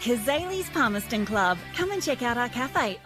Cazalys Palmerston Club. Come and check out our cafe.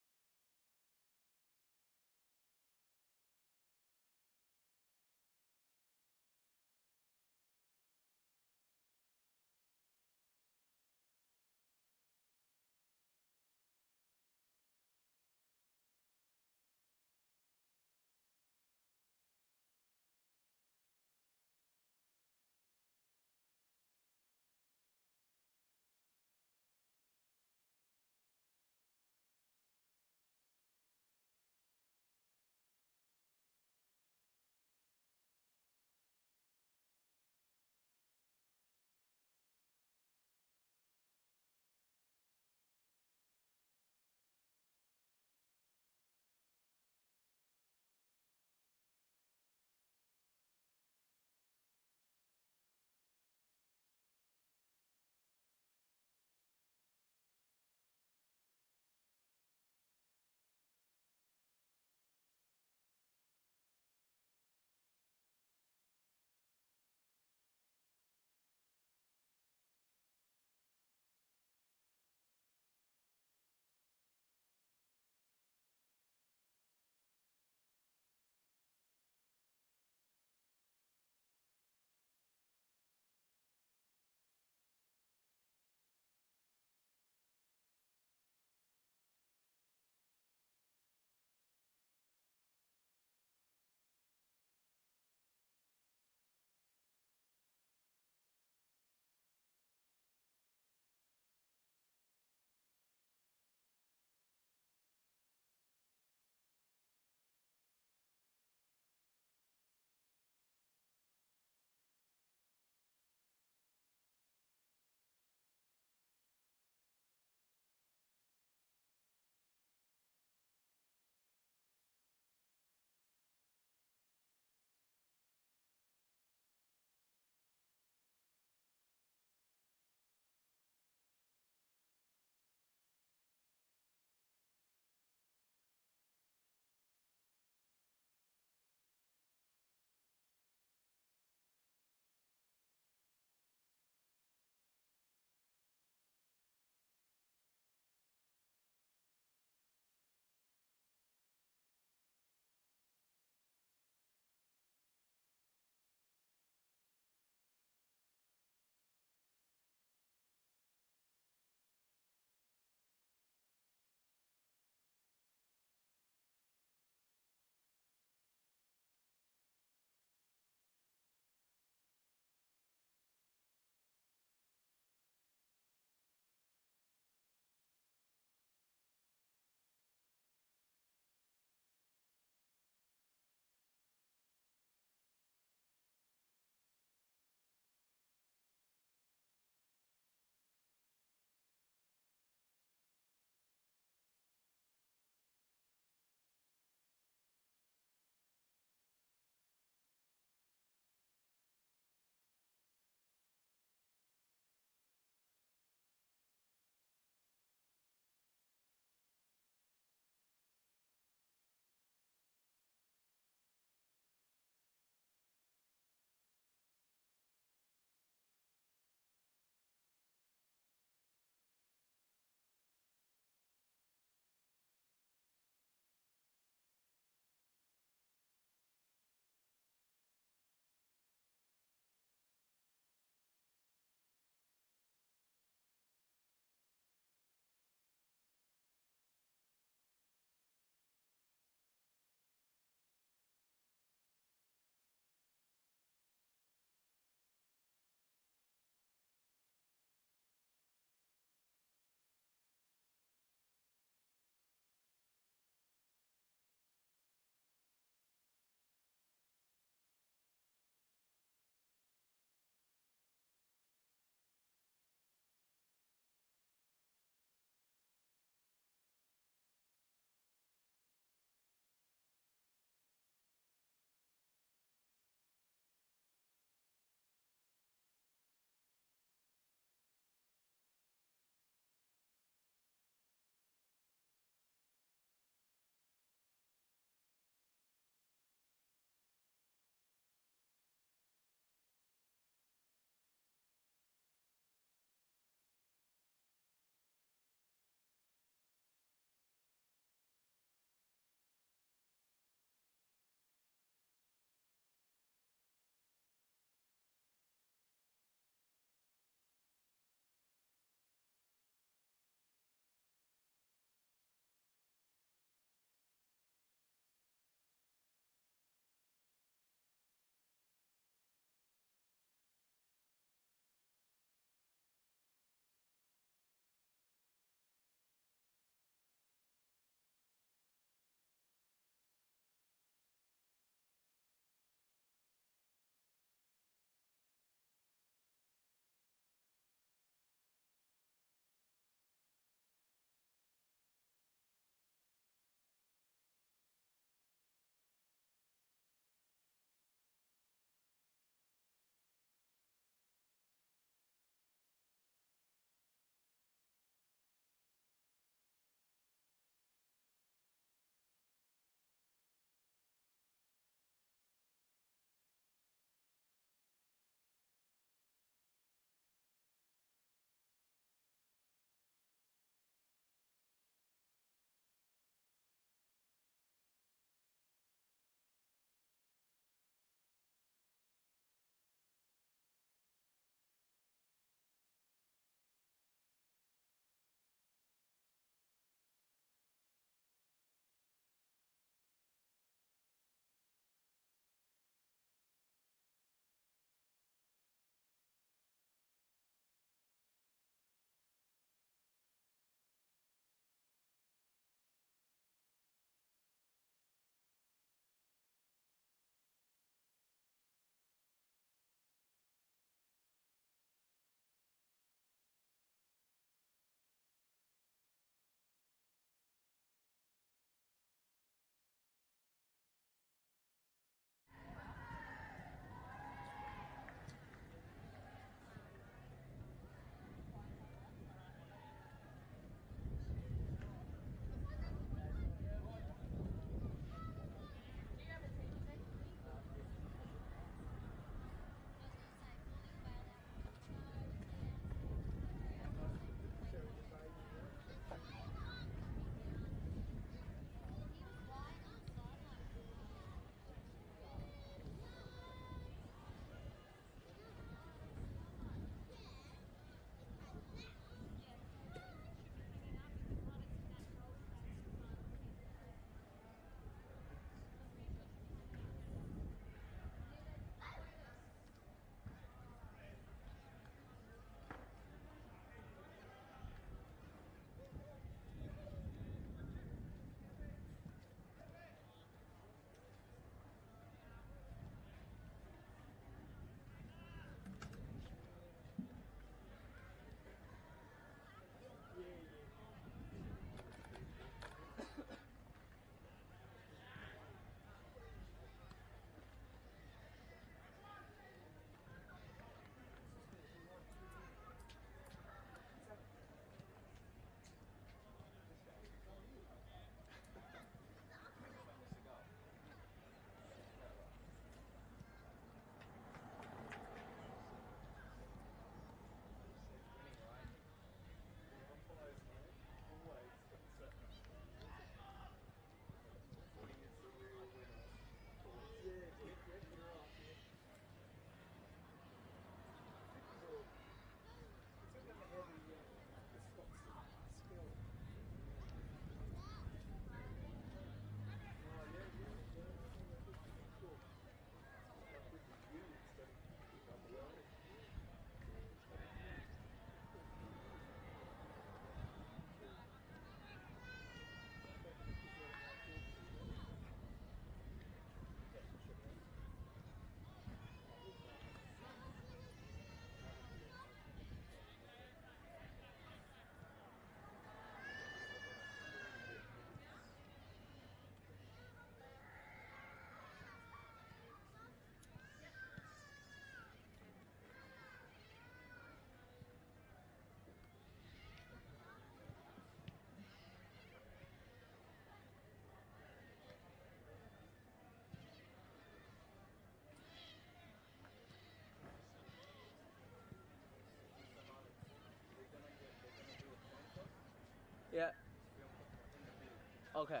Okay.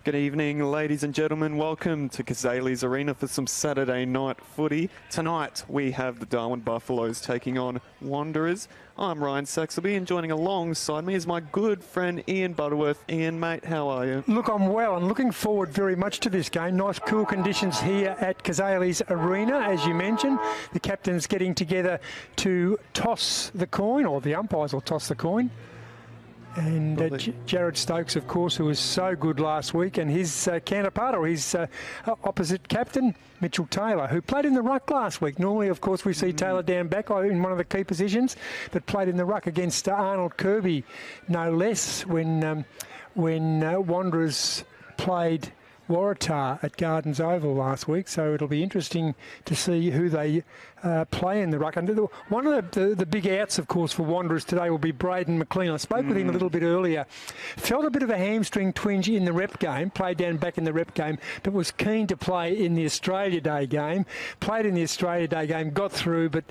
Good evening, ladies and gentlemen. Welcome to Cazalys Arena for some Saturday night footy. Tonight, we have the Darwin Buffaloes taking on Wanderers. I'm Ryan Saxelby, and joining alongside me is my good friend Ian Butterworth. Ian, mate, how are you? Look, I'm well. I'm looking forward very much to this game. Nice cool conditions here at Cazalys Arena, as you mentioned. The captain's getting together to toss the coin, or the umpires will toss the coin. And Jared Stokes, of course, who was so good last week, and his counterpart, or his opposite captain, Mitchell Taylor, who played in the ruck last week. Normally, of course, we see Taylor down back in one of the key positions, but played in the ruck against Arnold Kirby, no less, when Wanderers played Waratah at Gardens Oval last week. So it'll be interesting to see who they play in the ruck. And one of the big outs, of course, for Wanderers today will be Braden McLean. I spoke with him a little bit earlier. Felt a bit of a hamstring twinge in the rep game, played down back in the rep game, but was keen to play in the Australia Day game. Played in the Australia Day game, got through, but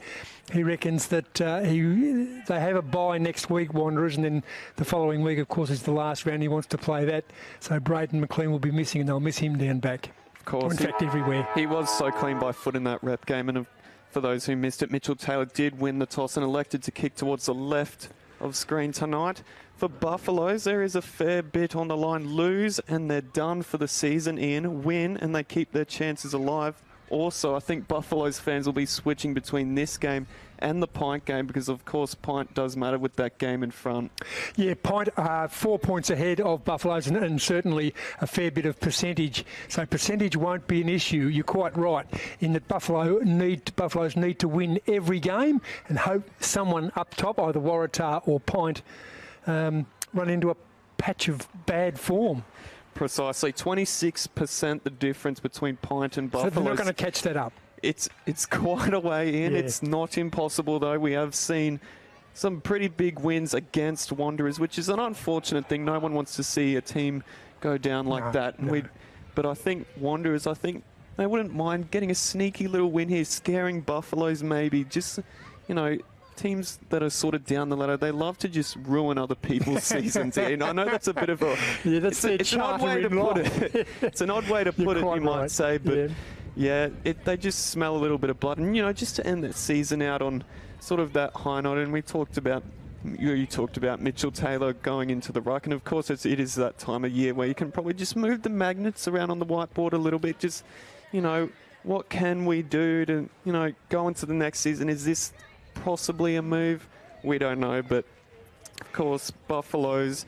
he reckons that they have a bye next week, Wanderers, and then the following week, of course, is the last round. He wants to play that. So Braden McLean will be missing, and they'll miss him down back. Of course. In fact, everywhere. He was so clean by foot in that rep game, and for those who missed it, Mitchell Taylor did win the toss and elected to kick towards the left of screen tonight. For Buffaloes, there is a fair bit on the line. Lose, and they're done for the season. In win, and they keep their chances alive. Also, I think Buffaloes fans will be switching between this game and the Pint game because, of course, Pint does matter with that game in front. Yeah, Pint 4 points ahead of Buffaloes and certainly a fair bit of percentage. So percentage won't be an issue. You're quite right in that Buffaloes need to win every game and hope someone up top, either Waratah or Pint, run into a patch of bad form. Precisely. 26% the difference between Pint and Buffaloes. So they're not going to catch that up. It's quite a way in. Yeah. It's not impossible, though. We have seen some pretty big wins against Wanderers, which is an unfortunate thing. No one wants to see a team go down like that. No. But I think Wanderers, they wouldn't mind getting a sneaky little win here, scaring Buffaloes maybe. Just, teams that are sort of down the ladder, they love to just ruin other people's seasons. And I know that's a bit of a... Yeah, that's it's an odd way to put it. It's an odd way to put it, you might say. But yeah, they just smell a little bit of blood. And, just to end that season out on sort of that high note, and we talked about... You talked about Mitchell Taylor going into the ruck, and of course it is that time of year where you can probably just move the magnets around on the whiteboard a little bit. Just, what can we do to, go into the next season? Is this possibly a move? We don't know, but of course Buffaloes,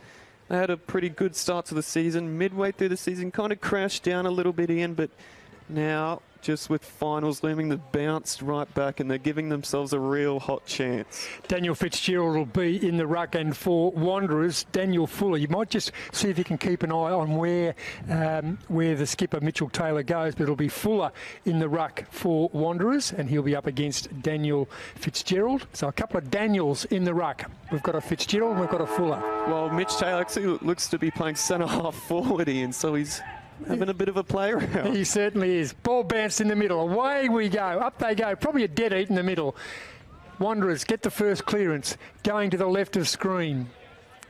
they had a pretty good start to the season. Midway through the season kind of crashed down a little bit, Ian, but now just with finals looming, they've bounced right back and they're giving themselves a real hot chance. Daniel Fitzgerald will be in the ruck, and for Wanderers, Daniel Fuller. You might just see if you can keep an eye on where the skipper Mitchell Taylor goes, but it'll be Fuller in the ruck for Wanderers, and he'll be up against Daniel Fitzgerald. So a couple of Daniels in the ruck. We've got a Fitzgerald and we've got a Fuller. Well, Mitch Taylor actually looks to be playing centre-half forward, Ian, so he's having a bit of a play around. He certainly is. Ball bounced in the middle. Away we go. Up they go. Probably a dead eat in the middle. Wanderers get the first clearance. Going to the left of screen.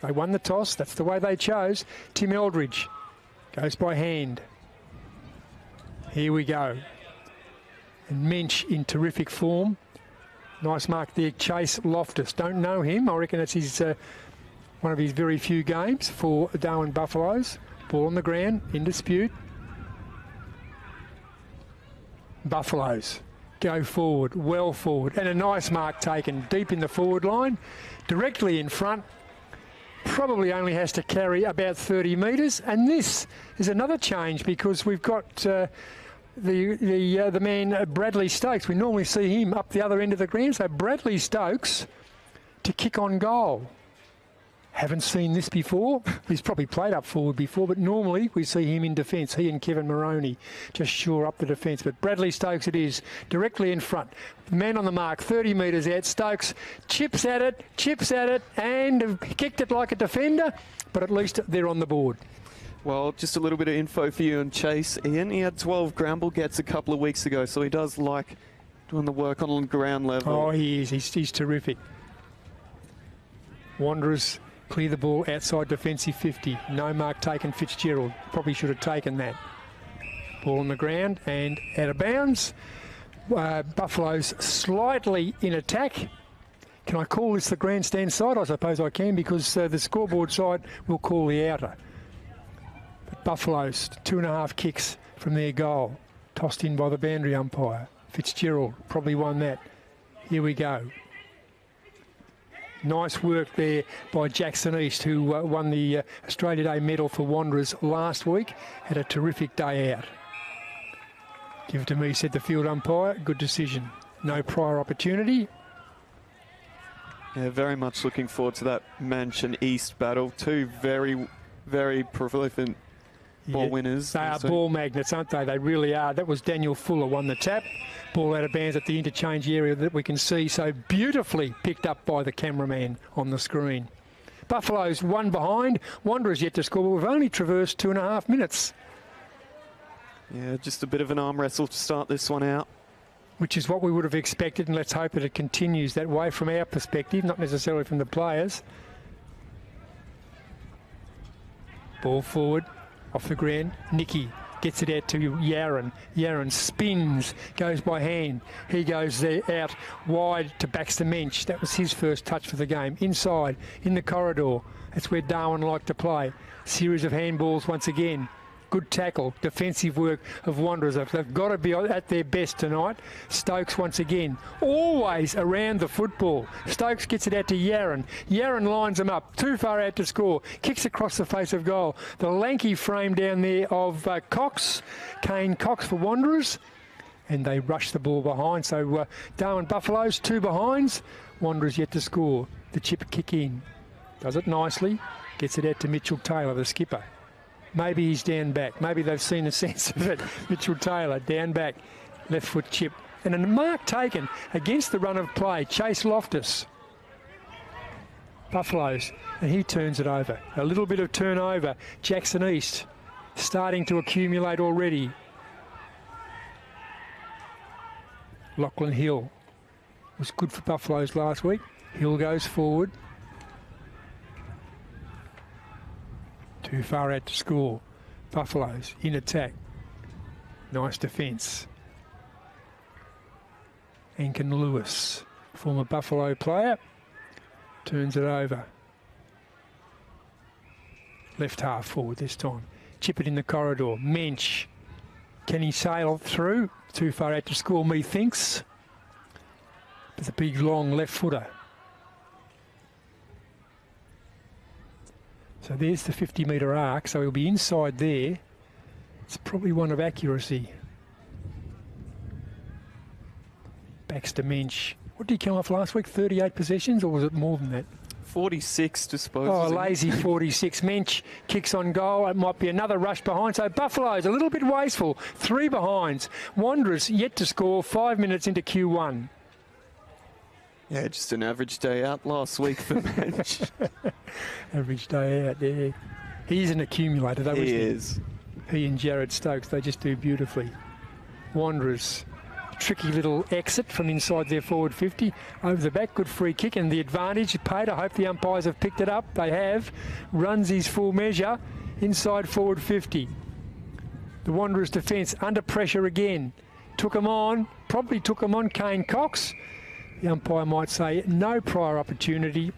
They won the toss. That's the way they chose. Tim Eldridge goes by hand. Here we go. And Mensch in terrific form. Nice mark there. Chase Loftus. Don't know him. I reckon that's his one of his very few games for Darwin Buffaloes. Ball on the ground, in dispute. Buffaloes go forward, well forward. And a nice mark taken deep in the forward line, directly in front. Probably only has to carry about 30 metres. And this is another change because we've got the man Bradley Stokes. We normally see him up the other end of the ground. So Bradley Stokes to kick on goal. Haven't seen this before. He's probably played up forward before, but normally we see him in defence. He and Kevin Moroney just shore up the defence. But Bradley Stokes it is, directly in front. Man on the mark, 30 metres out. Stokes chips at it, and kicked it like a defender, but at least they're on the board. Well, just a little bit of info for you on Chase. Ian, he had 12 Gramble gets a couple of weeks ago, so he does like doing the work on ground level. Oh, he is. He's terrific. Wanderers clear the ball outside defensive 50. No mark taken, Fitzgerald. Probably should have taken that. Ball on the ground and out of bounds. Buffalo's slightly in attack. Can I call this the grandstand side? I suppose I can, because the scoreboard side will call the outer. But Buffalo's 2.5 kicks from their goal. Tossed in by the boundary umpire. Fitzgerald probably won that. Here we go. Nice work there by Jackson East, who won the Australia Day medal for Wanderers last week. Had a terrific day out. Give it to me, said the field umpire. Good decision. No prior opportunity. Yeah, very much looking forward to that Mansion East battle. Two very, very prolific ball winners. They are ball magnets, aren't they? They really are. That was Daniel Fuller won the tap. Ball out of bounds at the interchange area that we can see so beautifully picked up by the cameraman on the screen. Buffalo's one behind. Wanderers yet to score, but we've only traversed 2.5 minutes. Yeah, just a bit of an arm wrestle to start this one out. Which is what we would have expected, and let's hope that it continues that way from our perspective, not necessarily from the players. Ball forward, off the ground. Nicky gets it out to Yaron. Yaron spins, goes by hand. He goes there out wide to Baxter Mensch. That was his first touch for the game. Inside, in the corridor. That's where Darwin liked to play. Series of handballs once again. Good tackle, defensive work of Wanderers. They've got to be at their best tonight. Stokes once again, always around the football. Stokes gets it out to Yaron. Yaron lines them up, too far out to score. Kicks across the face of goal. The lanky frame down there of Cox, Kane Cox for Wanderers. And they rush the ball behind. So Darwin Buffaloes, 2 behinds. Wanderers yet to score. The chip kick in. Does it nicely. Gets it out to Mitchell Taylor, the skipper. Maybe he's down back. Maybe they've seen the sense of it. Mitchell Taylor down back. Left foot chip. And a mark taken against the run of play. Chase Loftus. Buffaloes. And he turns it over. A little bit of turnover. Jackson East starting to accumulate already. Lachlan Hill was good for Buffaloes last week. Hill goes forward. Too far out to score. Buffaloes in attack. Nice defence. Ankin Lewis, former Buffalo player, turns it over. Left half forward this time. Chip it in the corridor. Mensch. Can he sail through? Too far out to score, methinks. But the big long left footer. So there's the 50-metre arc, so he'll be inside there. It's probably one of accuracy. Baxter Mensch. What did he come off last week? 38 possessions, or was it more than that? 46 disposals. Oh, lazy 46. Mensch kicks on goal. It might be another rush behind. So Buffalo's a little bit wasteful. 3 behinds. Wanderers yet to score 5 minutes into Q1. Yeah, just an average day out last week for Mensch. Average day out there. He's an accumulator, though, isn't he? He is. He and Jared Stokes, they just do beautifully. Wanderers, tricky little exit from inside their forward 50. Over the back, good free kick, and the advantage paid. I hope the umpires have picked it up. They have. Runs his full measure inside forward 50. The Wanderers' defence under pressure again. Took him on, probably took him on Kane Cox. The umpire might say no prior opportunity,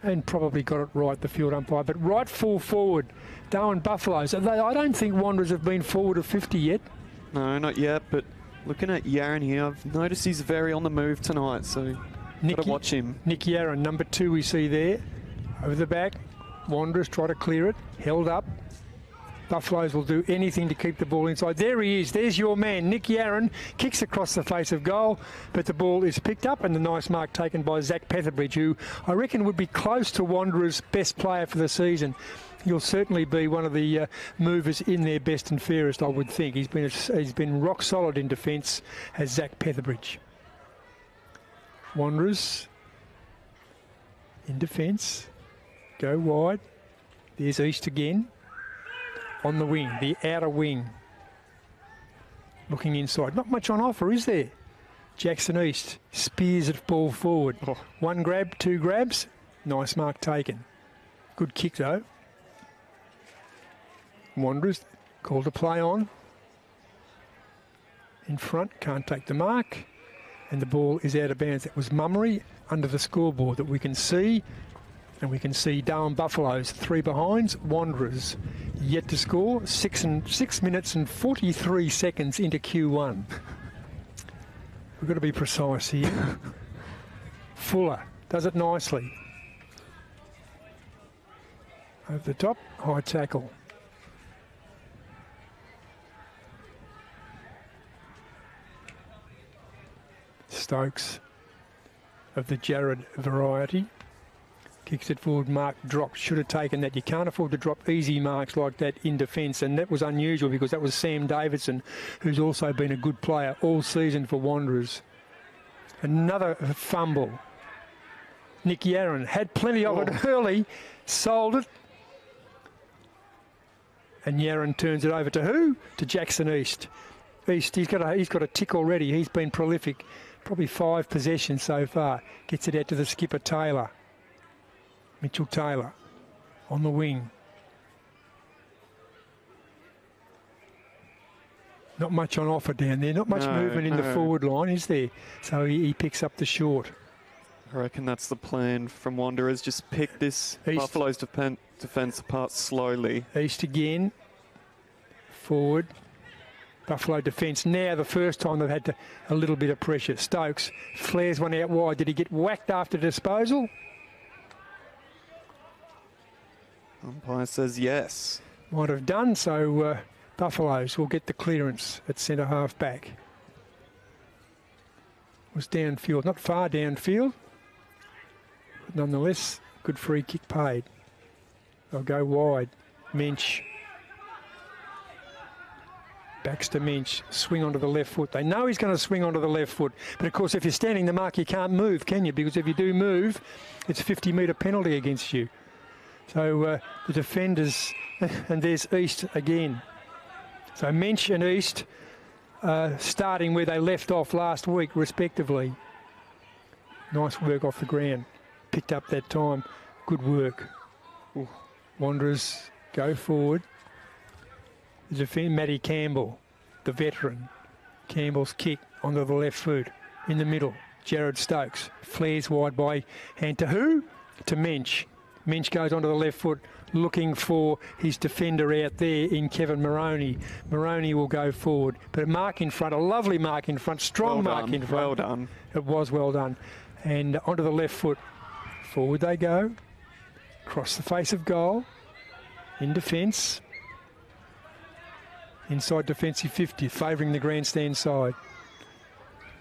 and probably got it right, the field umpire. But right full forward, Darwin Buffaloes. I don't think Wanderers have been forward of 50 yet. No, not yet, but looking at Yaron here, I've noticed he's very on the move tonight, so got to watch him. Nick Yaron, number 2 we see there. Over the back, Wanderers try to clear it, held up. Buffaloes will do anything to keep the ball inside. There he is. There's your man. Nick Yaron kicks across the face of goal, but the ball is picked up, and the nice mark taken by Zach Petherbridge, who I reckon would be close to Wanderers' best player for the season. He'll certainly be one of the movers in their best and fairest, I would think. He's been rock solid in defence, as Zach Petherbridge. Wanderers in defence. Go wide. There's East again. on the wing, the outer wing. Looking inside. Not much on offer, is there? Jackson East spears it ball forward. Oh. 1 grab, 2 grabs. Nice mark taken. Good kick though. Wanderers called to play on. In front, can't take the mark. And the ball is out of bounds. That was Mummery under the scoreboard that we can see. And we can see Darwin Buffaloes 3 behinds. Wanderers yet to score. 6 minutes and 43 seconds into Q1. We've got to be precise here. Fuller does it nicely. Over the top, high tackle. Stokes of the Jared variety. Kicks it forward, mark dropped. Should have taken that. You can't afford to drop easy marks like that in defence, and that was unusual because that was Sam Davidson, who's also been a good player all season for Wanderers. Another fumble. Nick Yarran had plenty of it early, sold it, and Yarran turns it over to who? To Jackson East. East, he's got a tick already. He's been prolific. Probably 5 possessions so far. Gets it out to the skipper Taylor. Mitchell Taylor on the wing. Not much on offer down there. Not much movement in the forward line, is there? So he picks up the short. I reckon that's the plan from Wanderers. Just pick this Buffalo's defence apart slowly. East again. Forward. Buffalo defence. Now the first time they've had a little bit of pressure. Stokes flares one out wide. Did he get whacked after disposal? Umpire says yes. Might have done, so Buffaloes will get the clearance at centre half back. Was downfield, not far downfield, but nonetheless, good free kick paid. They'll go wide. Mensch. Baxter Mensch, swing onto the left foot. They know he's going to swing onto the left foot, but of course if you're standing the mark you can't move, can you? Because if you do move, it's a 50-metre penalty against you. So the defenders, and there's East again. So Mensch and East starting where they left off last week, respectively. Nice work off the ground. Picked up that time. Good work. Ooh. Wanderers go forward. The defender, Matty Campbell, the veteran. Campbell's kick onto the left foot. In the middle, Jared Stokes. Flares wide by hand to who? To Mensch. Mensch goes onto the left foot, looking for his defender out there in Kevin Moroney. Moroney will go forward, but a mark in front, a lovely mark in front, strong mark in front. Well done. It was well done. And onto the left foot, forward they go, across the face of goal, in defence, inside defensive 50, favouring the grandstand side.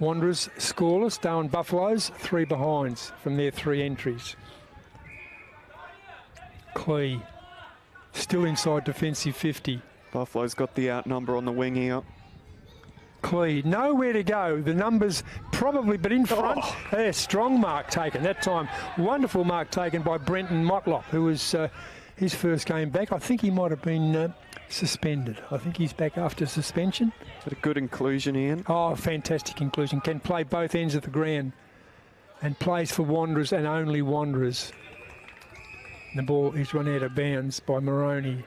Wanderers scoreless, Darwin Buffaloes 3 behinds from their 3 entries. Clee, still inside defensive 50. Buffalo's got the outnumber on the wing here. Clee, nowhere to go. The numbers probably, but in front. Yeah, strong mark taken that time. Wonderful mark taken by Brenton Motlop, who was his first game back. I think he might have been suspended. I think he's back after suspension. But a good inclusion, Ian. Oh, fantastic inclusion. Can play both ends of the ground and plays for Wanderers and only Wanderers. The ball is run out of bounds by Moroney.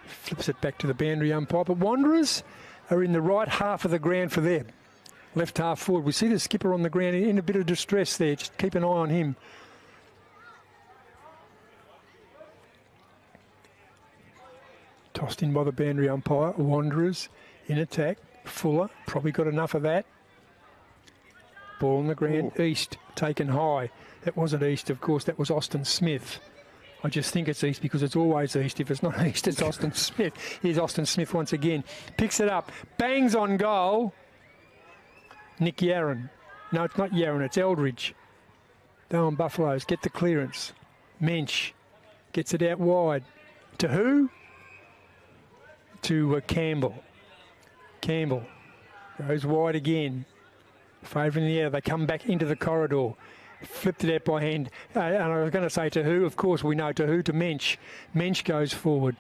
Flips it back to the boundary umpire. But Wanderers are in the right half of the ground for them. Left half forward. We see the skipper on the ground in a bit of distress there. Just keep an eye on him. Tossed in by the boundary umpire. Wanderers in attack. Fuller probably got enough of that. Ball on the ground. Ooh. East taken high. That wasn't East, of course. That was Austin Smith. I just think it's East because it's always East. If it's not East, it's Austin Smith. Here's Austin Smith once again. Picks it up. Bangs on goal. Nick Yarran. No, it's not Yarran. It's Eldridge. Darwin Buffaloes get the clearance. Mensch gets it out wide. To who? To Campbell. Campbell goes wide again. Favouring the air. They come back into the corridor. Flipped it out by hand. And I was going to say to who. Of course, we know to who. To Mensch. Mensch goes forward.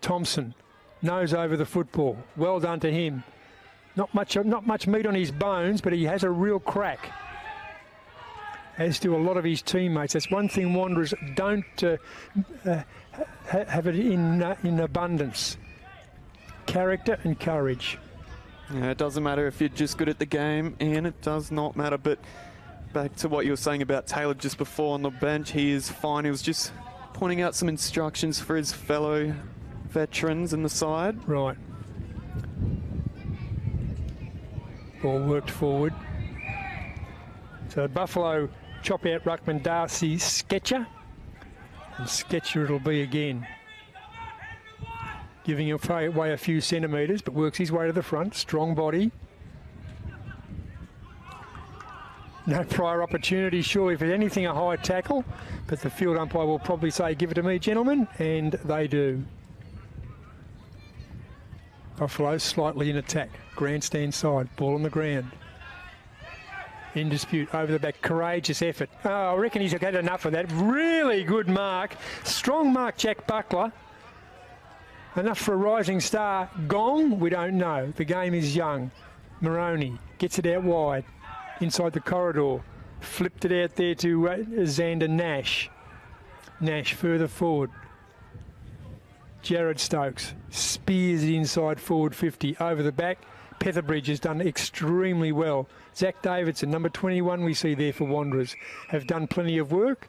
Thompson, nose over the football. Well done to him. Not much meat on his bones, but he has a real crack, as do a lot of his teammates. That's one thing Wanderers don't have it in abundance. Character and courage. Yeah, it doesn't matter if you're just good at the game, and it does not matter. But back to what you were saying about Taylor just before on the bench, he is fine. He was just pointing out some instructions for his fellow veterans in the side. Right. Ball worked forward. So Buffalo chop out ruckman Darcy Sketcher. And Sketcher it'll be again. Giving away a few centimetres, but works his way to the front. Strong body. No prior opportunity, surely, if it's anything, a high tackle. But the field umpire will probably say, give it to me, gentlemen, and they do. Buffalo slightly in attack. Grandstand side, ball on the ground. In dispute, over the back, courageous effort. Oh, I reckon he's had enough of that. Really good mark. Strong mark, Jack Buckler. Enough for a rising star. Gong? We don't know. The game is young. Moroney gets it out wide. Inside the corridor. Flipped it out there to Xander Nash. Nash further forward. Jared Stokes spears it inside forward 50. Over the back. Petherbridge has done extremely well. Zach Davidson, number 21 we see there for Wanderers, have done plenty of work.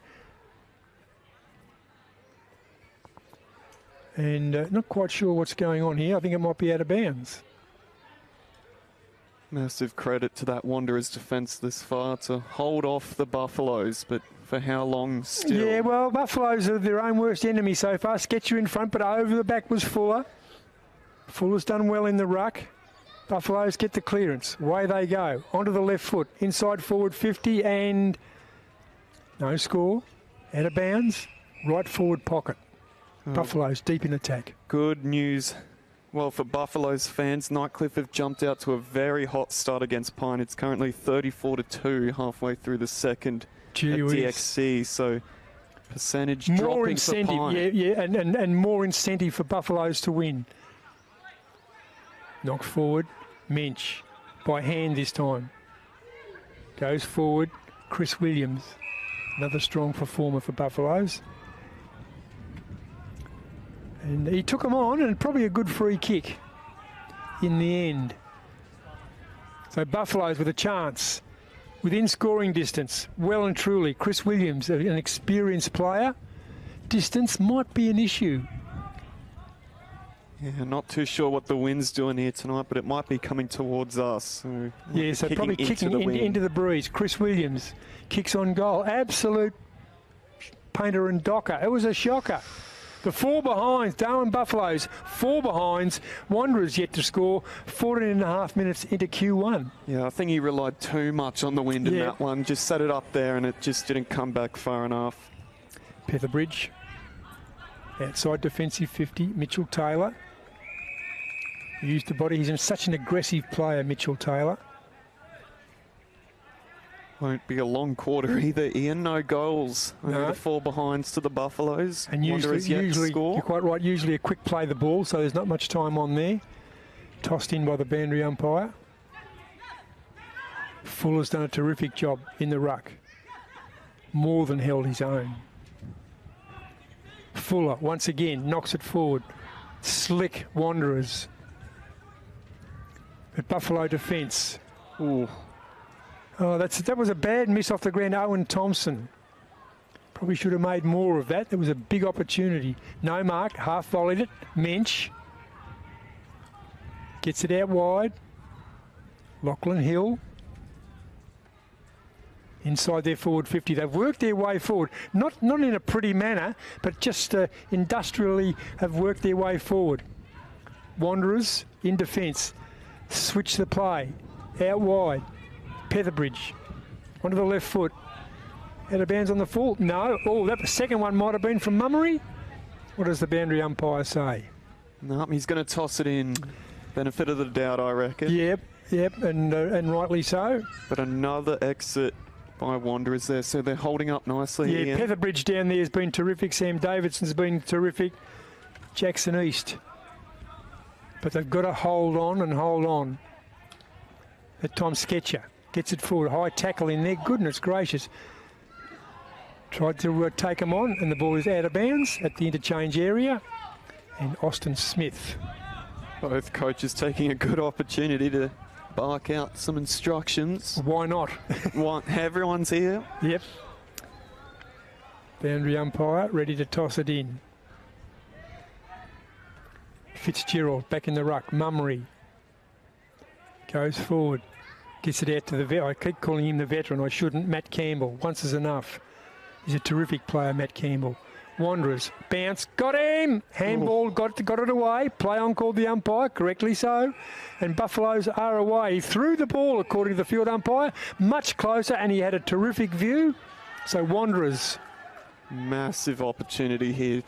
And not quite sure what's going on here. I think it might be out of bounds. Massive credit to that Wanderers defence this far to hold off the Buffaloes, but for how long still? Yeah, well, Buffaloes are their own worst enemy so far. Sketcher in front, but over the back was Fuller. Fuller's done well in the ruck. Buffaloes get the clearance. Away they go. Onto the left foot. Inside forward 50 and no score. Out of bounds. Right forward pocket. Buffaloes deep in attack. Good news. Well, for Buffaloes fans, Nightcliff have jumped out to a very hot start against Pine. It's currently 34-2 halfway through the second at DXC. So percentage more dropping incentive, for Pine. Yeah, and more incentive for Buffaloes to win. Knocked forward. Mensch by hand this time. Goes forward. Chris Williams, another strong performer for Buffaloes. And he took them on, and probably a good free kick in the end. So Buffaloes with a chance. Within scoring distance, well and truly. Chris Williams, an experienced player. Distance might be an issue. Yeah, not too sure what the wind's doing here tonight, but it might be coming towards us. So yeah, so probably kicking into the breeze. Chris Williams kicks on goal. Absolute painter and docker. It was a shocker. The four behinds, Darwin Buffaloes, four behinds. Wanderers yet to score 14 and a half minutes into Q1. Yeah, I think he relied too much on the wind in that one. Just set it up there and it just didn't come back far enough. Petherbridge. Outside defensive 50, Mitchell Taylor. Used the body. He's such an aggressive player, Mitchell Taylor. Won't be a long quarter either, Ian. No goals. No. The four behinds to the Buffaloes. And usually you're quite right, usually a quick play the ball, so there's not much time on there. Tossed in by the boundary umpire. Fuller's done a terrific job in the ruck. More than held his own. Fuller, once again, knocks it forward. Slick Wanderers. But Buffalo defence. Ooh. Oh, that was a bad miss off the ground. Owen Thompson. Probably should have made more of that. There was a big opportunity. No mark, half volleyed it. Mensch. Gets it out wide. Lachlan Hill. Inside their forward 50. They've worked their way forward. Not in a pretty manner, but just industrially have worked their way forward. Wanderers in defence. Switch the play. Out wide. Petherbridge. Onto the left foot. Out of bounds on the full. No. Oh, that second one might have been from Mummery. What does the boundary umpire say? No, he's going to toss it in. Benefit of the doubt, I reckon. Yep, and rightly so. But another exit by Wanderers there, so they're holding up nicely. Yeah, Ian. Petherbridge down there has been terrific. Sam Davidson's been terrific. Jackson East. But they've got to hold on and hold on. At Tom Sketcher gets it forward. High tackle in there. Goodness gracious. Tried to take him on, and the ball is out of bounds at the interchange area. And Austin Smith. Both coaches taking a good opportunity to bark out some instructions. Why not? Everyone's here. Yep. Boundary umpire ready to toss it in. Fitzgerald back in the ruck. Mummery goes forward. Gets it out to the vet. I keep calling him the veteran. I shouldn't. Matt Campbell. Once is enough. He's a terrific player, Matt Campbell. Wanderers. Bounce. Got him! Handball. Got it away. Play on called the umpire. Correctly so. And Buffaloes are away. He threw the ball, according to the field umpire. Much closer, and he had a terrific view. So Wanderers. Massive opportunity here.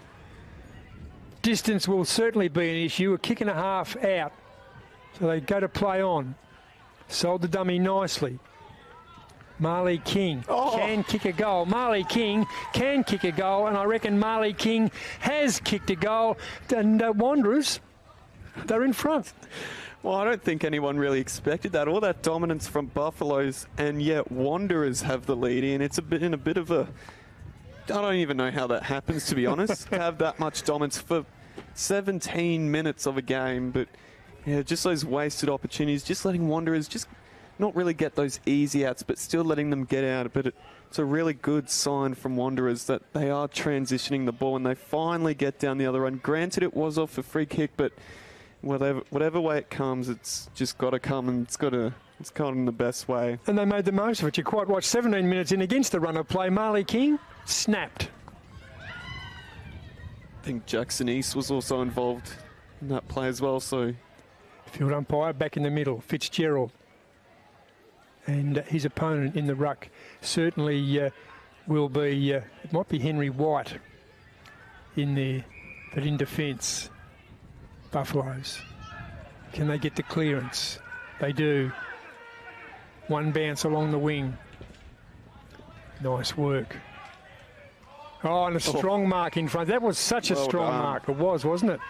Distance will certainly be an issue. A kick and a half out. So they go to play on. Sold the dummy nicely. Marley King can kick a goal. Marley King can kick a goal, and I reckon Marley King has kicked a goal. And Wanderers, they're in front. Well, I don't think anyone really expected that. All that dominance from Buffaloes, and yet Wanderers have the lead in. It's in a bit of a... I don't even know how that happens, to be honest. Have that much dominance for 17 minutes of a game, but yeah, just those wasted opportunities, just letting Wanderers just not really get those easy outs, but still letting them get out. But it's a really good sign from Wanderers that they are transitioning the ball and they finally get down the other end. Granted, it was off a free kick, but whatever way it comes, it's just got to come, and it's come in the best way. And they made the most of it. You're quite right. 17 minutes in against the run of play. Marley King snapped. I think Jackson East was also involved in that play as well. So field umpire back in the middle, Fitzgerald. And his opponent in the ruck certainly will be, it might be Henry White in there, but in defence, Buffaloes. Can they get the clearance? They do. One bounce along the wing. Nice work. Oh, and a strong mark in front. That was such a strong mark. It was, wasn't it?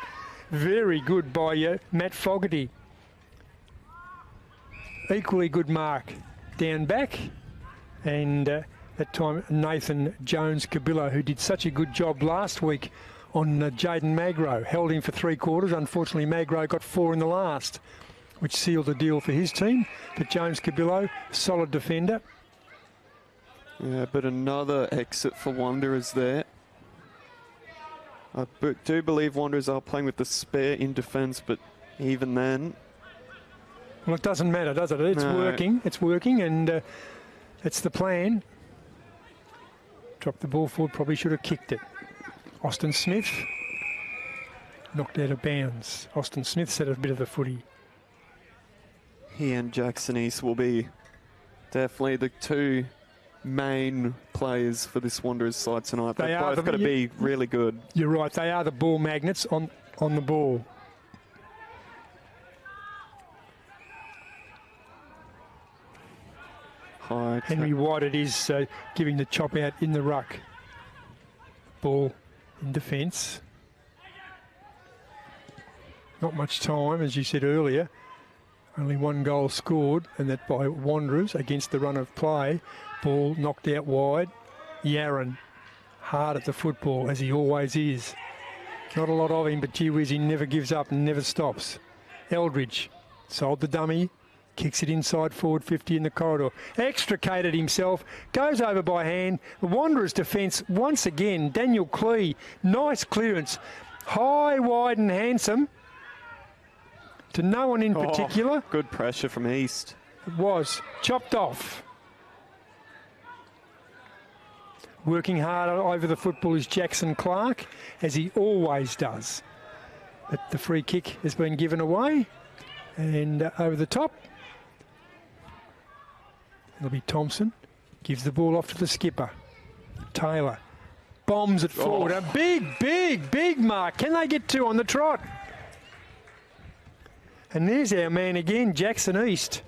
Very good by Matt Fogarty. Equally good mark down back. And that time, Nathan Jones-Cabillo, who did such a good job last week on Jaden Magro. Held him for 3 quarters. Unfortunately, Magro got 4 in the last, which sealed the deal for his team. But Jones-Cabillo, solid defender. Yeah, but another exit for Wanderers there. I do believe Wanderers are playing with the spare in defence, but even then... Well, it doesn't matter, does it? It's working. It's working, and it's the plan. Dropped the ball forward, probably should have kicked it. Austin Smith knocked out of bounds. Austin Smith set a bit of the footy. He and Jackson East will be definitely the two main players for this Wanderers side tonight. They've both got to be really good. You're right. They are the ball magnets on the ball. Henry White it is giving the chop out in the ruck. Ball in defence. Not much time, as you said earlier. Only 1 goal scored, and that by Wanderers against the run of play. Ball knocked out wide. Yaron hard at the football, as he always is. Not a lot of him, but gee whiz, he never gives up and never stops. Eldridge sold the dummy. Kicks it inside forward 50 in the corridor. Extricated himself. Goes over by hand. The Wanderers defence once again. Daniel Clee. Nice clearance. High, wide and handsome. To no one in particular. Good pressure from East. It was. Chopped off. Working hard over the football is Jackson Clark, as he always does. But the free kick has been given away. And over the top. It'll be Thompson. Gives the ball off to the skipper. Taylor bombs it forward. A big mark. Can they get 2 on the trot? And there's our man again, Jackson East.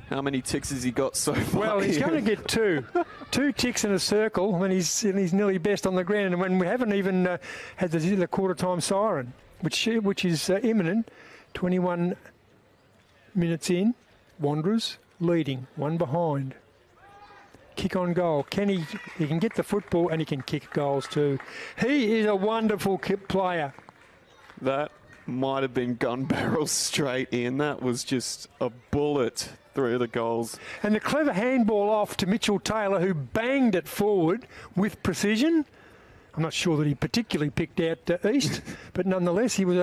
How many ticks has he got so far? Well, he's going to get two. 2 ticks in a circle, and he's nearly best on the ground. And when we haven't even had the quarter-time siren, which is imminent. 21 minutes in, Wanderers leading, 1 behind. Kick on goal. He can get the football and he can kick goals too. He is a wonderful player. That might have been gun barrel straight in. That was just a bullet through the goals. And the clever handball off to Mitchell Taylor, who banged it forward with precision. I'm not sure that he particularly picked out East, but nonetheless, he was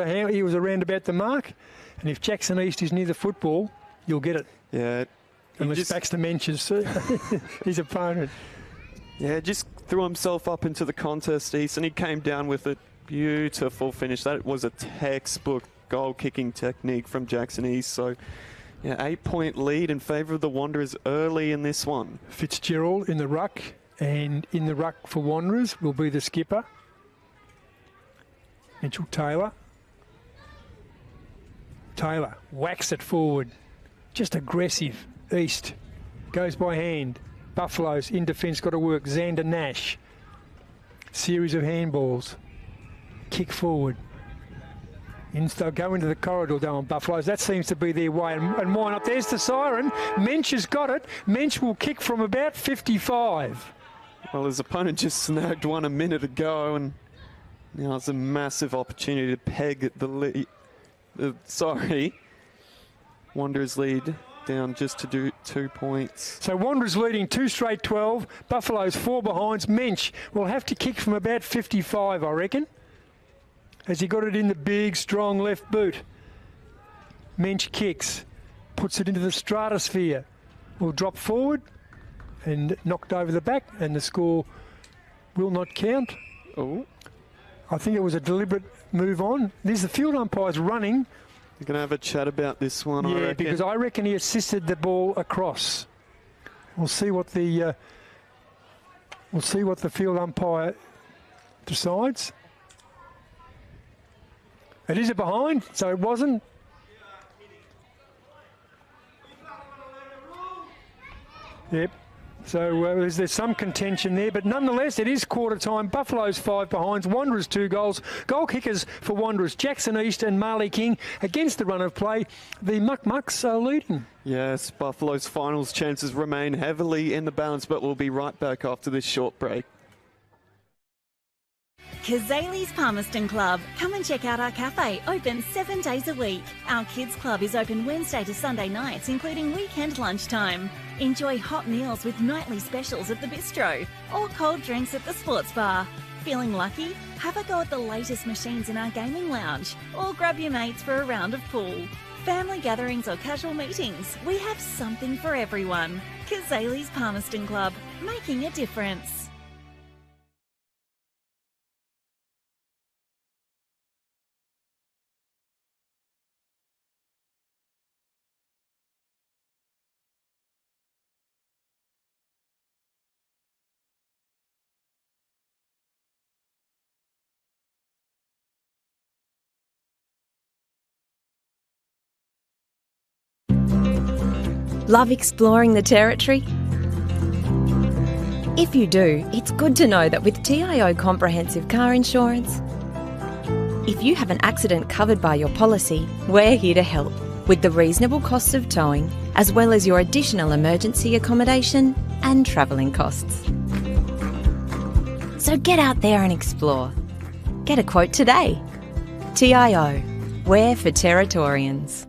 around about the mark. And if Jackson East is near the football, you'll get it. Yeah. Unless Baxter mentions his opponent. Yeah, just threw himself up into the contest, East, and he came down with a beautiful finish. That was a textbook goal-kicking technique from Jackson East. So, yeah, 8-point lead in favour of the Wanderers early in this one. Fitzgerald in the ruck. And in the ruck for Wanderers will be the skipper, Mitchell Taylor. Taylor whacks it forward. Just aggressive. East goes by hand. Buffaloes in defence got to work. Xander Nash. Series of handballs. Kick forward. They'll go into the corridor down Buffaloes. That seems to be their way. And why not? There's the siren. Mensch has got it. Mensch will kick from about 55. Well, his opponent just snagged one a minute ago, and now it's a massive opportunity to peg the lead. Wanderers lead down just to do 2 points. So Wanderers leading 2 straight 12. Buffaloes 4 behinds. Mensch will have to kick from about 55, I reckon. Has he got it in the big, strong left boot? Mensch kicks, puts it into the stratosphere. Will drop forward and knocked over the back, and the score will not count. Oh. I think it was a deliberate move on. There's the field umpires running. You're going to have a chat about this one, I reckon. Because I reckon he assisted the ball across. We'll see what the field umpire decides. It is a behind, so it wasn't. Yep. So there's some contention there, but nonetheless, it is quarter time. Buffaloes 5 behinds, Wanderers 2 goals. Goal kickers for Wanderers, Jackson East and Marley King. Against the run of play, the Muck-Mucks are leading. Yes, Buffalo's finals chances remain heavily in the balance, but we'll be right back after this short break. Cazalys Palmerston Club. Come and check out our cafe, open 7 days a week. Our kids club is open Wednesday to Sunday nights, including weekend lunchtime. Enjoy hot meals with nightly specials at the bistro or cold drinks at the sports bar. Feeling lucky? Have a go at the latest machines in our gaming lounge or grab your mates for a round of pool. Family gatherings or casual meetings, we have something for everyone. Cazalys Palmerston Club, making a difference. Love exploring the territory? If you do, it's good to know that with TIO Comprehensive Car Insurance, if you have an accident covered by your policy, we're here to help with the reasonable costs of towing, as well as your additional emergency accommodation and travelling costs. So get out there and explore. Get a quote today. TIO, we're for Territorians.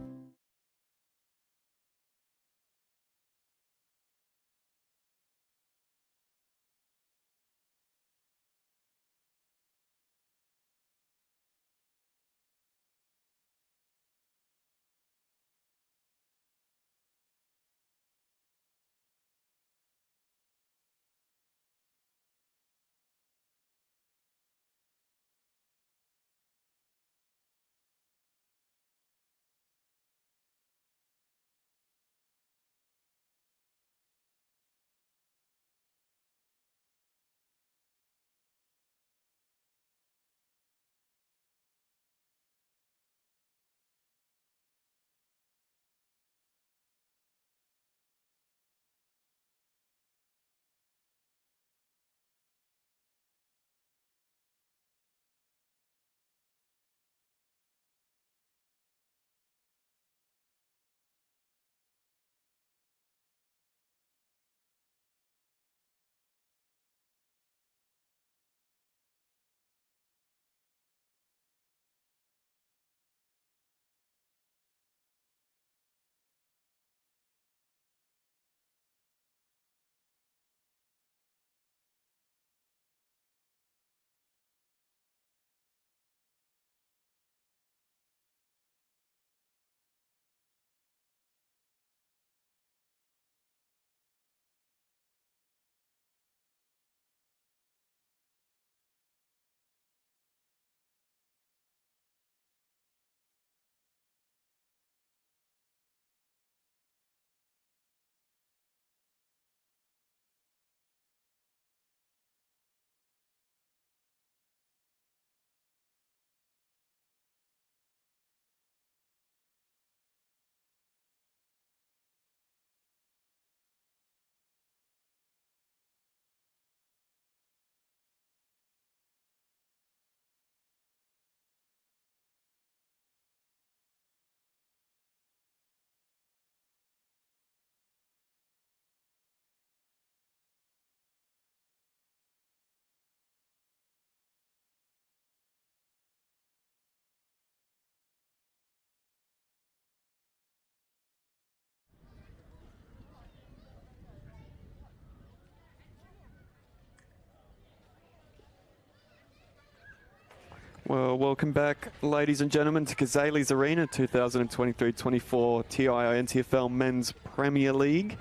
Well, welcome back, ladies and gentlemen, to Cazalys Arena 2023-24 TIO NTFL Men's Premier League.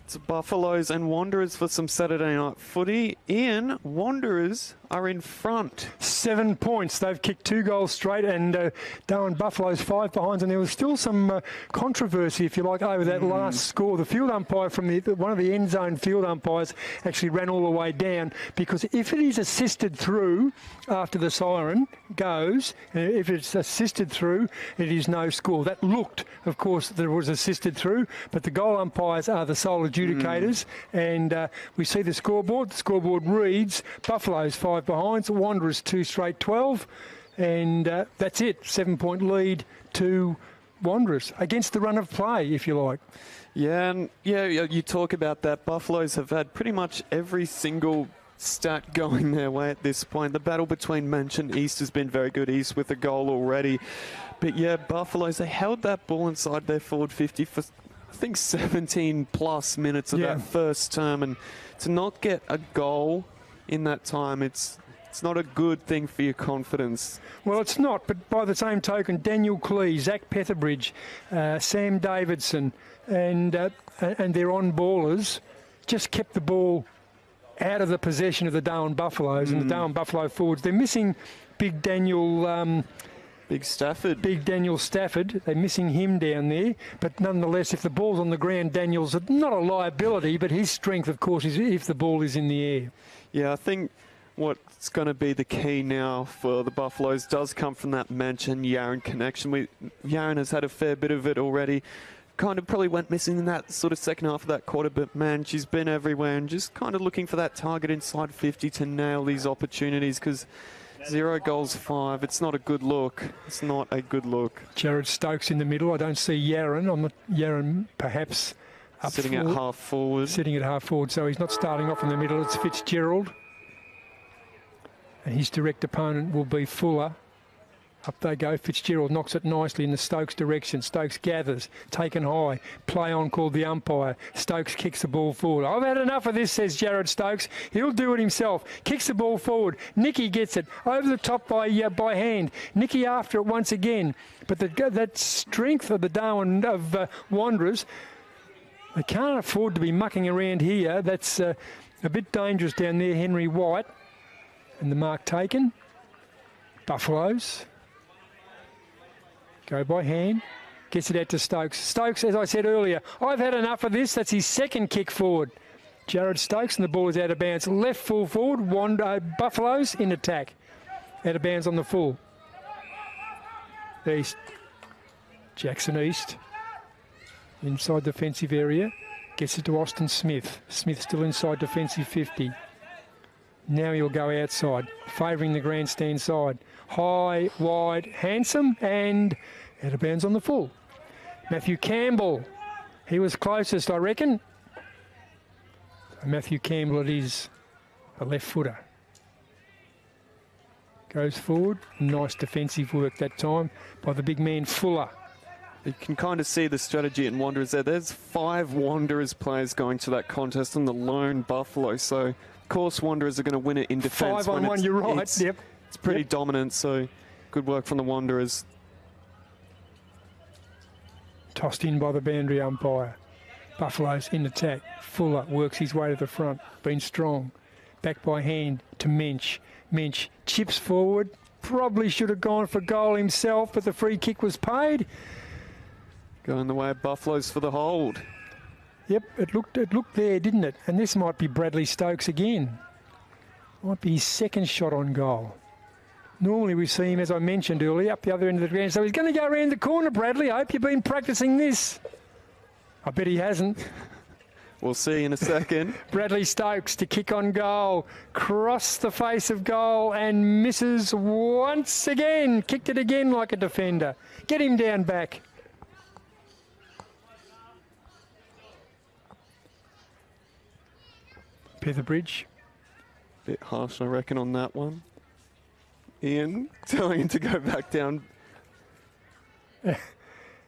It's Buffaloes and Wanderers for some Saturday night footy. Ian, Wanderers are in front. 7 points. They've kicked 2 goals straight, and Darwin Buffaloes 5 behind. And there was still some controversy, if you like, over that last score. The field umpire from one of the end zone field umpires actually ran all the way down, because if it is assisted through after the siren goes, if it's assisted through, it is no score. That looked, of course, that it was assisted through, but the goal umpires are the sole adjudicators, and we see the scoreboard. The scoreboard reads Buffaloes 5 behind, Wanderers 2 straight 12, and that's it. 7-point lead to Wanderers against the run of play, if you like. Yeah, and you talk about that. Buffaloes have had pretty much every single stat going their way at this point. The battle between Mench and East has been very good. East with a goal already, but yeah, Buffaloes, they held that ball inside their forward 50 for I think 17 plus minutes of that first term, and to not get a goal in that time, it's not a good thing for your confidence. Well, it's not, but by the same token, Daniel Clee, Zach Petherbridge, Sam Davidson, and their on-ballers just kept the ball out of the possession of the Darwin Buffaloes and the Darwin Buffalo forwards. They're missing Big Daniel... Big Daniel Stafford. They're missing him down there. But nonetheless, if the ball's on the ground, Daniel's not a liability, but his strength, of course, is if the ball is in the air. Yeah, I think what's going to be the key now for the Buffaloes does come from that Mench and Yaron connection. Yaron has had a fair bit of it already. Kind of probably went missing in that sort of second half of that quarter, but man, she's been everywhere and just kind of looking for that target inside 50 to nail these opportunities, because 0 goals 5. It's not a good look. It's not a good look. Jared Stokes in the middle. I don't see Yaron. Yaron perhaps up sitting at half forward. Sitting at half forward, so he's not starting off in the middle. It's Fitzgerald. And his direct opponent will be Fuller. Up they go. Fitzgerald knocks it nicely in the Stokes direction. Stokes gathers, taken high. Play on called the umpire. Stokes kicks the ball forward. I've had enough of this, says Jared Stokes. He'll do it himself. Kicks the ball forward. Nicky gets it over the top by hand. Nicky after it once again. But that strength of the Darwin of Wanderers, they can't afford to be mucking around here. That's a bit dangerous down there. Henry White. And the mark taken. Buffaloes. Go by hand, gets it out to Stokes. Stokes, as I said earlier, I've had enough of this. That's his second kick forward. Jared Stokes, and the ball is out of bounds. Left full forward, Buffaloes in attack. Out of bounds on the full. East. Jackson East. Inside defensive area. Gets it to Austin Smith. Smith still inside defensive 50. Now he'll go outside, favouring the grandstand side. High, wide, handsome, and out of bounds on the full. Matthew Campbell, he was closest, I reckon. Matthew Campbell, it is a left footer. Goes forward, nice defensive work that time by the big man Fuller. You can kind of see the strategy in Wanderers there. There's 5 Wanderers players going to that contest and the lone Buffalo, so of course Wanderers are going to win it in defence. 5 on 1, you're right. It's pretty dominant, so good work from the Wanderers. Tossed in by the boundary umpire. Buffaloes in attack. Fuller works his way to the front. Been strong. Back by hand to Mench. Mench chips forward. Probably should have gone for goal himself, but the free kick was paid. Going the way of Buffaloes for the hold. Yep, it looked there, didn't it? And this might be Bradley Stokes again. Might be his second shot on goal. Normally we see him, as I mentioned earlier, up the other end of the ground. So he's going to go around the corner, Bradley. I hope you've been practicing this. I bet he hasn't. We'll see in a second. Bradley Stokes to kick on goal. Cross the face of goal and misses once again. Kicked it again like a defender. Get him down back. Petherbridge. Bit harsh, I reckon, on that one. Ian telling him to go back down.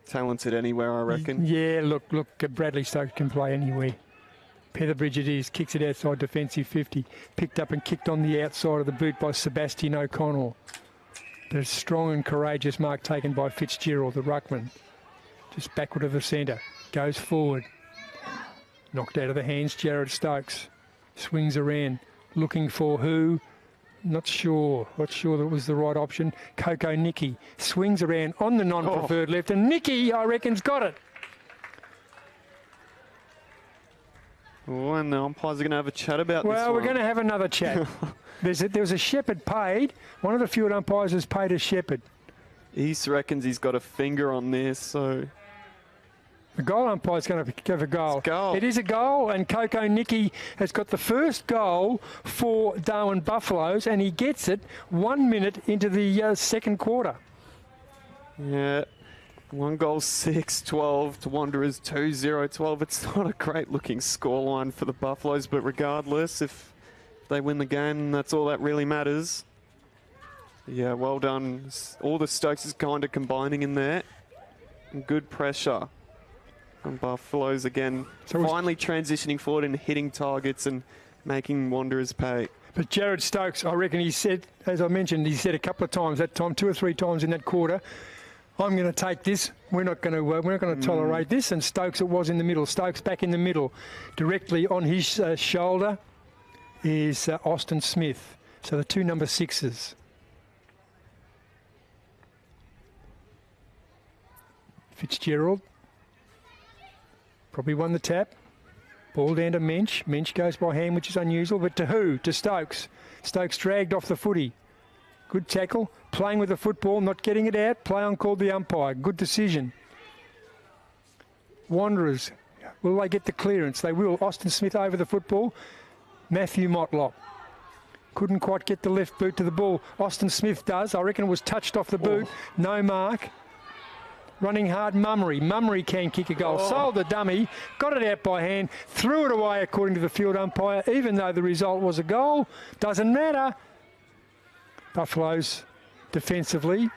Talented anywhere, I reckon. Yeah, look, Bradley Stokes can play anywhere. Petherbridge it is, kicks it outside defensive 50. Picked up and kicked on the outside of the boot by Sebastian O'Connell. The strong and courageous mark taken by Fitzgerald, the ruckman. Just backward of the centre. Goes forward. Knocked out of the hands, Jared Stokes. Swings around. Looking for who? Not sure. Not sure that was the right option. Coco Nicky swings around on the non-preferred left. And Nicky, I reckon's got it. Oh, and the umpires are going to have a chat about this one. Well, we're going to have another chat. There was a shepherd paid. One of the field umpires has paid a shepherd. East reckons he's got a finger on this, so... The goal umpire's going to give a goal. It's a goal. It is a goal, and Coco Nicky has got the first goal for Darwin Buffaloes, and he gets it 1 minute into the second quarter. Yeah. 1 goal, 6-12 to Wanderers, 2-0-12. It's not a great looking scoreline for the Buffaloes, but regardless, if they win the game, that's all that really matters. Yeah, well done. All the Stokes is kind of combining in there. And good pressure. And Buffaloes again, so finally transitioning forward and hitting targets and making Wanderers pay. But Jared Stokes, I reckon he said, as I mentioned, he said a couple of times that time, 2 or 3 times in that quarter, I'm going to take this. We're not going to tolerate this. And Stokes, it was in the middle. Stokes back in the middle, directly on his shoulder is Austin Smith. So the 2 number 6s. Fitzgerald probably won the tap. Ball down to Mensch. Mensch goes by hand, which is unusual. But to who? To Stokes. Stokes dragged off the footy. Good tackle. Playing with the football, not getting it out. Play on called the umpire. Good decision. Wanderers. Will they get the clearance? They will. Austin Smith over the football. Matthew Motlop. Couldn't quite get the left boot to the ball. Austin Smith does. I reckon it was touched off the boot. No mark. Running hard, Mummery. Mummery can kick a goal. Sold the dummy, got it out by hand, threw it away according to the field umpire, even though the result was a goal. Doesn't matter. Buffaloes defensively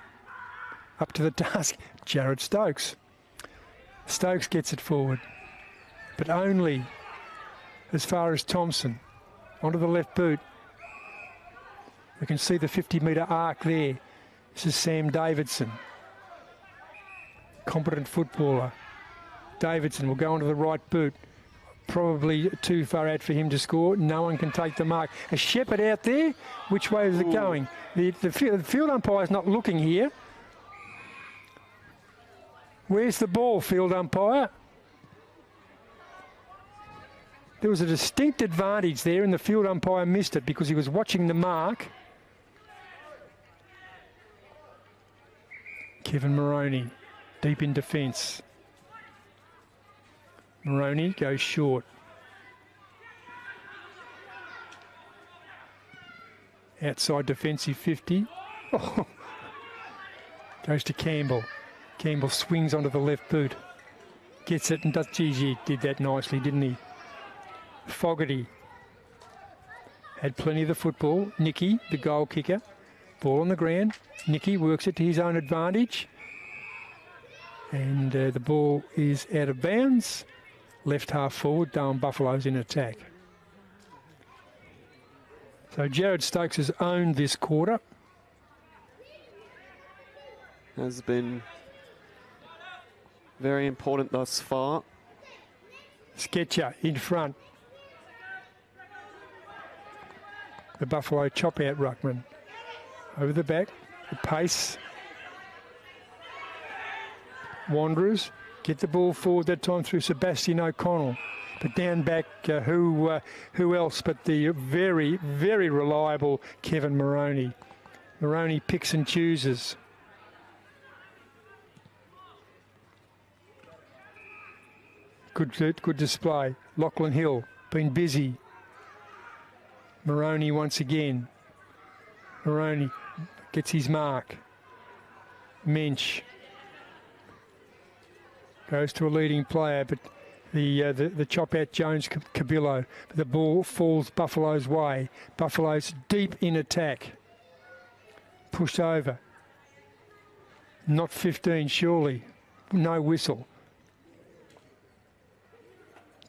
up to the task. Jared Stokes. Stokes gets it forward, but only as far as Thompson. Onto the left boot. We can see the 50-metre arc there. This is Sam Davidson. Competent footballer. Davidson will go onto the right boot. Probably too far out for him to score. No one can take the mark. A shepherd out there. Which way is it going? The field umpire is not looking here. Where's the ball, field umpire? There was a distinct advantage there and the field umpire missed it because he was watching the mark. Kevin Moroney. Deep in defence. Moroney goes short. Outside defensive 50. Oh. Goes to Campbell. Campbell swings onto the left boot. Gets it and does. Geez, he did that nicely, didn't he? Fogarty. Had plenty of the football. Nicky, the goal kicker. Ball on the ground. Nicky works it to his own advantage. And the ball is out of bounds. Left half forward, Darwin Buffaloes in attack. So Jared Stokes has owned this quarter. Has been very important thus far. Sketcher in front. The Buffalo chop out ruckman. Over the back, the pace. Wanderers get the ball forward that time through Sebastian O'Connell. But down back, who else but the very, very reliable Kevin Moroney. Moroney picks and chooses. Good display. Lachlan Hill been busy. Moroney once again. Moroney gets his mark. Mensch. Goes to a leading player, but the chop out Jones Cabillo. But the ball falls Buffalo's way. Buffalo's deep in attack. Pushed over. Not 15, surely. No whistle.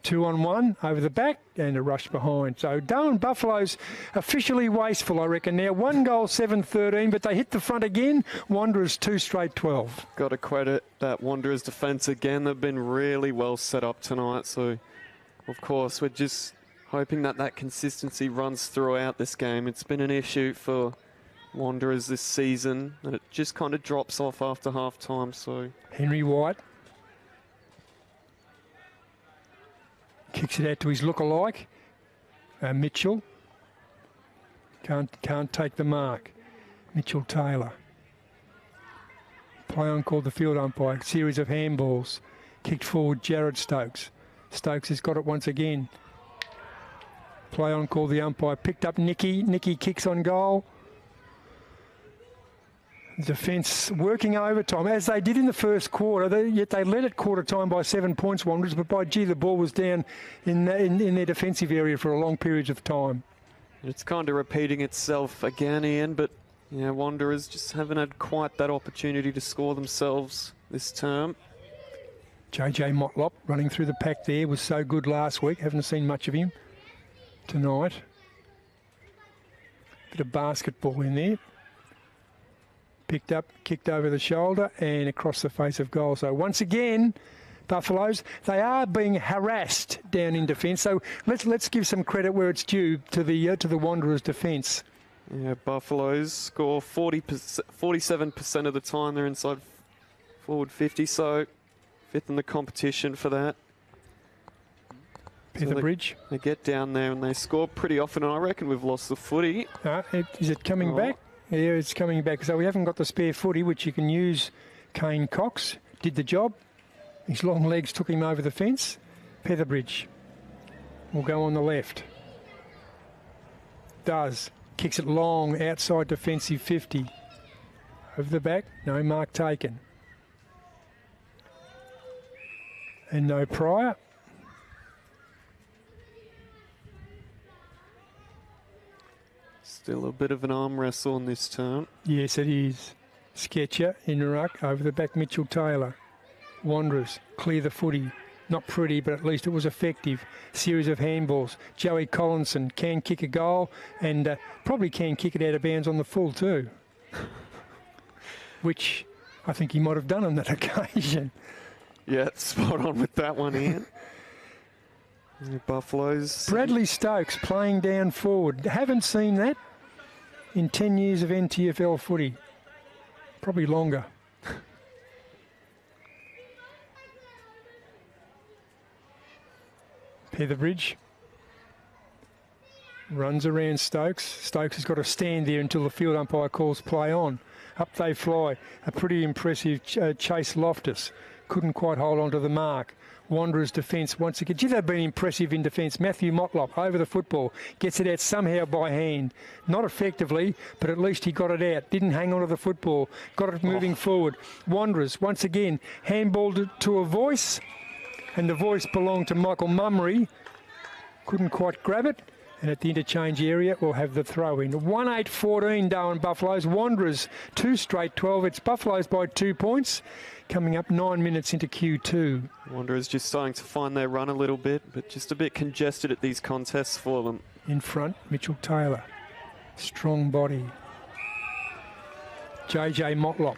2-on-1 over the back and a rush behind. So Darwin Buffalo's officially wasteful, I reckon. Now 1 goal, 7-13, but they hit the front again. Wanderers 2 straight 12. Got to credit that Wanderers defence again. They've been really well set up tonight. So, of course, we're just hoping that that consistency runs throughout this game. It's been an issue for Wanderers this season, and it just kind of drops off after half-time. So Henry White kicks it out to his lookalike, Mitchell. Can't take the mark. Mitchell Taylor. Play on called the field umpire. Series of handballs. Kicked forward Jared Stokes. Stokes has got it once again. Play on called the umpire. Picked up Nicky. Nicky kicks on goal. Defence working overtime, as they did in the first quarter, yet they led at quarter time by 7 points, Wanderers, but by gee, the ball was down in their defensive area for a long period of time. It's kind of repeating itself again, Ian, but yeah, Wanderers just haven't had quite that opportunity to score themselves this term. JJ Motlop running through the pack there, was so good last week, haven't seen much of him tonight. Bit of basketball in there. Picked up, kicked over the shoulder and across the face of goal. So once again, Buffaloes, they are being harassed down in defence. So let's give some credit where it's due to the Wanderers' defence. Yeah, Buffaloes score 47% of the time. They're inside forward 50, so fifth in the competition for that. Petherbridge. So they get down there and they score pretty often, and I reckon we've lost the footy. Is it coming back? Yeah, it's coming back. So we haven't got the spare footy, which you can use. Kane Cox did the job. His long legs took him over the fence. Petherbridge will go on the left. Does. Kicks it long, outside defensive 50. Over the back, no mark taken. And no Pryor. Still a bit of an arm wrestle in this term. Yes, it is. Sketcher in ruck, over the back Mitchell Taylor. Wanderers clear the footy. Not pretty, but at least it was effective. Series of handballs. Joey Collinson can kick a goal and probably can kick it out of bounds on the full too. Which I think he might have done on that occasion. Yeah, spot on with that one, Ian. Buffaloes. Bradley Stokes playing down forward. Haven't seen that in 10 years of NTFL footy. Probably longer. Petherbridge runs around Stokes. Stokes has got to stand there until the field umpire calls play on. Up they fly. A pretty impressive Chase Loftus. Couldn't quite hold on to the mark. Wanderers defence once again. Gee, they've been impressive in defence. Matthew Motlop over the football. Gets it out somehow by hand. Not effectively, but at least he got it out. Didn't hang on to the football. Got it moving forward. Wanderers, once again, handballed to a voice. And the voice belonged to Michael Mummery. Couldn't quite grab it. And at the interchange area, we'll have the throw in. 1-8-14 Darwin Buffaloes. Wanderers 2 straight 12. It's Buffaloes by 2 points. Coming up 9 minutes into Q2. Wanderers just starting to find their run a little bit, but just a bit congested at these contests for them. In front, Mitchell Taylor. Strong body. JJ Motlop.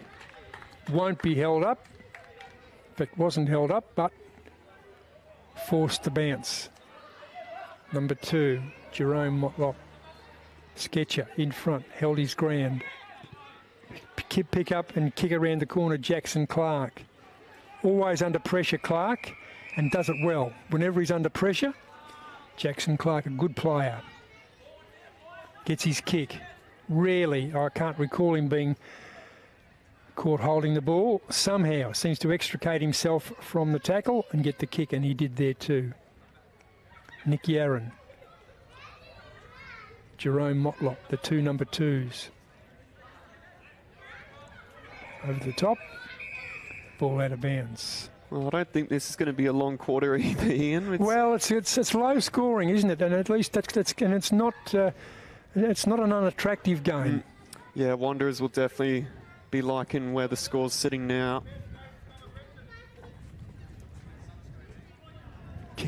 Won't be held up. In fact, wasn't held up, but forced the bounce. Number 2, Jerome Motlop. Sketcher in front, held his ground. Pick up and kick around the corner, Jackson Clark. Always under pressure, Clark, and does it well. Whenever he's under pressure, Jackson Clark, a good player. Gets his kick. Rarely, I can't recall him being caught holding the ball. Somehow seems to extricate himself from the tackle and get the kick, and he did there too. Nick Yarron. Jerome Motlop, the 2 number 2s. Over the top, ball out of bounds. Well, I don't think this is going to be a long quarter either, Ian. Well, it's low scoring, isn't it? And at least it's not an unattractive game. Yeah, Wanderers will definitely be liking where the score's sitting now.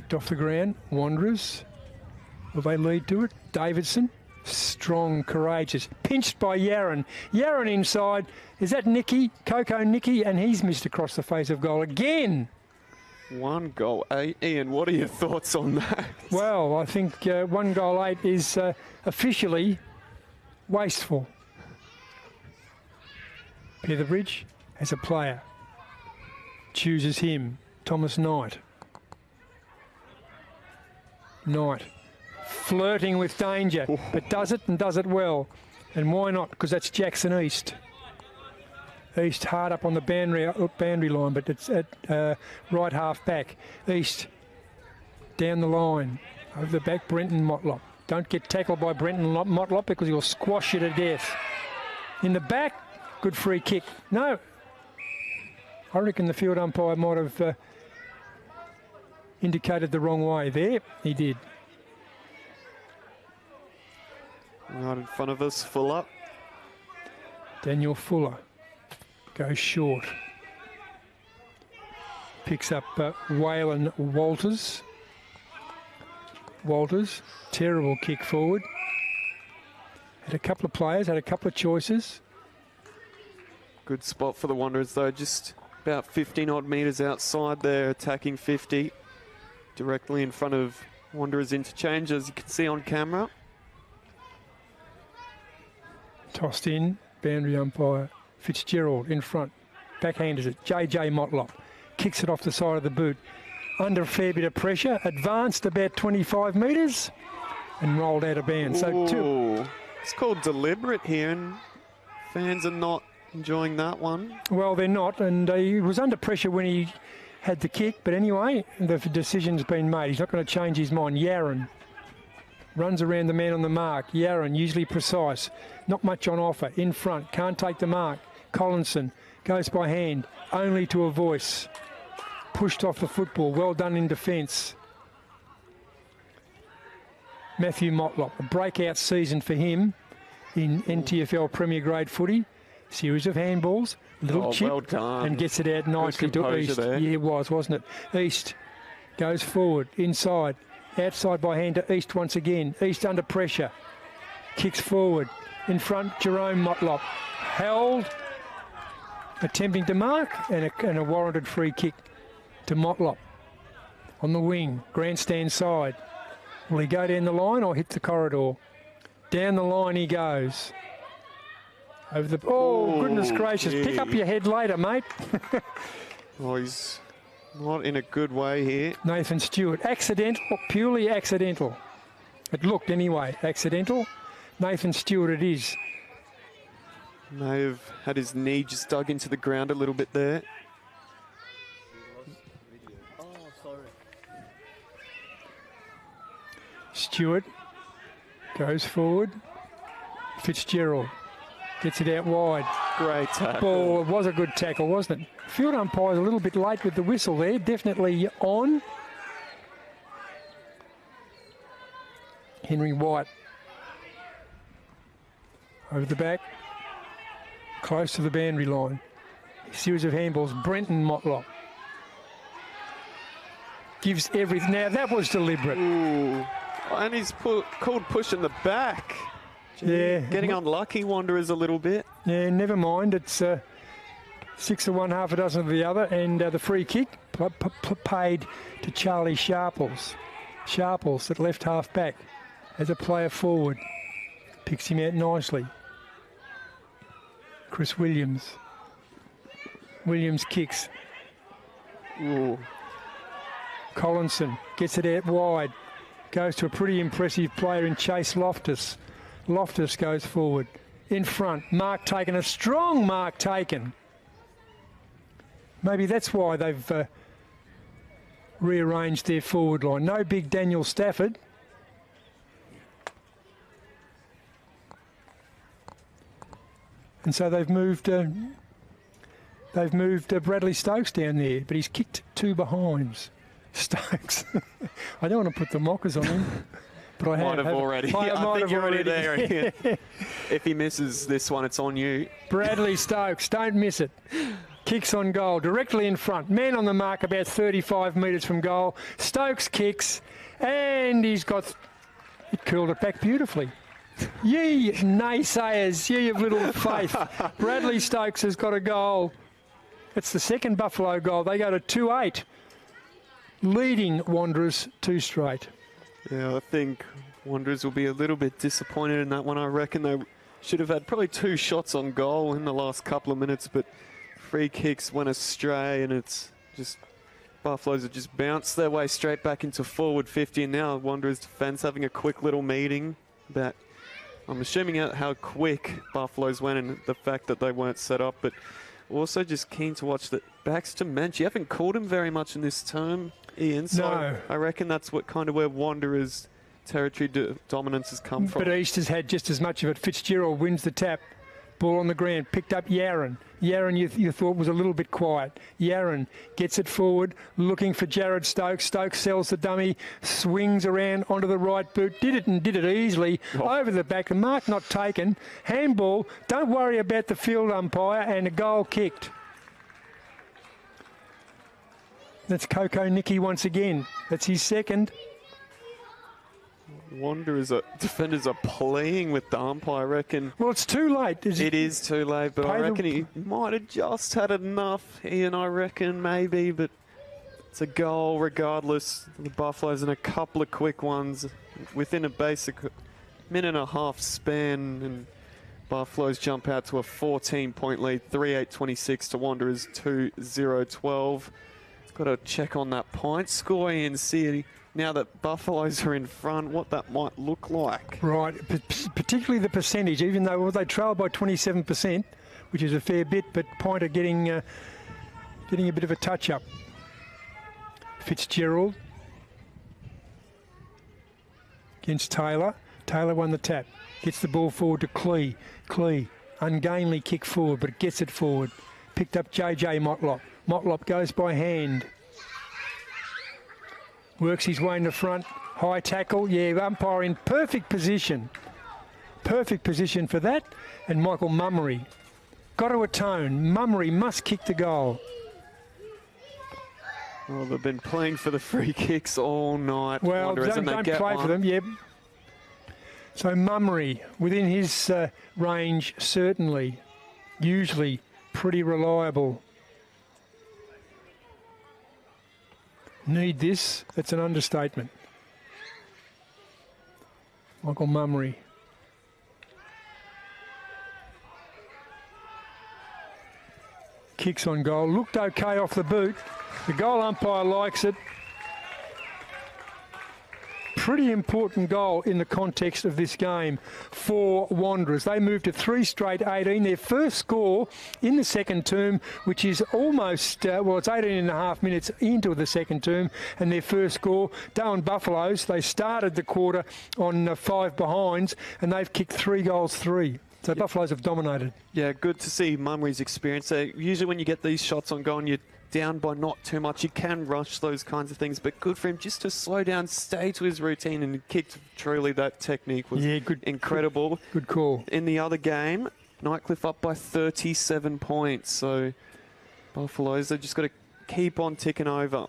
Kicked off the ground. Wanderers. Will they lead to it? Davidson. Strong, courageous. Pinched by Yaron. Yaron inside. Is that Nicky? Coco Nicky? And he's missed across the face of goal again. 1 goal 8. Ian, what are your thoughts on that? Well, I think 1 goal 8 is officially wasteful. Petherbridge has a player. Chooses him. Thomas Knight. Knight. Flirting with danger, but does it and does it well. And why not? Because that's Jackson East. East hard up on the boundary line, but it's at right half back. East down the line. Over the back, Brenton Motlop. Don't get tackled by Brenton Motlop because he'll squash you to death. In the back, good free kick. No. I reckon the field umpire might have indicated the wrong way there. He did. Right in front of us, Fuller. Daniel Fuller goes short. Picks up Waylon Walters. Walters, terrible kick forward. Had a couple of players, had a couple of choices. Good spot for the Wanderers though, just about 15 odd metres outside there, attacking 50. Directly in front of Wanderers interchange, as you can see on camera. Tossed in, boundary umpire Fitzgerald in front. Backhanders it, JJ Motlop. Kicks it off the side of the boot. Under a fair bit of pressure, advanced about 25 metres and rolled out of bounds. So two. It's called deliberate here and fans are not enjoying that one. Well, they're not, and he was under pressure when he had the kick, but anyway, the decision's been made. He's not going to change his mind. Yaron runs around the man on the mark. Yaron, usually precise. Not much on offer. In front. Can't take the mark. Collinson goes by hand. Only to a voice. Pushed off the football. Well done in defence. Matthew Motlop. A breakout season for him in NTFL Premier Grade footy. Series of handballs. Little chip. Well done. And gets it out nicely to East. There. Yeah, it was, wasn't it? East goes forward. Inside. Outside by hand to East once again. East under pressure. Kicks forward. In front, Jerome Motlop. Held. Attempting to mark. And a warranted free kick to Motlop. On the wing. Grandstand side. Will he go down the line or hit the corridor? Down the line he goes. Over the... Oh, goodness gracious. Pick up your head later, mate. Oh, he's not in a good way here. Nathan Stewart. Accidental, purely accidental. It looked anyway, accidental. Nathan Stewart it is. May have had his knee just dug into the ground a little bit there. Oh, sorry. Stewart goes forward. Fitzgerald gets it out wide. Great tackle. Ball, it was a good tackle, wasn't it? Field umpire's a little bit late with the whistle there. Definitely on. Henry White. Over the back. Close to the boundary line. Series of handballs. Brenton Motlop. Gives everything. Now, that was deliberate. Ooh. And he's called push in the back. Yeah. Getting unlucky, Wanderers a little bit. Yeah, never mind. It's 6 of one, half a dozen of the other. And the free kick paid to Charlie Sharples. Sharples at left half back as a player forward. Picks him out nicely. Chris Williams. Williams kicks. Ooh. Collinson gets it out wide. Goes to a pretty impressive player in Chase Loftus. Loftus goes forward. In front, mark taken, a strong mark taken. Maybe that's why they've rearranged their forward line. No big Daniel Stafford. And so they've moved Bradley Stokes down there, but he's kicked 2 behinds. Stokes. I don't want to put the mockers on him. But I might have already. I think you're already there. If he misses this one, it's on you. Bradley Stokes, don't miss it. Kicks on goal, directly in front. Man on the mark about 35 metres from goal. Stokes kicks, and he's got... It curled it back beautifully. Ye naysayers, ye of little faith. Bradley Stokes has got a goal. It's the second Buffalo goal. They go to 2-8, leading Wanderers 2 straight. Yeah, I think Wanderers will be a little bit disappointed in that one. I reckon they should have had probably 2 shots on goal in the last couple of minutes, but free kicks went astray, and it's just Buffaloes have just bounced their way straight back into forward 50, and now Wanderers defence having a quick little meeting about, I'm assuming, how quick Buffaloes went and the fact that they weren't set up, but also just keen to watch that Baxter Mensch. You haven't called him very much in this term, Ian, so no. I reckon that's what kind of where Wanderers' territory dominance has come from. But East has had just as much of it. Fitzgerald wins the tap. Ball on the ground, picked up Yaron. Yaron you thought was a little bit quiet. Yaron gets it forward, looking for Jared Stokes. Stokes sells the dummy, swings around onto the right boot. Did it easily. Over the back. The mark not taken. Handball. Don't worry about the field umpire, and a goal kicked. That's Coco Nicky once again. That's his second. Wanderers defenders are playing with the umpire, I reckon. Well, it's too late. It is too late, but I reckon he might have just had enough. Ian, I reckon, maybe, but it's a goal regardless. The Buffaloes in a couple of quick ones within a basic minute and a half span, and Buffaloes jump out to a 14-point lead, 3-8-26 to Wanderers 2-0-12. Got to check on that point score and see now that Buffaloes are in front, what that might look like. Right, particularly the percentage, even though they trail by 27%, which is a fair bit, but Point are getting a bit of a touch-up. Fitzgerald against Taylor. Taylor won the tap. Gets the ball forward to Clee. Clee, ungainly kick forward, but gets it forward. Picked up JJ Motlop. Motlop goes by hand. Works his way in the front. High tackle. Yeah, umpire in perfect position. Perfect position for that. And Michael Mummery. Got to atone. Mummery must kick the goal. Well, they've been playing for the free kicks all night. Well, don't play for them, yeah. So Mummery, within his range, certainly. Usually pretty reliable. Need this, that's an understatement. Michael Mummery. Kicks on goal, looked okay off the boot. The goal umpire likes it. Pretty important goal in the context of this game for Wanderers. They moved to 3 straight 18. Their first score in the second term, which is almost, it's 18 and a half minutes into the second term, and their first score. Darwin Buffaloes, they started the quarter on 5 behinds, and they've kicked 3 goals 3. So Buffaloes have dominated. Yeah, good to see Mummery's experience. Usually when you get these shots on goal and you're down by not too much, you can rush those kinds of things, but good for him just to slow down, stay to his routine, and kicked. Truly, that technique was incredible. Good call. In the other game, Nightcliff up by 37 points, so Buffaloes, they've just got to keep on ticking over.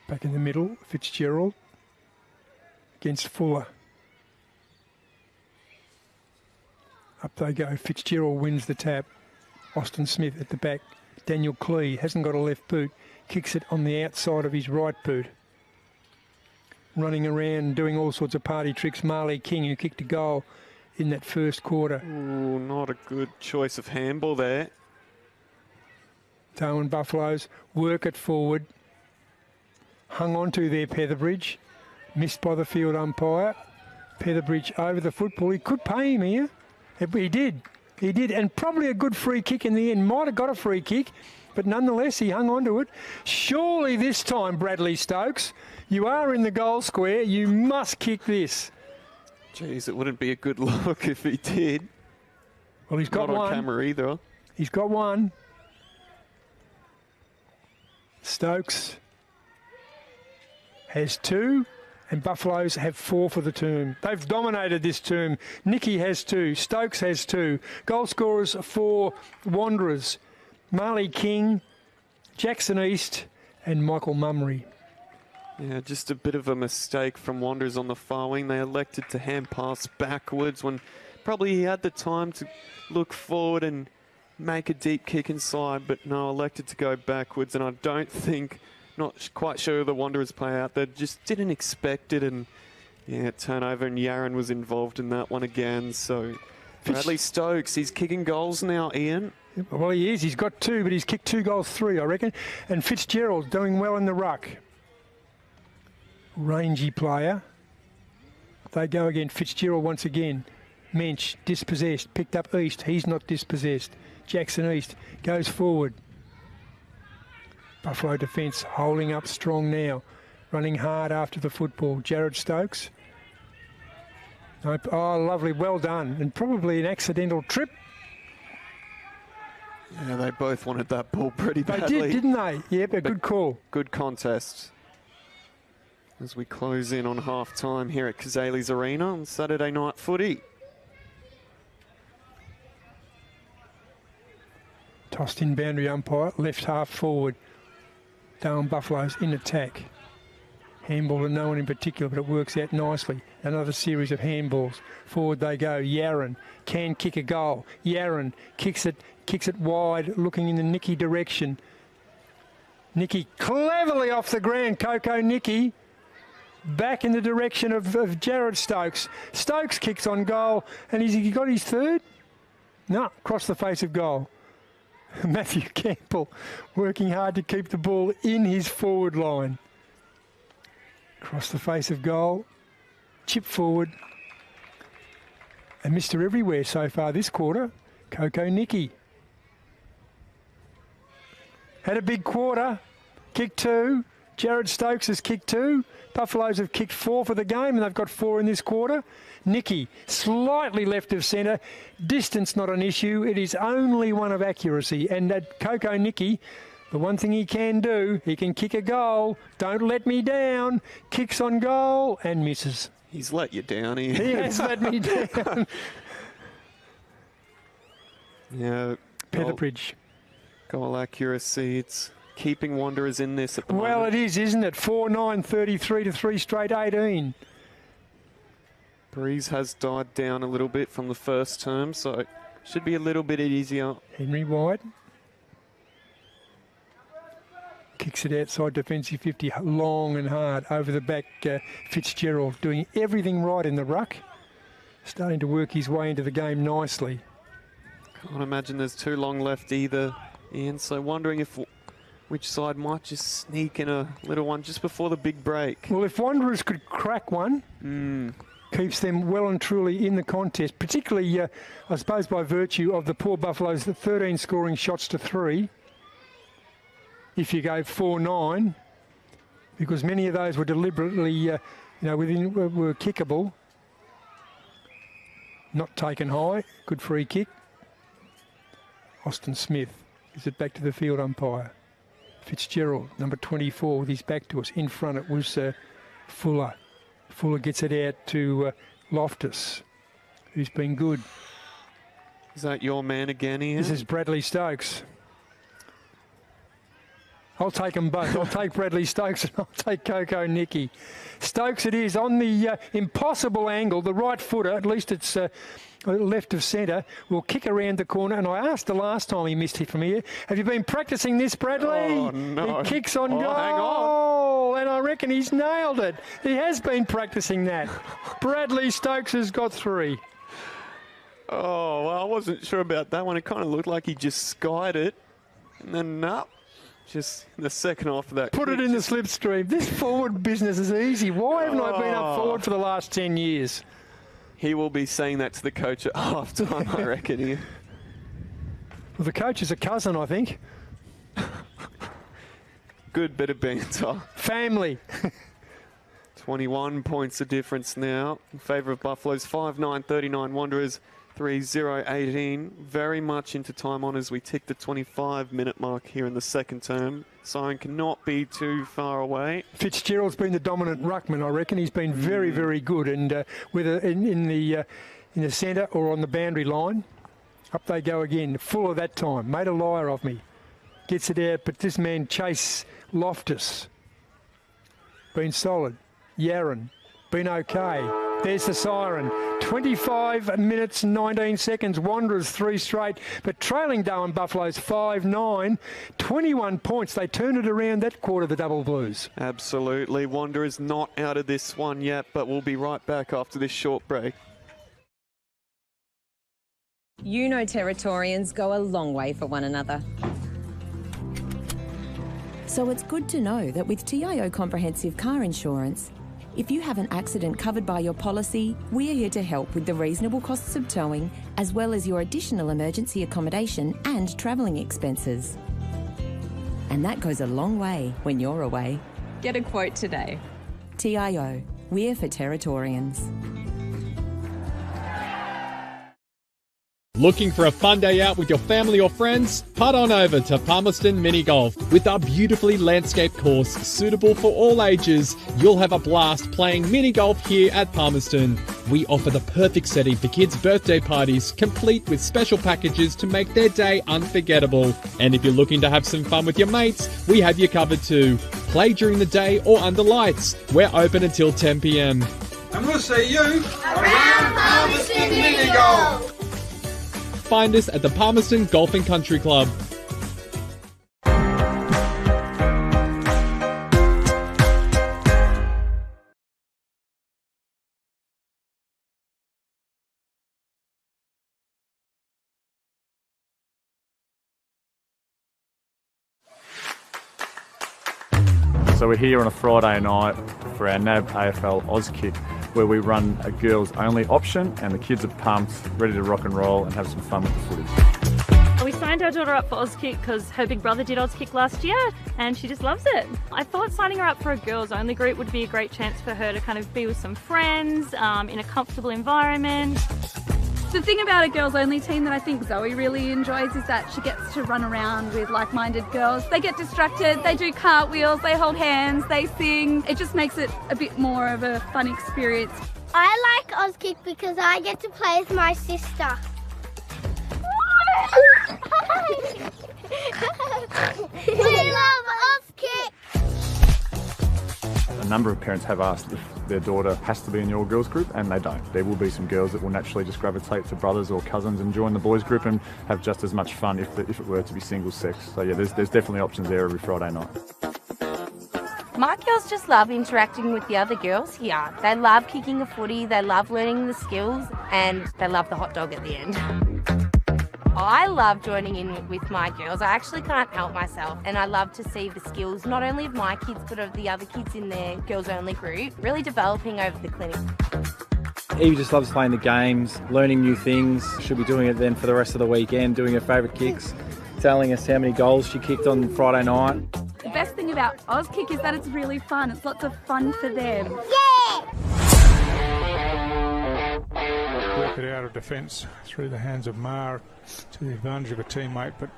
Back in the middle, Fitzgerald against Fuller. Up they go. Fitzgerald wins the tap. Austin Smith at the back. Daniel Clee hasn't got a left boot. Kicks it on the outside of his right boot. Running around, doing all sorts of party tricks. Marley King, who kicked a goal in that first quarter. Ooh, not a good choice of handball there. Darwin Buffaloes work it forward. Hung on to there, Petherbridge. Missed by the field umpire. Petherbridge over the football. He could pay him here. He did. He did, and probably a good free kick in the end. Might have got a free kick, but nonetheless, he hung on to it. Surely this time, Bradley Stokes, you are in the goal square. You must kick this. Jeez, it wouldn't be a good look if he did. Well, he's got one. Not on camera either. He's got one. Stokes has 2. And Buffaloes have 4 for the term. They've dominated this term. Nicky has 2. Stokes has 2. Goal scorers for Wanderers: Marley King, Jackson East and Michael Mummery. Yeah, just a bit of a mistake from Wanderers on the far wing. They elected to hand pass backwards when probably he had the time to look forward and make a deep kick inside, but no, elected to go backwards. And I don't think, not quite sure the Wanderers play out there, just didn't expect it. And yeah, turnover, and Yaron was involved in that one again. So Bradley Stokes, he's kicking goals now, Ian. Well, he is. He's got 2, but he's kicked 2 goals, 3, I reckon. And Fitzgerald's doing well in the ruck. Rangy player. They go again. Fitzgerald once again. Mensch, dispossessed. Picked up East. He's not dispossessed. Jackson East goes forward. Buffalo defence holding up strong now. Running hard after the football. Jared Stokes. Oh, lovely. Well done. And probably an accidental trip. Yeah, they both wanted that ball pretty badly. They did, didn't they? Yeah, but good call. Good contest. As we close in on half-time here at Cazalys Arena on Saturday night footy. Tossed in boundary umpire, left half forward. Darwin Buffaloes in attack. Handball to no one in particular, but it works out nicely. Another series of handballs. Forward they go. Yaron can kick a goal. Yaron kicks it wide, looking in the Nicky direction. Nicky cleverly off the ground. Coco Nicky back in the direction of Jared Stokes. Stokes kicks on goal, and he got his 3rd? No, across the face of goal. Matthew Campbell working hard to keep the ball in his forward line. Across the face of goal, chip forward. And Mr. Everywhere so far this quarter, Coco Nicky. Had a big quarter, kicked 2. Jared Stokes has kicked 2. Buffaloes have kicked 4 for the game, and they've got 4 in this quarter. Nicky, slightly left of centre. Distance not an issue. It is only one of accuracy. And that Coco Nicky, the one thing he can do, he can kick a goal. Don't let me down. Kicks on goal and misses. He's let you down, Ian. He has let me down. Yeah. Petherbridge. Goal accuracy. It's keeping Wanderers in this at the moment. Well, it is, isn't it? 4-9, 33 to 3 straight 18. Breeze has died down a little bit from the first term, so should be a little bit easier. Henry wide. Kicks it outside defensive 50, long and hard over the back. Fitzgerald doing everything right in the ruck. Starting to work his way into the game nicely. Can't imagine there's too long left either, Ian, so wondering if which side might just sneak in a little one just before the big break. Well, if Wanderers could crack one, keeps them well and truly in the contest, particularly, I suppose, by virtue of the poor Buffaloes, the 13 scoring shots to 3. If you go 4-9, because many of those were deliberately, were kickable. Not taken high. Good free kick. Austin Smith gives it back to the field umpire. Fitzgerald, number 24, with his back to us. In front it was Fuller. Fuller gets it out to Loftus, who's been good. Is that your man again, Ian? This is Bradley Stokes. I'll take them both. I'll take Bradley Stokes and I'll take Coco Nicky. Stokes it is on the impossible angle, the right footer, at least it's left of centre, will kick around the corner. And I asked the last time he missed it from here, have you been practising this, Bradley? Oh, no. He kicks on goal. Hang on. And I reckon he's nailed it. He has been practising that. Bradley Stokes has got 3. Oh, well, I wasn't sure about that one. It kind of looked like he just skied it. And then, no. Just the second half of that. Put it in the slipstream. This forward business is easy. Why haven't I been up forward for the last 10 years? He will be saying that to the coach at half-time, I reckon. Here. Well, the coach is a cousin, I think. Good bit of banter. Family. 21 points of difference now in favour of Buffaloes. 5-9, 39 Wanderers. 3:0:18, very much into time on as we tick the 25-minute mark here in the second term. Siren cannot be too far away. Fitzgerald's been the dominant ruckman, I reckon. He's been very, very good, and whether in the centre or on the boundary line, up they go again. Full of that time. Made a liar of me. Gets it out, but this man, Chase Loftus, been solid. Yaron, been okay. There's the siren. 25 minutes, 19 seconds. Wanderers 3 straight, but trailing Darwin Buffaloes 5-9. 21 points. They turned it around that quarter, the Double Blues. Absolutely. Wanderers not out of this one yet, but we'll be right back after this short break. You know Territorians go a long way for one another. So it's good to know that with TIO Comprehensive Car Insurance, if you have an accident covered by your policy, we're here to help with the reasonable costs of towing, as well as your additional emergency accommodation and travelling expenses. And that goes a long way when you're away. Get a quote today. TIO, we're for Territorians. Looking for a fun day out with your family or friends? Putt on over to Palmerston Mini Golf. With our beautifully landscaped course suitable for all ages, you'll have a blast playing mini golf here at Palmerston. We offer the perfect setting for kids' birthday parties, complete with special packages to make their day unforgettable. And if you're looking to have some fun with your mates, we have you covered too. Play during the day or under lights. We're open until 10 p.m. And we'll see you around Palmerston Mini Golf. Find us at the Palmerston Golf and Country Club. So we're here on a Friday night for our NAB AFL Auskick, where we run a girls only option and the kids are pumped, ready to rock and roll and have some fun with the footy. We signed our daughter up for Auskick because her big brother did Auskick last year and she just loves it. I thought signing her up for a girls only group would be a great chance for her to kind of be with some friends in a comfortable environment. The thing about a girls only team that I think Zoe really enjoys is that she gets to run around with like-minded girls. They get distracted, they do cartwheels, they hold hands, they sing. It just makes it a bit more of a fun experience. I like Auskick because I get to play with my sister. We love Auskick! A number of parents have asked if their daughter has to be in your girls group, and they don't. There will be some girls that will naturally just gravitate to brothers or cousins and join the boys group and have just as much fun if it were to be single sex. So yeah, there's definitely options there every Friday night. My girls just love interacting with the other girls here. They love kicking a footy, they love learning the skills, and they love the hot dog at the end. I love joining in with my girls. I actually can't help myself, and I love to see the skills not only of my kids but of the other kids in their girls only group really developing over the clinic. Evie just loves playing the games, learning new things. She'll be doing it then for the rest of the weekend, doing her favourite kicks, telling us how many goals she kicked on Friday night. The best thing about Auskick is that it's really fun. It's lots of fun for them. Yeah! Work it out of defence through the hands of Mar to the advantage of a teammate, but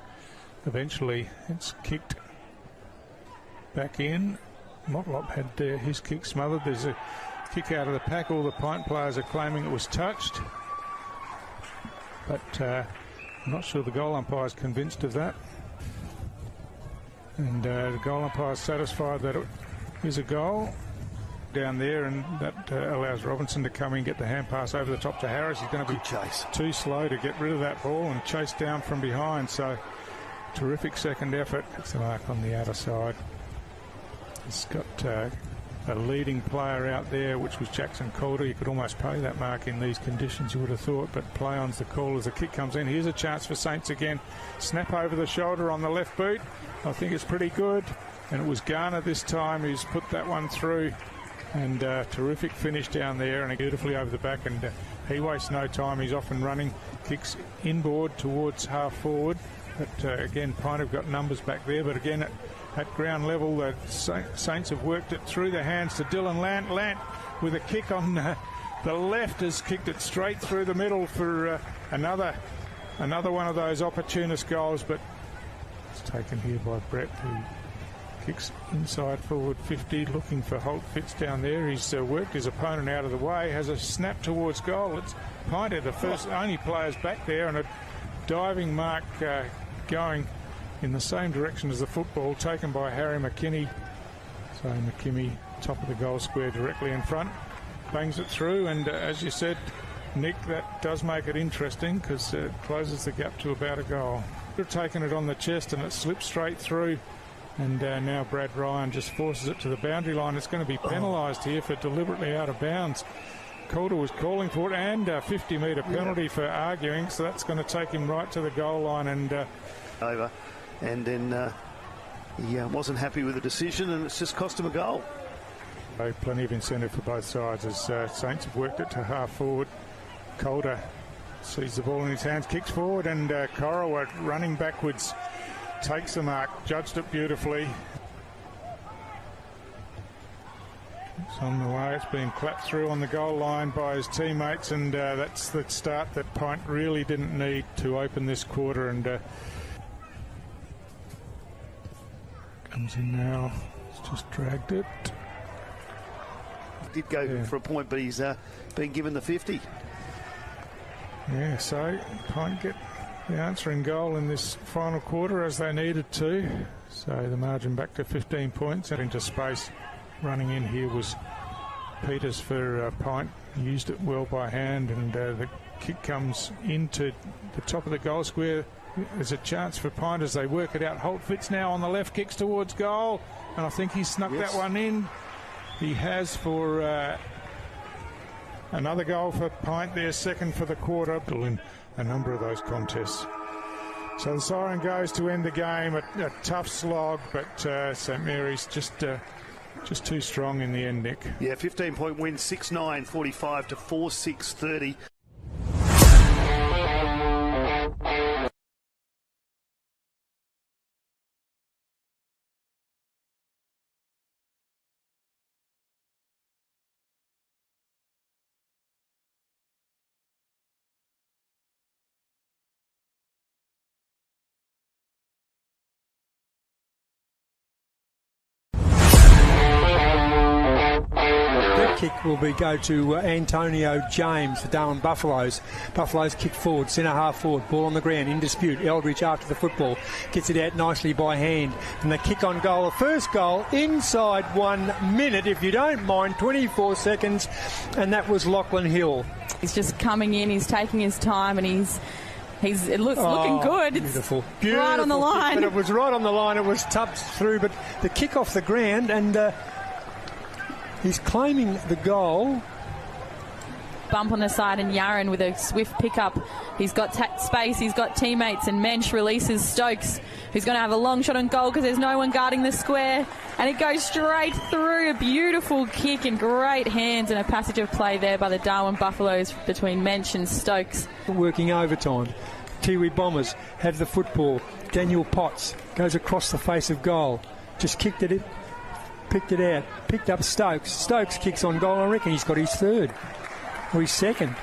eventually it's kicked back in. Motlop had his kick smothered. There's a kick out of the pack. All the Pint players are claiming it was touched, but I'm not sure the goal umpire's convinced of that. And the goal umpire's satisfied that it is a goal down there, and that allows Robinson to come in, get the hand pass over the top to Harris. He's going to be too slow to get rid of that ball and chase down from behind. So terrific second effort. It's the mark on the outer side. He's got a leading player out there, which was Jackson Calder. You could almost pay that mark in these conditions, you would have thought, but play on's the call as the kick comes in. Here's a chance for Saints again. Snap over the shoulder on the left boot. I think it's pretty good, and it was Garner this time who's put that one through. And terrific finish down there, and beautifully over the back, and he wastes no time. He's off and running, kicks inboard towards half forward, but again Pine have got numbers back there, but again at ground level the Saints have worked it through the hands to Dylan Lant with a kick on the left has kicked it straight through the middle for another one of those opportunist goals, but it's taken here by Brett, who kicks inside forward 50, looking for Holt Fitz down there. He's worked his opponent out of the way, has a snap towards goal. It's Pinter, the first only players back there, and a diving mark going in the same direction as the football, taken by Harry McKinney. So McKinney, top of the goal square, directly in front, bangs it through, and as you said, Nick, that does make it interesting because it closes the gap to about a goal. They've taken it on the chest and it slips straight through, and now Brad Ryan just forces it to the boundary line. It's going to be penalised here for deliberately out of bounds. Calder was calling for it, and a 50-metre penalty for arguing, so that's going to take him right to the goal line and over. And then he wasn't happy with the decision, and it's just cost him a goal. Plenty of incentive for both sides as Saints have worked it to half forward. Calder sees the ball in his hands, kicks forward, and Corowa running backwards takes the mark, judged it beautifully. It's on the way, it's been clapped through on the goal line by his teammates, and that's the start that Pint really didn't need to open this quarter, and comes in now, it's just dragged it. Did go for a point, but he's been given the 50. Yeah, so Pint get the answering goal in this final quarter as they needed to. So the margin back to 15 points. Into space, running in here was Peters for Pint. Used it well by hand, and the kick comes into the top of the goal square. There's a chance for Pint as they work it out. Holt Fitz now on the left, kicks towards goal, and I think he snuck that one in. He has for another goal for Pint there, second for the quarter. In a number of those contests. So the siren goes to end the game. A tough slog, but St Mary's just too strong in the end, Nick. Yeah, 15-point win, 6-9, 45 to 4-6, 30. Kick will go to Antonio James, the Darwin Buffaloes. Buffaloes kick forward, centre half forward, ball on the ground, in dispute. Eldridge after the football, gets it out nicely by hand. And the kick on goal, the first goal inside 1 minute, if you don't mind, 24 seconds. And that was Lachlan Hill. He's just coming in, he's taking his time, and it looks looking good. Beautiful. It's right on the line. But it was right on the line. It was tubbed through, but the kick off the ground, and he's claiming the goal. Bump on the side, and Yaron with a swift pickup. He's got space, he's got teammates, and Mensch releases Stokes, who's going to have a long shot on goal because there's no one guarding the square. And it goes straight through. A beautiful kick and great hands, and a passage of play there by the Darwin Buffaloes between Mensch and Stokes. Working overtime. Tiwi Bombers have the football. Daniel Potts goes across the face of goal. Just kicked it in. Picked it out, picked up Stokes. Stokes kicks on goal. I reckon he's got his third or his second.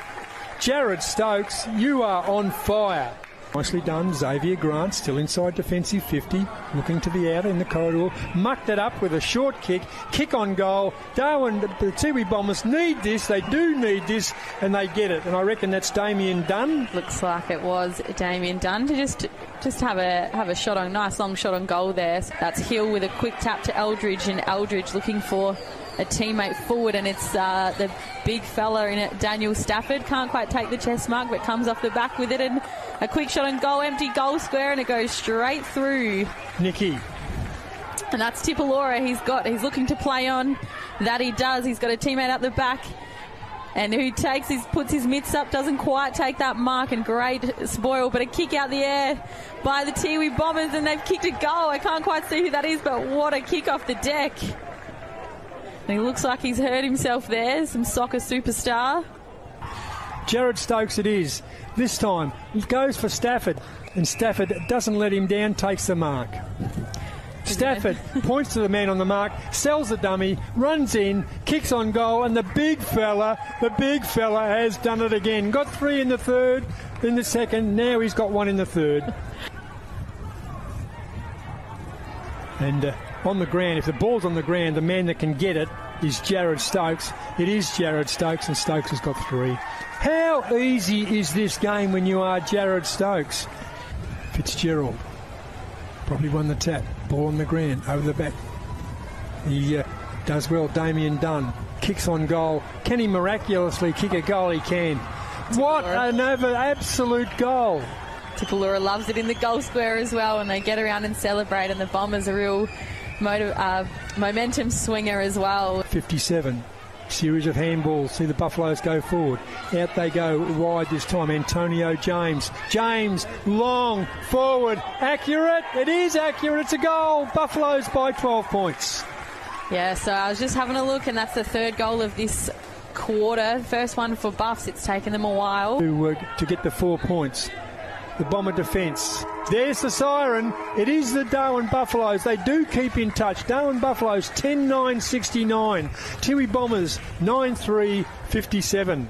Jared Stokes, you are on fire. Nicely done. Xavier Grant still inside defensive 50, looking to the outer in the corridor. Mucked it up with a short kick. Kick on goal. Darwin, the Tiwi Bombers need this. They do need this, and they get it. And I reckon that's Damien Dunn. Looks like it was Damien Dunn to just have a shot on, nice long shot on goal there. That's Hill with a quick tap to Eldridge, and Eldridge looking for a teammate forward, and it's the big fella in it, Daniel Stafford. Can't quite take the chest mark, but comes off the back with it, and a quick shot on goal, empty goal square, and it goes straight through. Nicky. And that's Tipalora. He's looking to play on. That he does. He's got a teammate up the back. And who puts his mitts up, doesn't quite take that mark, and great spoil, but a kick out the air by the Tiwi Bombers, and they've kicked a goal. I can't quite see who that is, but what a kick off the deck. And he looks like he's hurt himself there, some soccer superstar. Jared Stokes it is. This time, he goes for Stafford, and Stafford doesn't let him down, takes the mark. Stafford points to the man on the mark, sells the dummy, runs in, kicks on goal, and the big fella has done it again. Got 3 in the third, in the second, now he's got 1 in the third. And on the ground, if the ball's on the ground, the man that can get it is Jared Stokes. It is Jared Stokes, and Stokes has got 3. How easy is this game when you are Jared Stokes? Fitzgerald probably won the tap. Ball on the ground, over the back. He does well. Damien Dunn kicks on goal. Can he miraculously kick a goal? He can. What an absolute goal. Tipalura loves it in the goal square as well, and they get around and celebrate, and the Bombers a real momentum swinger as well. 57. Series of handballs. See the Buffaloes go forward. Out they go wide this time. Antonio James. James, long, forward, accurate. It is accurate. It's a goal. Buffaloes by 12 points. Yeah, so I was just having a look, and that's the 3rd goal of this quarter. First one for Buffs. It's taken them a while to get the 4 points. The Bomber defence. There's the siren. It is the Darwin Buffaloes. They do keep in touch. Darwin Buffaloes 10-9-69. Tiwi Bombers 9-3-57.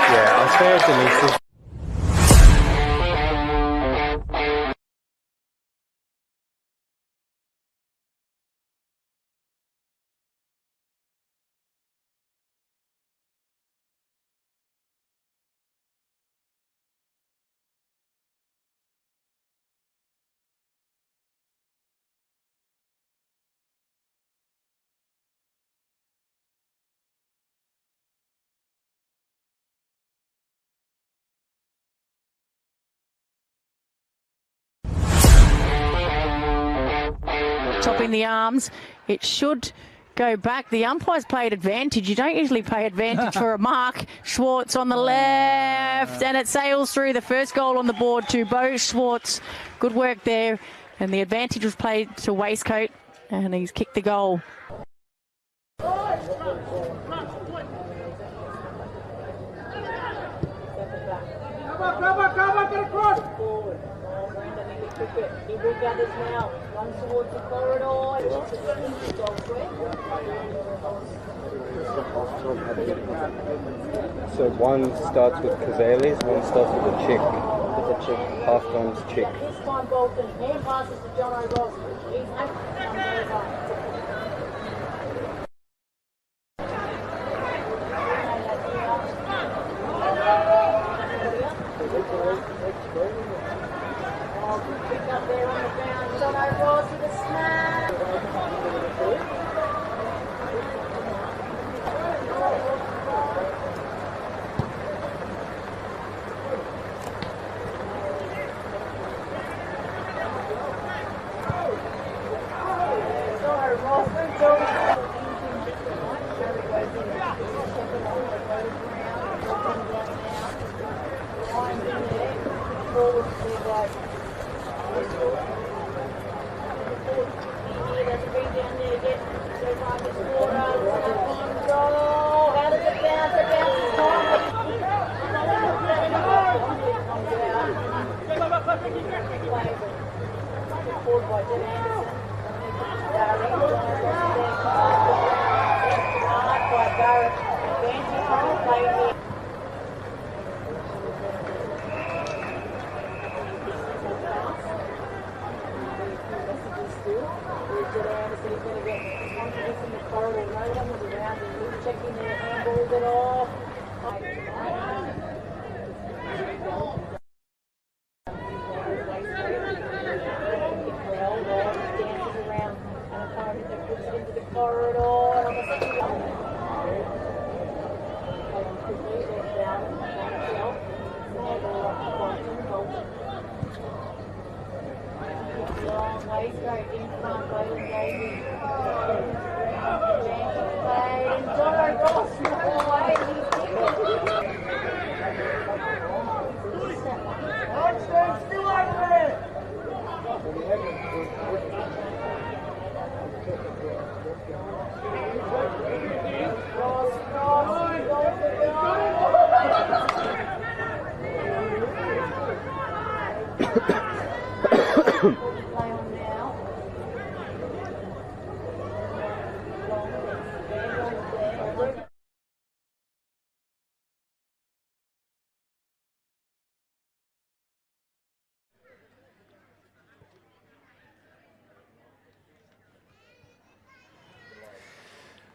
Yeah, I was fair to topping the arms. It should go back. The umpires played advantage. You don't usually pay advantage for a mark. Schwartz on the left, and it sails through. The first goal on the board to Bo Schwartz. Good work there. And the advantage was played to Waistcoat, and he's kicked the goal. He regathers now, runs towards the corridor. So one starts with Cazalys, one starts with a chick. With a chick. Half times chick. This time Bolton, hand passes to John O'Ross. He's comes over. Up there on the ground, John O'Ross with a smash.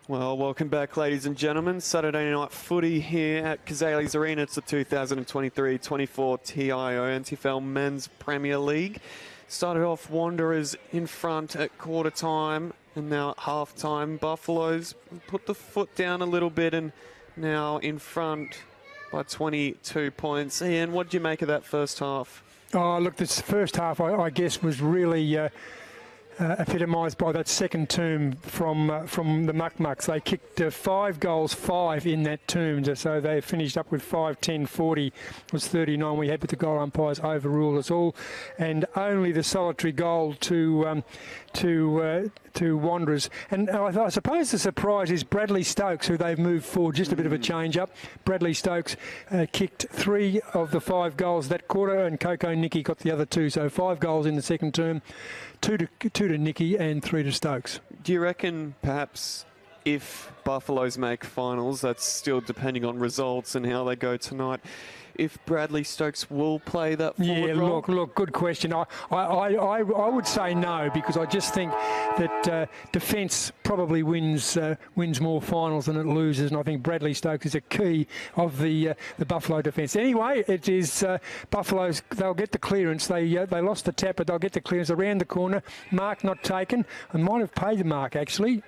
Well, welcome back, ladies and gentlemen. Saturday night footy here at Cazalys Arena. It's the 2023-24 TIO NTFL Men's Premier League. Started off Wanderers in front at quarter time, and now at half time, Buffaloes put the foot down a little bit and now in front by 22 points. Ian, what did you make of that first half? Oh, look, this first half, I guess, was really epitomised by that second term from the Muck-Mucks. They kicked 5 goals, 5 in that term, so they finished up with 5, 10, 40 was 39. We had, but the goal umpires overruled us all, and only the solitary goal to Wanderers. And I suppose the surprise is Bradley Stokes, who they've moved forward, just a bit of a change-up. Bradley Stokes kicked 3 of the 5 goals that quarter, and Coco Nicky got the other 2, so 5 goals in the second term, 2 to Nicky and 3 to Stokes. Do you reckon perhaps if Buffaloes make finals, that's still depending on results and how they go tonight, if Bradley Stokes will play that forward role? Look, good question. I would say no, because I just think that defence probably wins more finals than it loses, and I think Bradley Stokes is a key of the Buffalo defence. Anyway, it is Buffalo's. They'll get the clearance. They lost the tap, but they'll get the clearance around the corner. Mark not taken. I might have paid the mark actually.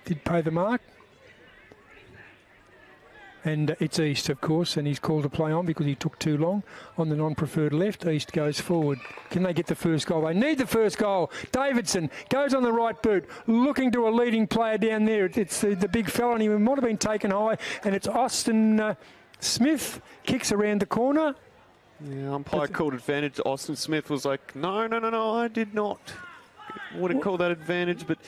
Did pay the mark. And it's East, of course, and he's called to play on because he took too long. On the non-preferred left, East goes forward. Can they get the first goal? They need the first goal. Davidson goes on the right boot, looking to a leading player down there. It's the big fella, and he might have been taken high, and it's Austin Smith, kicks around the corner. Yeah, umpire called advantage. Austin Smith was like, no, I did not. Wouldn't call that advantage, but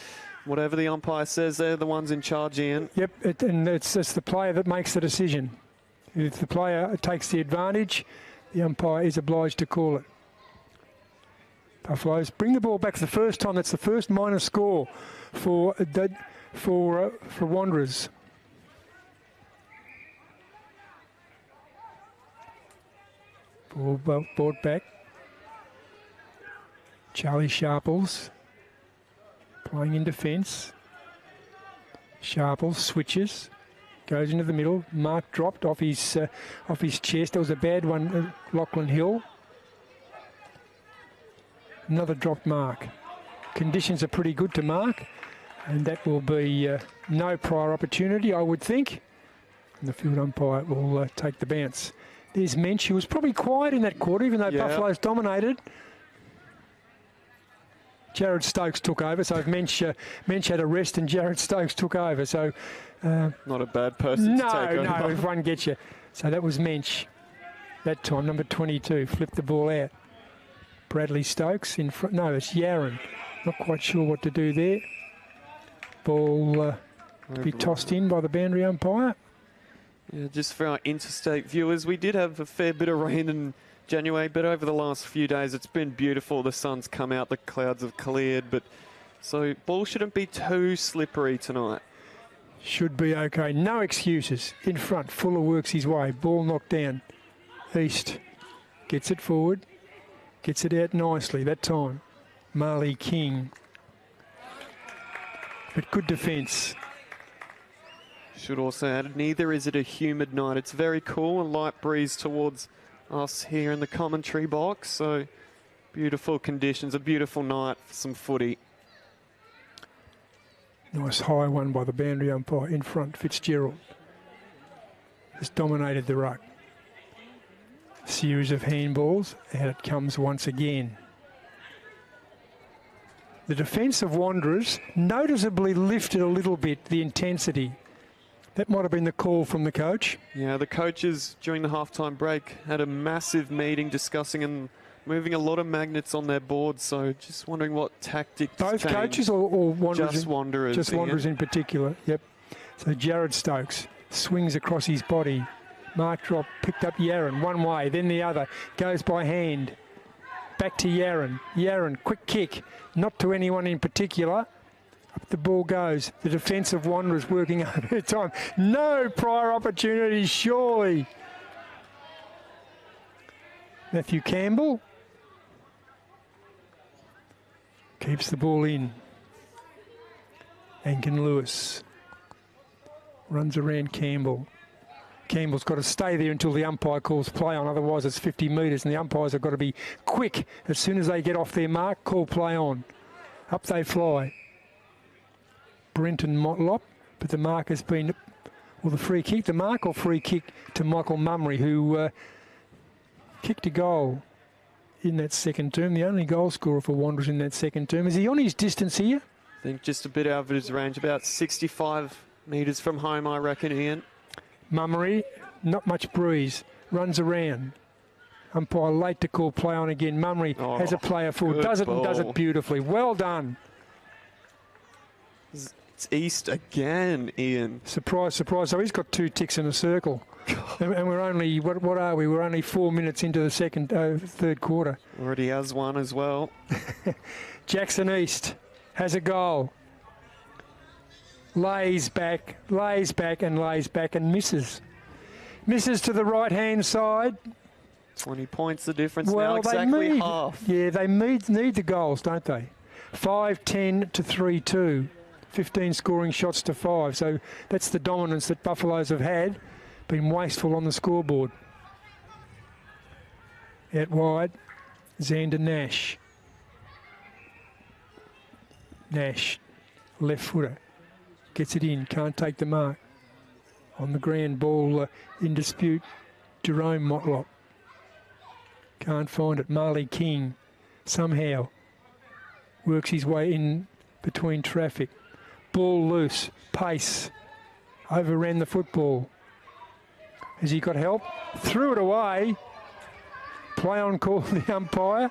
whatever the umpire says, they're the ones in charge, Ian. Yep, and it's the player that makes the decision. If the player takes the advantage, the umpire is obliged to call it. Buffaloes bring the ball back for the first time. That's the first minor score for Wanderers. Ball brought back. Charlie Sharples playing in defence. Sharples switches, goes into the middle. Mark dropped off his chest. That was a bad one, Lachlan Hill. Another dropped mark. Conditions are pretty good to mark, and that will be no prior opportunity, I would think. And the field umpire will take the bounce. There's Mensch, who was probably quiet in that quarter, even though Buffalo's dominated. Jared Stokes took over, so if Mensch had a rest and Jared Stokes took over, so... not a bad person to take over. No, if one gets you. So that was Mensch. That time, number 22, flipped the ball out. Bradley Stokes in front. No, it's Yaron. Not quite sure what to do there. Ball to be tossed in by the boundary umpire. Yeah, just for our interstate viewers, we did have a fair bit of rain in January, but over the last few days it's been beautiful. The sun's come out, the clouds have cleared, but so ball shouldn't be too slippery tonight. Should be okay. No excuses. In front, Fuller works his way. Ball knocked down. East gets it forward. Gets it out nicely that time. Marley King. But good defence. Should also add, neither is it a humid night. It's very cool, a light breeze towards us here in the commentary box. So beautiful conditions, a beautiful night for some footy. Nice high one by the boundary umpire in front. Fitzgerald has dominated the ruck. Series of handballs, out it comes once again. The defence of Wanderers noticeably lifted a little bit, the intensity. That might have been the call from the coach. Yeah, the coaches during the halftime break had a massive meeting discussing and moving a lot of magnets on their boards. So just wondering what tactics. Both coaches or Wanderers? Just Wanderers. Just Wanderers in particular, yep. So Jared Stokes swings across his body. Mark drop, picked up Yaron one way, then the other. Goes by hand. Back to Yaron. Yaron, quick kick. Not to anyone in particular. Up the ball goes. The defence of Wanderers working over time. No prior opportunities, surely. Matthew Campbell keeps the ball in. Ankin Lewis runs around Campbell. Campbell's got to stay there until the umpire calls play on, otherwise it's 50 metres and the umpires have got to be quick. As soon as they get off their mark, call play on. Up they fly. Brenton Motlop, but the mark has been, well, the free kick, the mark or free kick to Michael Mummery, who kicked a goal in that second term, the only goal scorer for Wanderers in that second term. Is he on his distance here? I think just a bit out of his range, about 65 metres from home, I reckon, Ian. Mummery, not much breeze, runs around. Umpire late to call play on again. Mummery has a player forward, does it and does it beautifully. Well done. It's East again, Ian. Surprise, surprise. So he's got 2 ticks in a circle. and we're only, what are we? We're only 4 minutes into the third quarter. Already has one as well. Jackson East has a goal. Lays back and misses. Misses to the right-hand side. 20 points the difference now, exactly half. Yeah, they need the goals, don't they? 5-10 to 3-2. 15 scoring shots to 5. So that's the dominance that Buffaloes have had. Been wasteful on the scoreboard. Out wide, Xander Nash. Nash, left footer. Gets it in, can't take the mark. On the grand ball in dispute, Jerome Motlop. Can't find it. Marley King somehow works his way in between traffic. Ball loose. Pace. Overran the football. Has he got help? Threw it away. Play on call the umpire.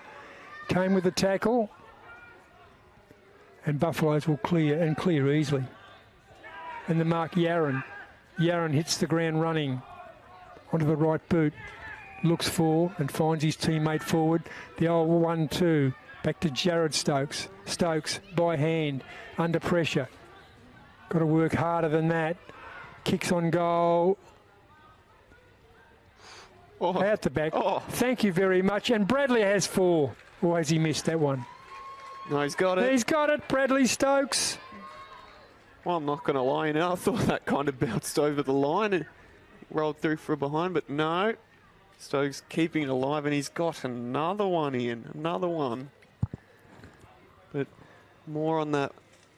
Came with the tackle. And Buffaloes will clear, and clear easily. And the mark Yaron. Yaron hits the ground running onto the right boot. Looks for and finds his teammate forward. The old 1-2. Back to Jared Stokes. Stokes by hand, under pressure. Got to work harder than that. Kicks on goal. Oh. Out the back. Oh. Thank you very much. And Bradley has 4. Or has he missed that one? No, he's got it. He's got it, Bradley Stokes. Well, I'm not going to lie now. I thought that kind of bounced over the line and rolled through for a behind, but no. Stokes keeping it alive, and he's got another one, Ian. Another one. But more on that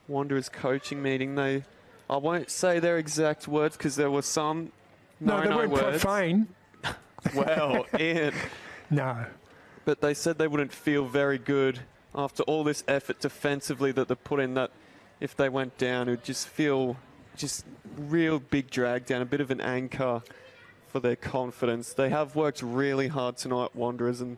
Wanderers coaching meeting. I won't say their exact words because there were some no they weren't words. Profane. Well, Ian. No. But they said they wouldn't feel very good after all this effort defensively that they put in, that if they went down, it would just feel real big drag down, a bit of an anchor for their confidence. They have worked really hard tonight, Wanderers, and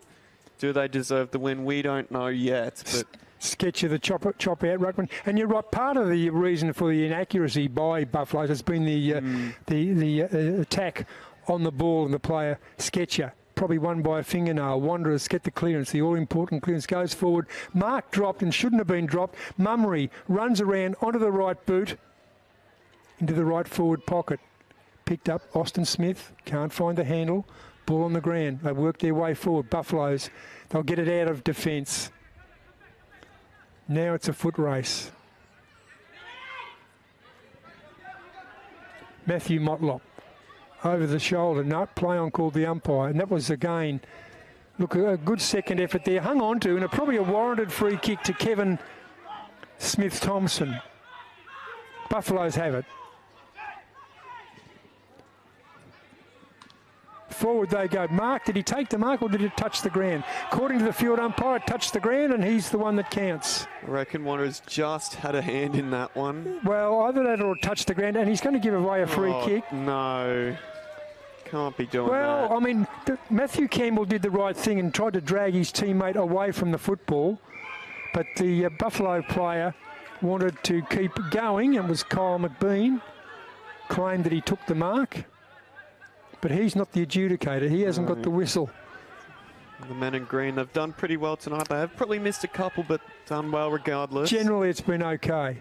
do they deserve the win? We don't know yet, but... Sketch of the chop out ruckman, and you're right. Part of the reason for the inaccuracy by Buffaloes has been the attack on the ball and the player Sketcher. Probably won by a fingernail. Wanderers get the clearance. The all-important clearance goes forward. Mark dropped and shouldn't have been dropped. Mummery runs around onto the right boot, into the right forward pocket. Picked up Austin Smith. Can't find the handle. Ball on the ground. They work their way forward. Buffaloes, they'll get it out of defence. Now it's a foot race. Matthew Motlop. Over the shoulder, no, play on called the umpire, and that was again, look, a good second effort there, hung on to, and probably a warranted free kick to Kevin Smith-Thompson. Buffaloes have it. Forward they go. Mark, did he take the mark or did it touch the ground? According to the field umpire, it touched the ground and he's the one that counts. I reckon Wanderers just had a hand in that one. Well, either that or it touched the ground, and he's going to give away a free kick. No, can't be doing that. Well, I mean, Matthew Campbell did the right thing and tried to drag his teammate away from the football, but the Buffalo player wanted to keep going, and was Kyle McBean, claimed that he took the mark. But he's not the adjudicator. He hasn't got the whistle. The men in green, they've done pretty well tonight. They have probably missed a couple, but done well regardless. Generally, it's been okay.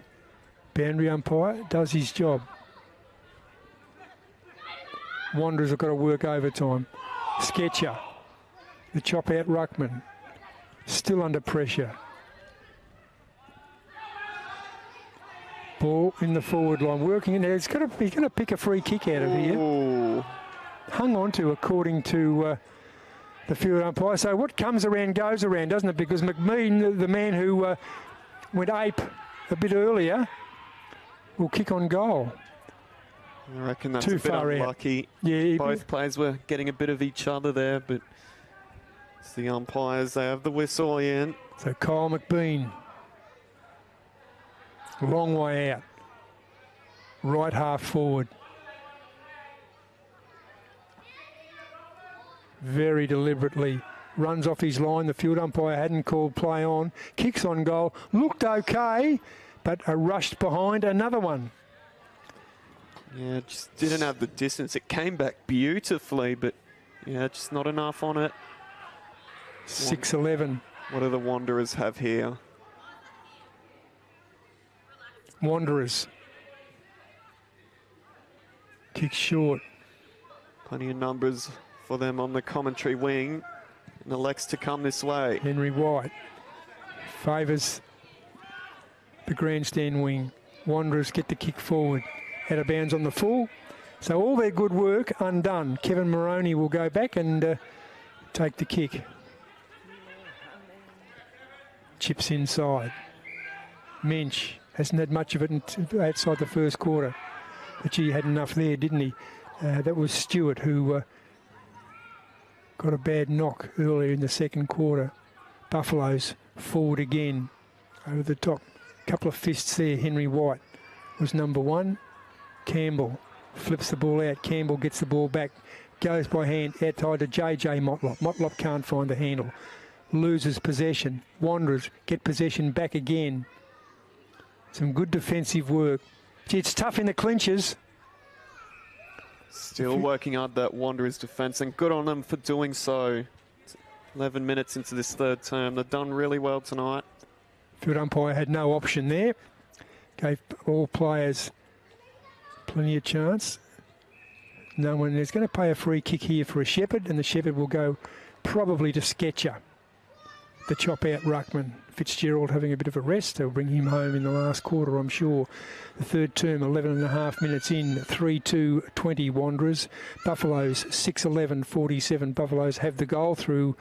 Boundary umpire does his job. Wanderers have got to work overtime. Sketcher, the chop out ruckman, still under pressure. Ball in the forward line, working in there. He's going to pick a free kick out of here. Hung on to, according to the field umpire. So what comes around goes around, doesn't it? Because McMean, the man who went ape a bit earlier, will kick on goal. I reckon that's a bit unlucky. Yeah, both players were getting a bit of each other there, but it's the umpires, they have the whistle in. So Kyle McBean, long way out, right half forward. Very deliberately runs off his line. The field umpire hadn't called play on. Kicks on goal. Looked okay, but rushed behind another one. Yeah, just didn't have the distance. It came back beautifully, but yeah, just not enough on it. 6-11. What do the Wanderers have here? Wanderers. Kick short. Plenty of numbers for them on the commentary wing, and elects to come this way. Henry White favours the grandstand wing. Wanderers get the kick forward. Out of bounds on the full. So all their good work undone. Kevin Moroney will go back and take the kick. Chips inside. Mensch hasn't had much of it outside the first quarter. But he had enough there, didn't he? That was Stewart, who got a bad knock earlier in the second quarter. Buffaloes forward again, over the top. Couple of fists there. Henry White was number one. Campbell flips the ball out. Campbell gets the ball back. Goes by hand outside to JJ Motlop. Motlop can't find the handle. Loses possession. Wanderers get possession back again. Some good defensive work. Gee, it's tough in the clinches. Still working hard that Wanderers defence, and good on them for doing so. 11 minutes into this third term. They've done really well tonight. Field umpire had no option there. Gave all players plenty of chance. No one is going to pay a free kick here for a Shepherd, and the Shepherd will go probably to Sketcher. The chop out ruckman. Fitzgerald having a bit of a rest. They'll bring him home in the last quarter, I'm sure. The third term, 11.5 minutes in, 3-2-20 Wanderers. Buffaloes 6-11-47. Buffaloes have the goal through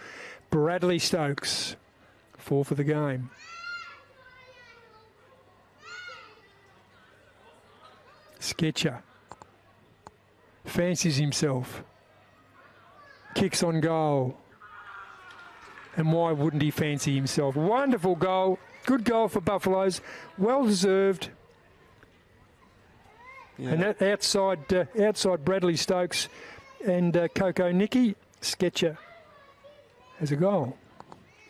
Bradley Stokes. 4 for the game. Sketcher fancies himself. Kicks on goal. And why wouldn't he fancy himself? Wonderful goal. Good goal for Buffaloes. Well deserved. Yeah. And that outside Bradley Stokes and Coco Nicky, Sketcher has a goal.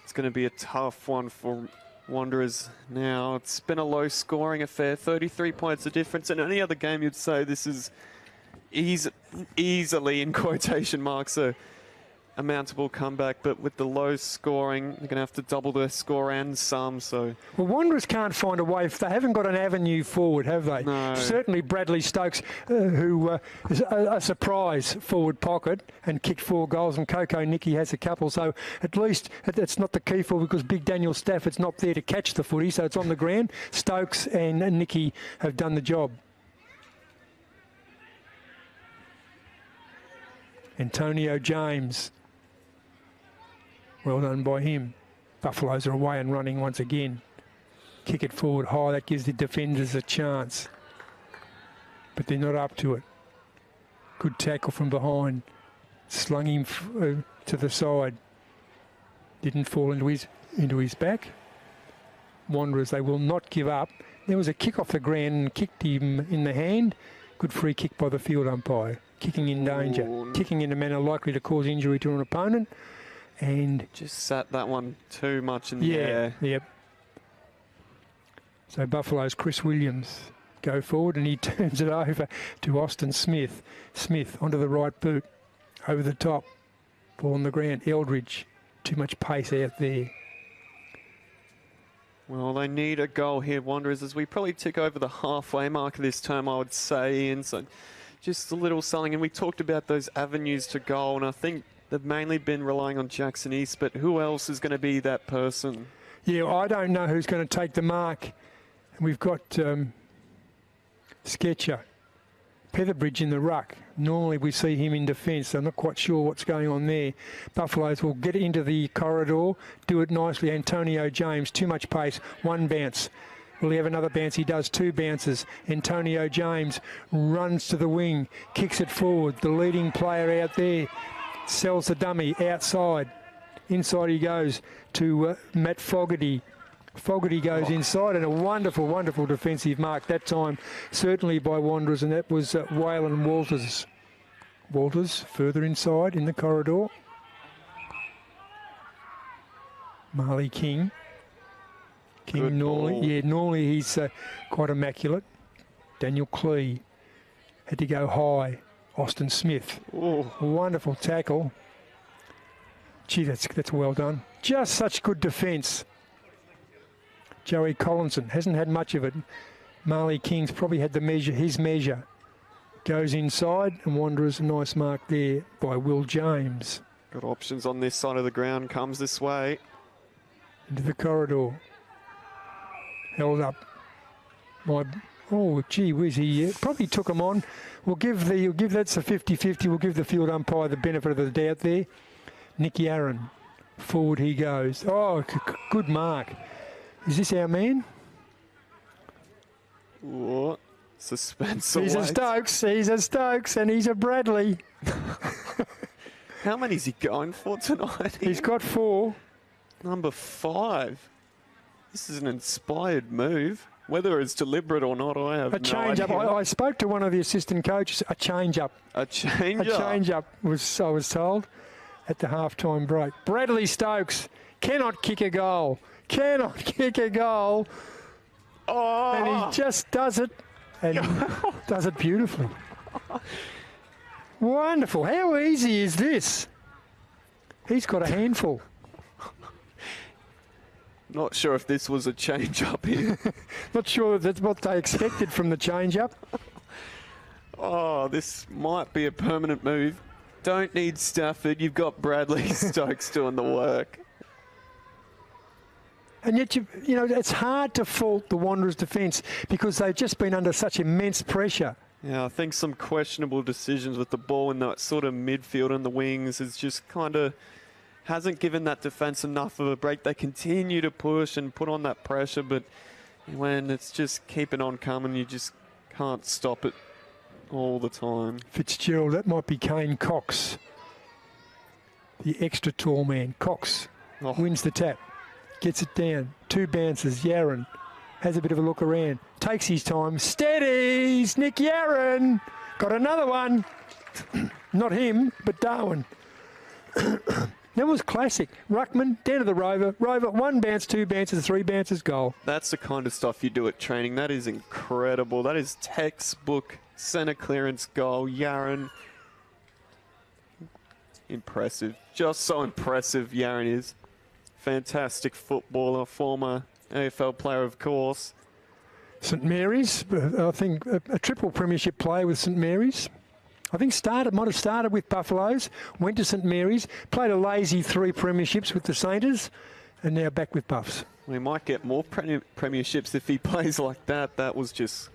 It's going to be a tough one for Wanderers now. It's been a low-scoring affair, 33 points of difference. In any other game, you'd say this is easily, in quotation marks, a mountable comeback, but with the low scoring, they're going to have to double their score and some. So, well, Wanderers can't find a way. If they haven't got an avenue forward, have they? No. Certainly Bradley Stokes, who is a surprise forward pocket and kicked 4 goals, and Coco Nicky has a couple. So at least that's not the key for, because Big Daniel Stafford's not there to catch the footy, so it's on the ground. Stokes and Nicky have done the job. Antonio James. Well done by him. Buffaloes are away and running once again. Kick it forward high. That gives the defenders a chance. But they're not up to it. Good tackle from behind. Slung him to the side. Didn't fall into his back. Wanderers, they will not give up. There was a kick off the ground and kicked him in the hand. Good free kick by the field umpire. Kicking in danger. Ooh. Kicking in a manner likely to cause injury to an opponent. And just sat that one too much in the air. Yep. So Buffalo's Chris Williams go forward, and he turns it over to Austin Smith. Smith onto the right boot, over the top, ball on the ground. Eldridge, too much pace out there. Well, they need a goal here, Wanderers, as we probably tick over the halfway mark of this term, I would say. And so just a little something. And we talked about those avenues to goal, and I think they've mainly been relying on Jackson East, but who else is going to be that person? Yeah, I don't know who's going to take the mark. And we've got Sketcher, Petherbridge in the ruck. Normally we see him in defence. I'm not quite sure what's going on there. Buffaloes will get into the corridor, do it nicely. Antonio James, too much pace, 1 bounce. Will he have another bounce? He does 2 bounces. Antonio James runs to the wing, kicks it forward. The leading player out there sells the dummy outside. Inside he goes to Matt Fogarty. Fogarty goes inside, and a wonderful, wonderful defensive mark that time, certainly by Wanderers, and that was Waylon Walters. Walters further inside in the corridor. Marley King. King normally he's quite immaculate. Daniel Clee had to go high. Austin Smith. Ooh. Wonderful tackle. Gee, that's well done. Just such good defence. Joey Collinson hasn't had much of it. Marley King's probably had his measure. Goes inside, and Wanderers a nice mark there by Will James. Got options on this side of the ground, comes this way. Into the corridor. Held up. Oh, gee whiz, he probably took him on. We'll give that's a 50-50. We'll give the field umpire the benefit of the doubt there. Nicky Aaron, forward he goes. Oh, good mark. Is this our man? Ooh. Suspense He's a Stokes, and he's a Bradley. How many is he going for tonight? He's got 4. Number 5. This is an inspired move. Whether it's deliberate or not, I have A change-up. no idea. I spoke to one of the assistant coaches. A change-up. A change-up? A change-up, I was told, at the half-time break. Bradley Stokes cannot kick a goal. Cannot kick a goal. Oh. And he just does it, and does it beautifully. Wonderful. How easy is this? He's got a handful. Not sure if this was a change-up here. Not sure that's what they expected from the change-up. Oh, this might be a permanent move. Don't need Stafford. You've got Bradley Stokes doing the work. And yet, you know, it's hard to fault the Wanderers' defence because they've just been under such immense pressure. Yeah, I think some questionable decisions with the ball in that sort of midfield and the wings is just kind of hasn't given that defence enough of a break. They continue to push and put on that pressure, but when it's just keeping on coming, you just can't stop it all the time. Fitzgerald, that might be Kane Cox, the extra tall man. Cox wins the tap, gets it down, 2 bounces. Yaron has a bit of a look around, takes his time, steadies. Nick Yaron got another one. Not him, but Darwin. That was classic. Ruckman, down to the Rover. Rover, 1 bounce, 2 bounces, 3 bounces, goal. That's the kind of stuff you do at training. That is incredible. That is textbook centre clearance goal. Yaron. Impressive. Just so impressive Yaron is. Fantastic footballer, former AFL player, of course. St Mary's, I think a triple premiership player with St Mary's. I think might have started with Buffaloes, went to St Mary's, played a lazy 3 premierships with the Saints, and now back with Buffs. We might get more premierships if he plays like that. That was just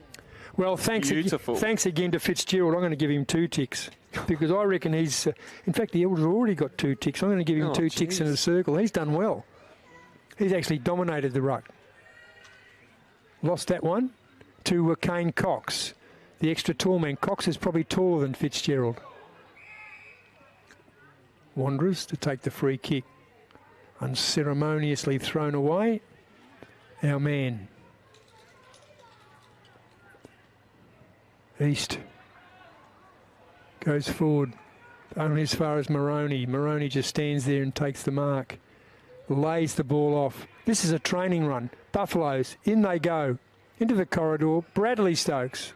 beautiful. Thanks again to Fitzgerald. I'm going to give him 2 ticks because I reckon he's, in fact, the Elders already got 2 ticks. I'm going to give him 2 ticks in a circle. He's done well. He's actually dominated the ruck. Lost that one to Kane Cox. The extra tall man. Cox is probably taller than Fitzgerald. Wanderers to take the free kick. Unceremoniously thrown away. Our man. East. Goes forward. Only as far as Moroney. Moroney just stands there and takes the mark. Lays the ball off. This is a training run. Buffaloes. In they go. Into the corridor. Bradley Stokes.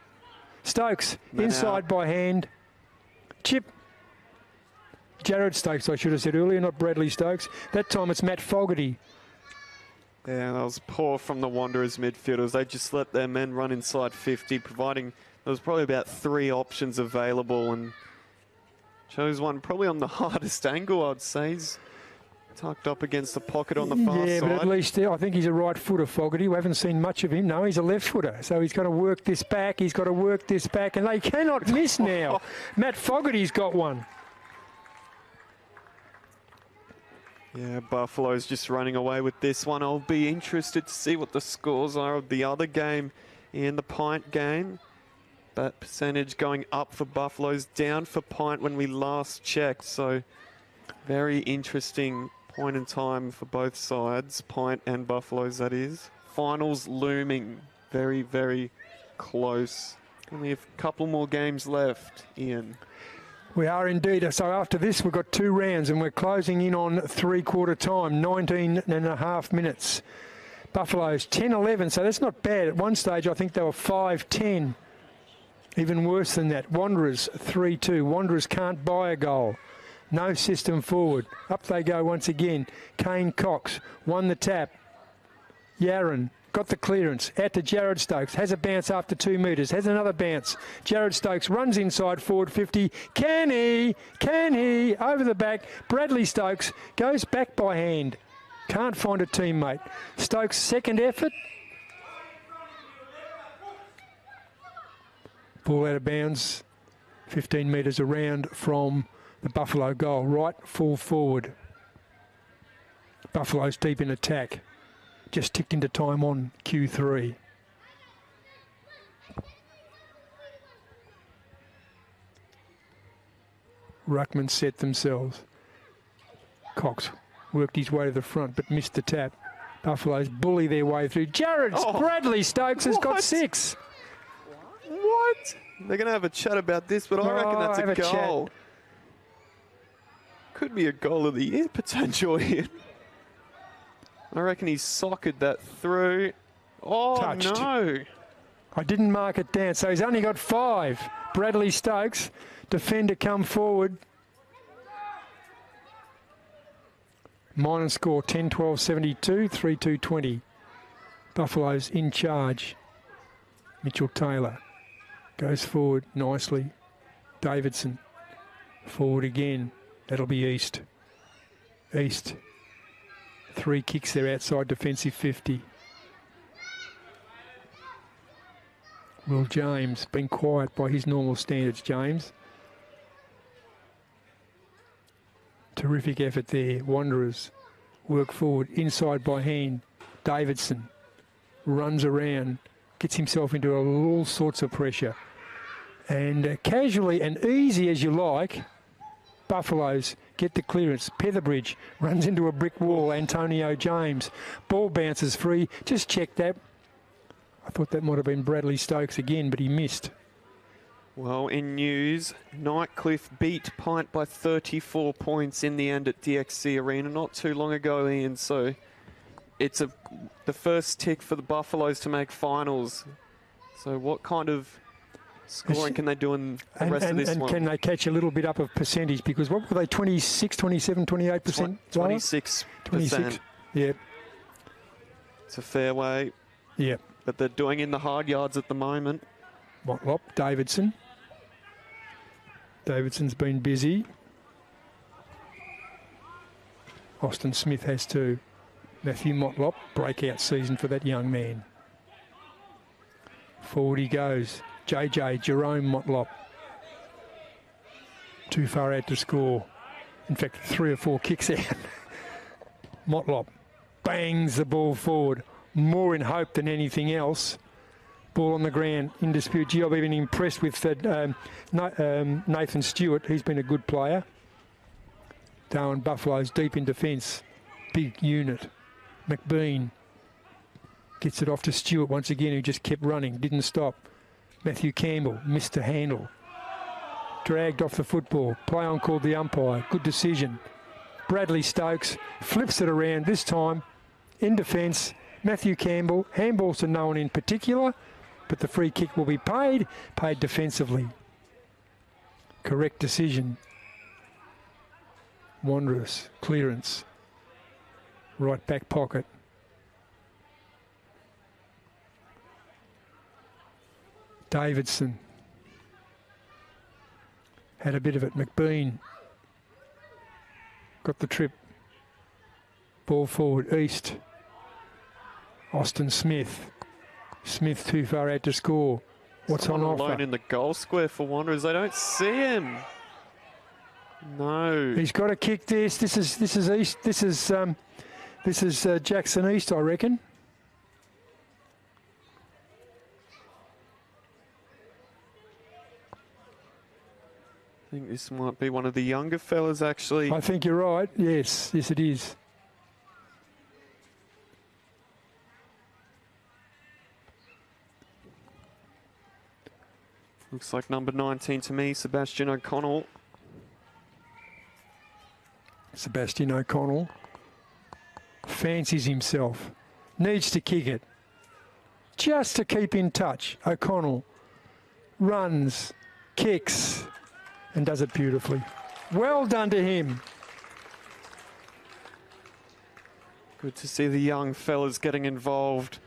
Stokes, inside by hand. Chip. Jared Stokes, I should have said earlier, not Bradley Stokes. That time it's Matt Fogarty. Yeah, that was poor from the Wanderers midfielders. They just let their men run inside 50, providing there was probably about 3 options available and chose one probably on the hardest angle, I'd say. He's tucked up against the pocket on the far side. Yeah, but at least I think he's a right footer, Fogarty. We haven't seen much of him. No, he's a left footer. So he's got to work this back. He's got to work this back. And they cannot miss now. Matt Fogarty's got one. Yeah, Buffalo's just running away with this one. I'll be interested to see what the scores are of the other game in the Pint game. That percentage going up for Buffaloes, down for Pint when we last checked. So very interesting point in time for both sides, Pint and Buffaloes, that is. Finals looming very, very close. Only a couple more games left, Ian. We are indeed. So after this, we've got 2 rounds and we're closing in on 3/4 time, 19.5 minutes. Buffaloes 10-11, so that's not bad. At one stage, I think they were 5-10. Even worse than that. Wanderers 3-2. Wanderers can't buy a goal. No system forward. Up they go once again. Kane Cox won the tap. Yaron got the clearance. Out to Jared Stokes. Has a bounce after 2 metres. Has another bounce. Jared Stokes runs inside forward 50. Can he? Can he? Over the back. Bradley Stokes goes back by hand. Can't find a teammate. Stokes' second effort. Ball out of bounds. 15 metres around from the Buffalo goal. Right full forward. Buffalo's deep in attack. Just ticked into time on Q3. Ruckman set themselves. Cox worked his way to the front but missed the tap. Buffaloes bully their way through. Bradley Stokes has got 6. What? They're going to have a chat about this, but I reckon that's a goal. Could be a goal of the year potential here. I reckon he's socketed that through. Oh, Touched. no. I didn't mark it down, so he's only got 5. Bradley Stokes, defender come forward. Minor score 10-12-72, 3-2-20. Buffaloes in charge. Mitchell Taylor goes forward nicely. Davidson forward again. That'll be East. East. 3 kicks there outside defensive 50. Will James, been quiet by his normal standards, James. Terrific effort there. Wanderers work forward, inside by hand. Davidson runs around, gets himself into all sorts of pressure. And casually and easy as you like, Buffaloes get the clearance. Petherbridge runs into a brick wall. Antonio James. Ball bounces free. Just check that. I thought that might have been Bradley Stokes again, but he missed. Well, in news, Nightcliff beat Pint by 34 points in the end at DXC Arena not too long ago, Ian. So it's the first tick for the Buffaloes to make finals. So what kind of scoring can they do in the rest of this one? And can they catch a little bit up of percentage? Because what were they, 26, 27, 28%? 26%. 26, yeah. It's a fair way. Yeah. But they're doing in the hard yards at the moment. Motlop, Davidson. Davidson's been busy. Austin Smith has too. Matthew Motlop, breakout season for that young man. Forward he goes. JJ, Jerome Motlop. Too far out to score. In fact, 3 or 4 kicks out. Motlop bangs the ball forward. More in hope than anything else. Ball on the ground, in dispute. Gee, I've been impressed with Nathan Stewart. He's been a good player. Darwin Buffaloes deep in defence. Big unit. McBean gets it off to Stewart once again, who just kept running, didn't stop. Matthew Campbell missed the handle. Dragged off the football. Play on called the umpire. Good decision. Bradley Stokes flips it around, this time in defence. Matthew Campbell, handballs to no one in particular, but the free kick will be paid defensively. Correct decision. Wanderers, clearance. Right back pocket. Davidson. Had a bit of it. McBean. Got the trip. Ball forward, East. Austin Smith. Smith too far out to score. What's on offer? Alone in the goal square for Wanderers. They don't see him. No. He's got to kick this. This is East. This is Jackson East, I reckon. I think this might be one of the younger fellas, actually. I think you're right. Yes, yes, it is. Looks like number 19 to me, Sebastian O'Connell. Sebastian O'Connell fancies himself. Needs to kick it. Just to keep in touch. O'Connell runs, kicks, and does it beautifully. Well done to him. Good to see the young fellas getting involved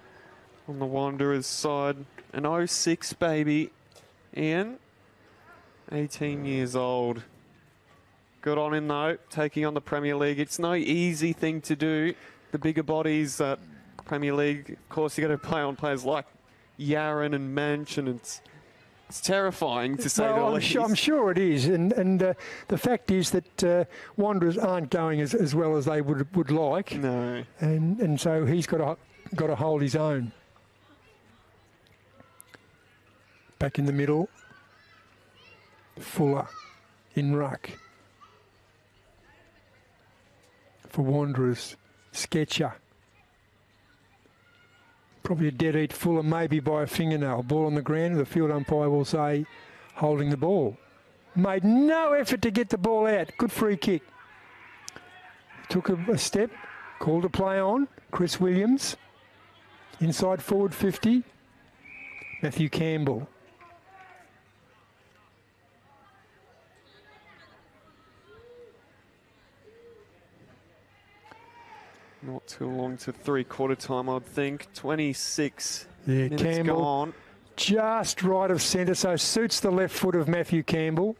on the Wanderers side. An 06 baby. Ian, 18 years old. Good on him though, taking on the Premier League. It's no easy thing to do. The bigger bodies at Premier League, of course, you got to play on players like Yaron and Mensch, and it's terrifying to say the least. I'm sure it is, and the fact is that Wanderers aren't going as well as they would like. No, and so he's got to hold his own. Back in the middle, Fuller in ruck. for Wanderers. Sketcher. Probably a dead heat fuller, maybe by a fingernail. Ball on the ground, the field umpire will say holding the ball. Made no effort to get the ball out. Good free kick. Took a step, called a play on. Chris Williams. Inside forward 50. Matthew Campbell. Not too long to three-quarter time, I'd think. 26 Yeah, minutes Campbell gone. just right of centre, so suits the left foot of Matthew Campbell.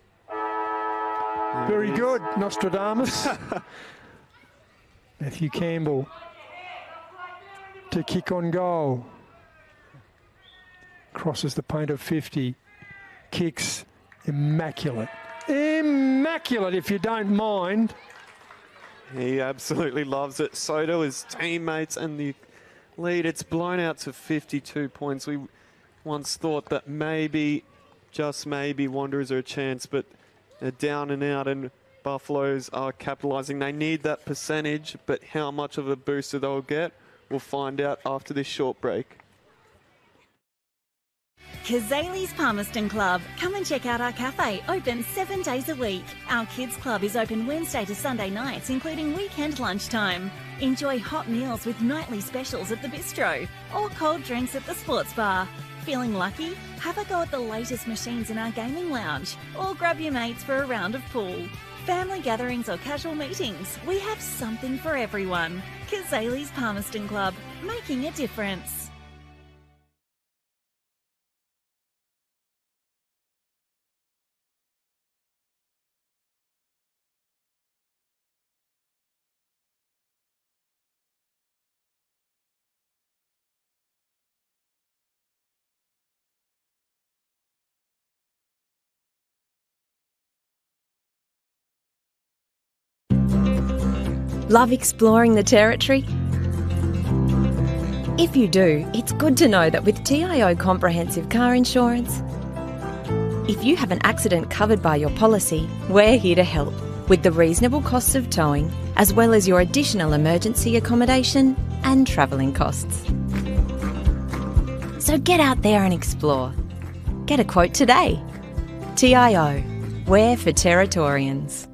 Very good, Nostradamus. Matthew Campbell to kick on goal. Crosses the paint of 50. Kicks immaculate. Immaculate, if you don't mind. He absolutely loves it. So do his teammates and the lead. It's blown out to 52 points. We once thought that maybe, just maybe, Wanderers are a chance, but they're down and out, and Buffaloes are capitalising. They need that percentage, but how much of a booster they'll get, we'll find out after this short break. Cazalys Palmerston Club. Come and check out our cafe, open 7 days a week. Our kids club is open Wednesday to Sunday nights, including weekend lunchtime. Enjoy hot meals with nightly specials at the bistro or cold drinks at the sports bar. Feeling lucky? Have a go at the latest machines in our gaming lounge or grab your mates for a round of pool. Family gatherings or casual meetings, we have something for everyone. Cazalys Palmerston Club, making a difference. Love exploring the territory? If you do, it's good to know that with TIO Comprehensive Car Insurance, if you have an accident covered by your policy, we're here to help with the reasonable costs of towing, as well as your additional emergency accommodation and travelling costs. So get out there and explore. Get a quote today. TIO, we're for Territorians.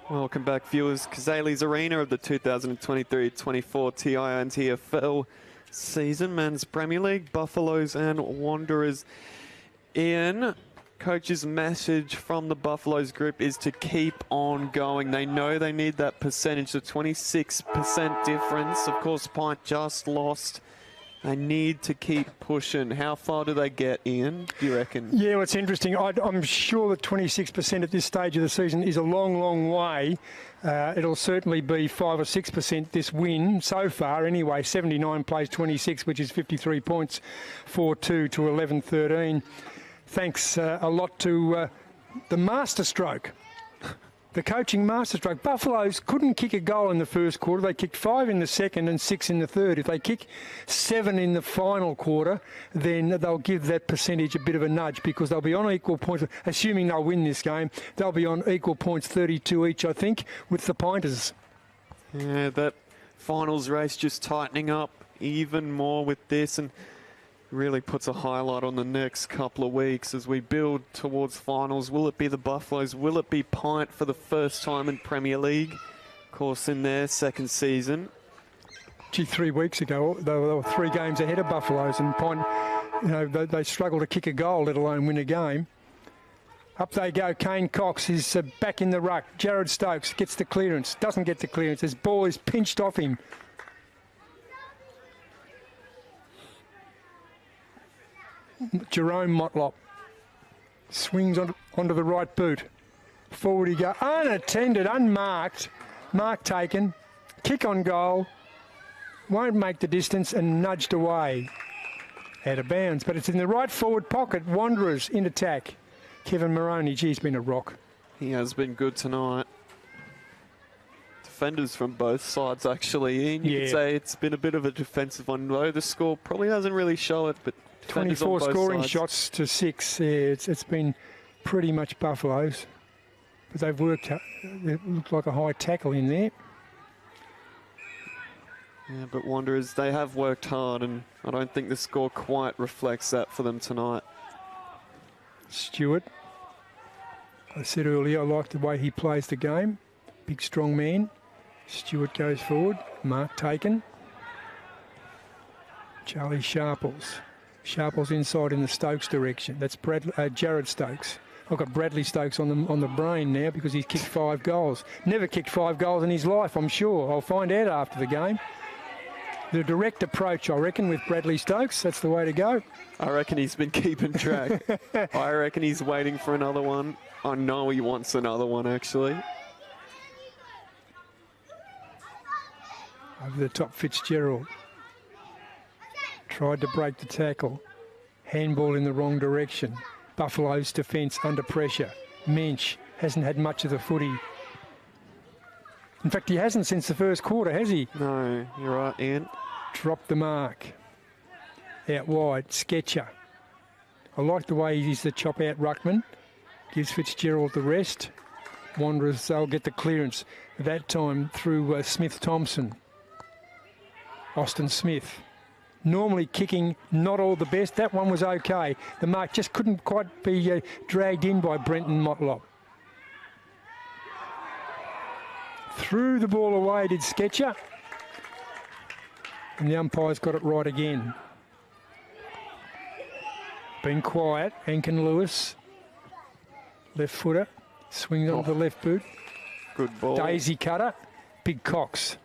Welcome back, viewers. Cazalys Arena of the 2023-24 TIO NTFL season. Men's Premier League, Buffaloes and Wanderers. Ian, coach's message from the Buffaloes group is to keep on going. They know they need that percentage, the 26% difference. Of course, Pint just lost. They need to keep pushing. How far do they get, Ian, do you reckon? Yeah, well, it's interesting. I'm sure that 26% at this stage of the season is a long, long way. It'll certainly be 5 or 6% this win so far. Anyway, 79 plays 26, which is 53 points, 4-2 to 11-13. Thanks a lot to the masterstroke. The coaching masterstroke. Buffaloes couldn't kick a goal in the first quarter. They kicked 5 in the second and 6 in the third. If they kick 7 in the final quarter, then they'll give that percentage a bit of a nudge because they'll be on equal points. Assuming they'll win this game, they'll be on equal points, 32 each, I think, with the Pinters. Yeah, that finals race just tightening up even more with this, and really puts a highlight on the next couple of weeks as we build towards finals. Will it be the Buffaloes? Will it be Pint for the first time in Premier League? Of course, in their second season. Gee, 3 weeks ago, they were 3 games ahead of Buffaloes, and Pint, you know, they struggle to kick a goal, let alone win a game. Up they go. Kane Cox is back in the ruck. Jared Stokes gets the clearance. Doesn't get the clearance. His ball is pinched off him. Jerome Motlop swings onto the right boot. Forward he goes. Unattended, unmarked. Mark taken. Kick on goal. Won't make the distance and nudged away. Out of bounds, but it's in the right forward pocket. Wanderers in attack. Kevin Moroney, he's been a rock. He has been good tonight. Defenders from both sides, actually. Ian, you could say it's been a bit of a defensive one, though. The score probably doesn't really show it, but 24 scoring sides. shots to 6. Yeah, it's been pretty much Buffaloes. But they've worked, it looked like a high tackle in there. Yeah, but Wanderers, they have worked hard, and I don't think the score quite reflects that for them tonight. Stewart. I said earlier, I like the way he plays the game. Big, strong man. Stewart goes forward. Mark taken. Charlie Sharples. Sharples inside in the Stokes direction. That's Jared Stokes. I've got Bradley Stokes on the brain now because he's kicked 5 goals. Never kicked 5 goals in his life, I'm sure. I'll find out after the game. The direct approach, I reckon, with Bradley Stokes. That's the way to go. I reckon he's been keeping track. I reckon he's waiting for another one. I know he wants another one, actually. Over the top, Fitzgerald. Tried to break the tackle. Handball in the wrong direction. Buffalo's defence under pressure. Mensch hasn't had much of the footy. In fact, he hasn't since the first quarter, has he? No, you're right, Ian. Dropped the mark. Out wide, Sketcher. I like the way he's the chop out ruckman. Gives Fitzgerald the rest. Wanderers, they'll get the clearance. That time through Smith-Thompson. Austin Smith. Normally kicking not all the best. That one was okay. The mark just couldn't quite be dragged in by Brenton Motlop. Threw the ball away, did Sketcher. And the umpire's got it right again. Been quiet. Ankin Lewis. Left footer. Swings onto the left boot. Good ball. Daisy cutter. Big Cox.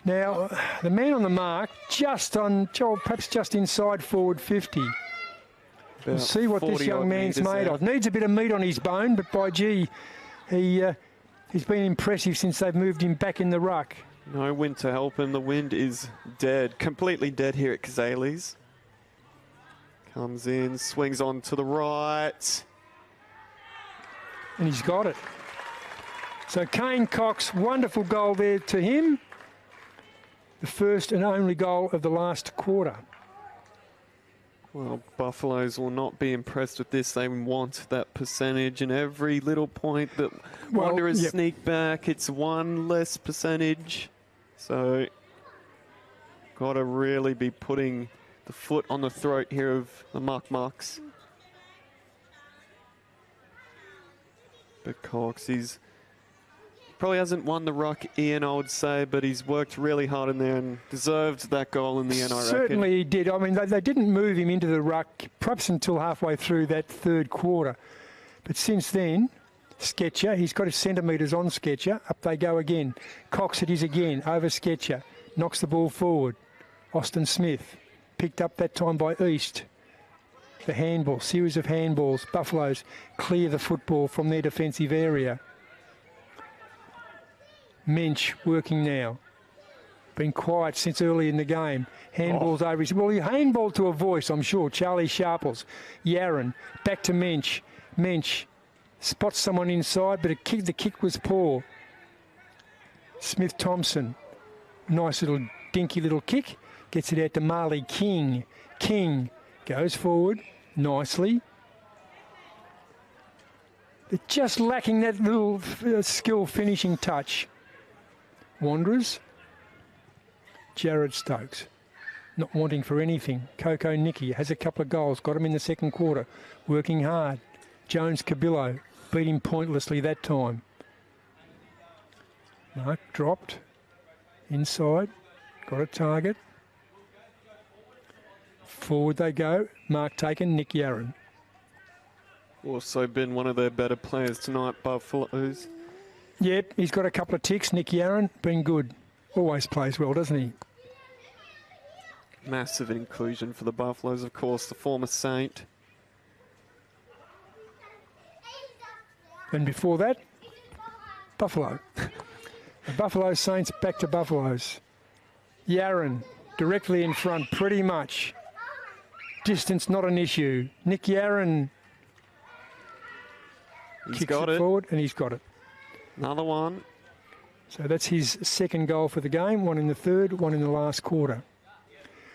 Now, the man on the mark, just on, perhaps just inside forward 50. We'll see what this young man's made of. Needs a bit of meat on his bone, but by gee, he's been impressive since they've moved him back in the ruck. No wind to help him. The wind is dead, completely dead here at Cazalys. Comes in, swings on to the right. And he's got it. So Kane Cox, wonderful goal there to him. The first and only goal of the last quarter. Well, Buffaloes will not be impressed with this. They want that percentage, and every little point that Wanderers sneak back, it's one less percentage. So, got to really be putting the foot on the throat here of the Marks. for Cox. He's probably hasn't won the ruck, Ian, I would say, but he's worked really hard in there and deserved that goal in the end, I reckon. Certainly he did. I mean, they didn't move him into the ruck perhaps until halfway through that third quarter. But since then, Sketcher, he's got his centimetres on Sketcher. Up they go again. Cox it is again, over Sketcher. Knocks the ball forward. Austin Smith, picked up that time by East. The handball, series of handballs. Buffaloes clear the football from their defensive area. Mensch working now. Been quiet since early in the game. Handballs over his... Well, he handballed to a voice, I'm sure. Charlie Sharples. Yaron. Back to Mensch. Mensch spots someone inside, but the kick was poor. Smith Thompson. Nice little dinky little kick. Gets it out to Marley King. King goes forward nicely. They're just lacking that little skill finishing touch. Wanderers. Jared Stokes. Not wanting for anything. Coco Nicky has a couple of goals. Got him in the second quarter. Working hard. Jones Cabillo beat him pointlessly that time. Mark dropped. Inside. Got a target. Forward they go. Mark taken. Nick Yaron. Also been one of their better players tonight, Buffaloes. Yep, he's got a couple of ticks. Nick Yaron, been good. Always plays well, doesn't he? Massive inclusion for the Buffaloes, of course, the former Saint. And before that, Buffalo. The Buffalo Saints back to Buffaloes. Yaron directly in front, pretty much. Distance not an issue. Nick Yaron He's kicks got it it forward, and he's got it. Another one. So that's his second goal for the game. One in the third, one in the last quarter.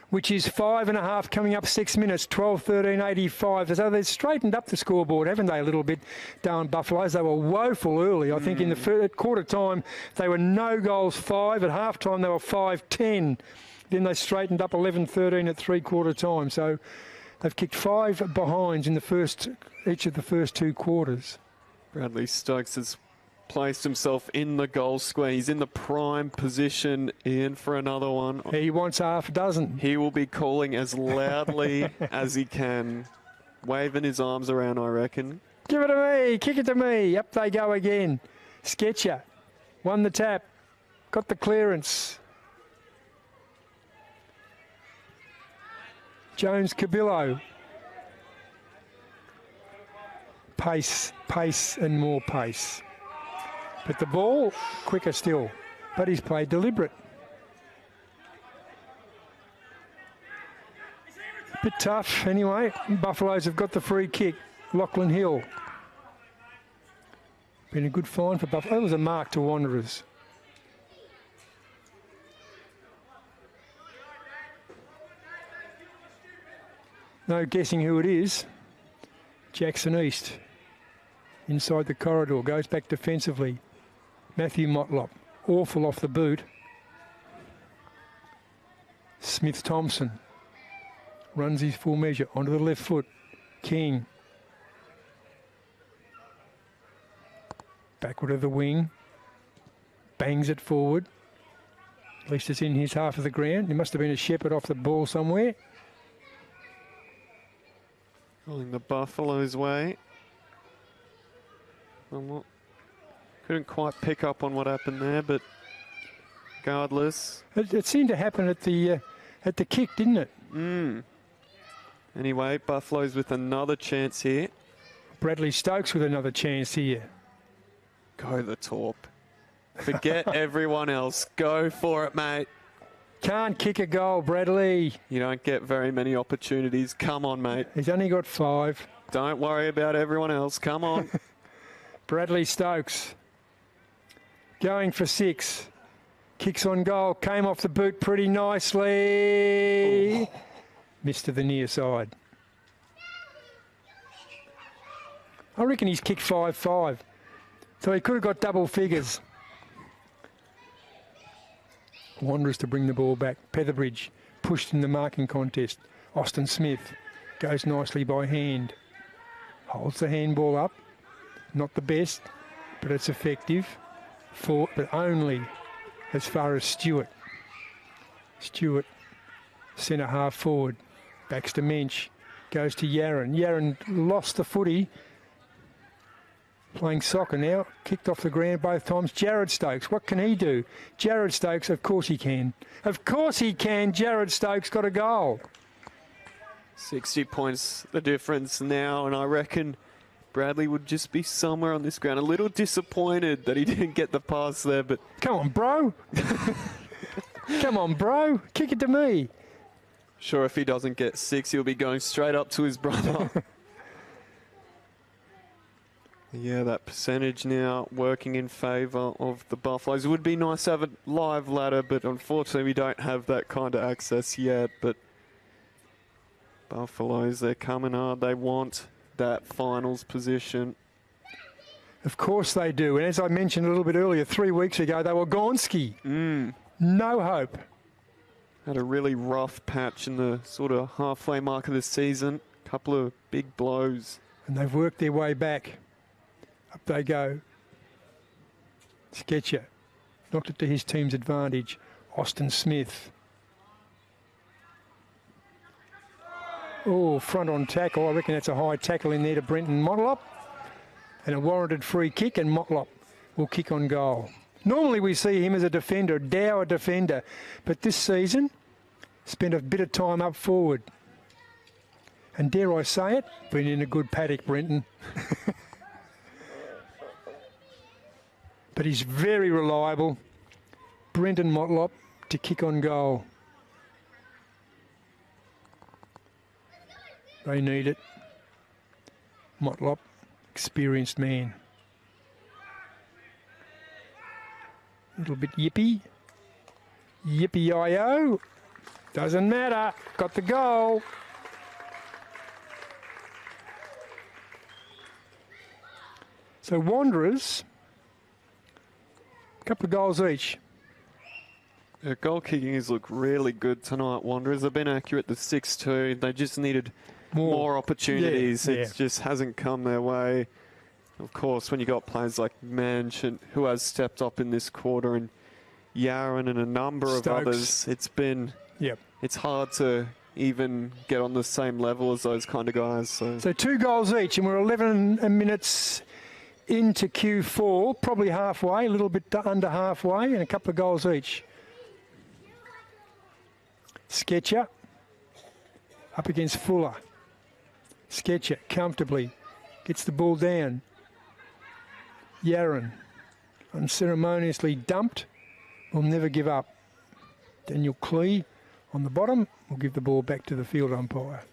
Which is 5.5 coming up 6 minutes, 12-13-85. So they've straightened up the scoreboard, haven't they, a little bit, Darwin Buffaloes? They were woeful early. I think in the quarter time, they were no goals 5. At half time, they were 5-10. Then they straightened up 11-13 at three-quarter time. So they've kicked 5 behinds in each of the first 2 quarters. Bradley Stokes has placed himself in the goal square. He's in the prime position, Ian, for another one. He wants half a dozen. He will be calling as loudly as he can, waving his arms around, I reckon. Give it to me, kick it to me. Up they go again. Sketcher won the tap, got the clearance. Jones Cabillo. Pace and more pace. But the ball, quicker still. But he's played deliberate. Bit tough anyway. Buffaloes have got the free kick. Lachlan Hill. Been a good find for Buffalo. That was a mark to Wanderers. No guessing who it is. Jackson East. Inside the corridor, goes back defensively. Matthew Motlop, awful off the boot. Smith Thompson runs his full measure onto the left foot. King. Backward of the wing. Bangs it forward. At least it's in his half of the ground. There must have been a shepherd off the ball somewhere. Calling the Buffaloes' way. Couldn't quite pick up on what happened there, but regardless. It seemed to happen at the kick, didn't it? Anyway, Buffaloes with another chance here. Bradley Stokes with another chance here. Go the Torp. Forget everyone else. Go for it, mate. Can't kick a goal, Bradley. You don't get very many opportunities. Come on, mate. He's only got 5. Don't worry about everyone else. Come on. Bradley Stokes going for 6. Kicks on goal. Came off the boot pretty nicely. Missed to the near side. I reckon he's kicked 5-5. So he could have got double figures. Wanderers to bring the ball back. Petherbridge pushed in the marking contest. Austin Smith goes nicely by hand. Holds the handball up. Not the best. but it's effective. But only as far as Stewart. Stewart, centre half forward. Backs to Mensch. Goes to Yaron. Yaron lost the footy. Playing soccer now. Kicked off the ground both times. Jared Stokes, what can he do? Jared Stokes, of course he can. Of course he can. Jared Stokes got a goal. 60 points the difference now, and I reckon Bradley would just be somewhere on this ground. A little disappointed that he didn't get the pass there, but... Come on, bro. Come on, bro. Kick it to me. Sure, if he doesn't get 6, he'll be going straight up to his brother. Yeah, that percentage now working in favour of the Buffaloes. It would be nice to have a live ladder, but unfortunately we don't have that kind of access yet. But Buffaloes, they're coming hard. They want that finals position. Of course they do. And as I mentioned a little bit earlier, 3 weeks ago, they were Gonski. No hope. Had a really rough patch in the sort of halfway mark of the season. Couple of big blows. And they've worked their way back. Up they go. Sketcher. Knocked it to his team's advantage. Austin Smith. Oh, front on tackle. I reckon that's a high tackle in there to Brenton Motlop. And a warranted free kick, and Motlop will kick on goal. Normally we see him as a defender, a dour defender, but this season spent a bit of time up forward. And dare I say it, been in a good paddock, Brenton. But he's very reliable. Brenton Motlop to kick on goal. They need it. Motlop, experienced man. A little bit yippy. Yippee-I-O. Doesn't matter. Got the goal. So Wanderers, a couple of goals each. Their goal kicking has looked really good tonight, Wanderers. They've been accurate the 6-2. They just needed more opportunities. Yeah, It just hasn't come their way. Of course, when you got players like Manch, who has stepped up in this quarter, and Yaron and a number of others, it's been, it's hard to even get on the same level as those kind of guys. So 2 goals each, and we're 11 minutes into Q4, probably halfway, a little bit under halfway, and a couple of goals each. Sketcher up against Fuller. Sketcher comfortably gets the ball down. Yaron unceremoniously dumped. Will never give up. Daniel Clee on the bottom will give the ball back to the field umpire.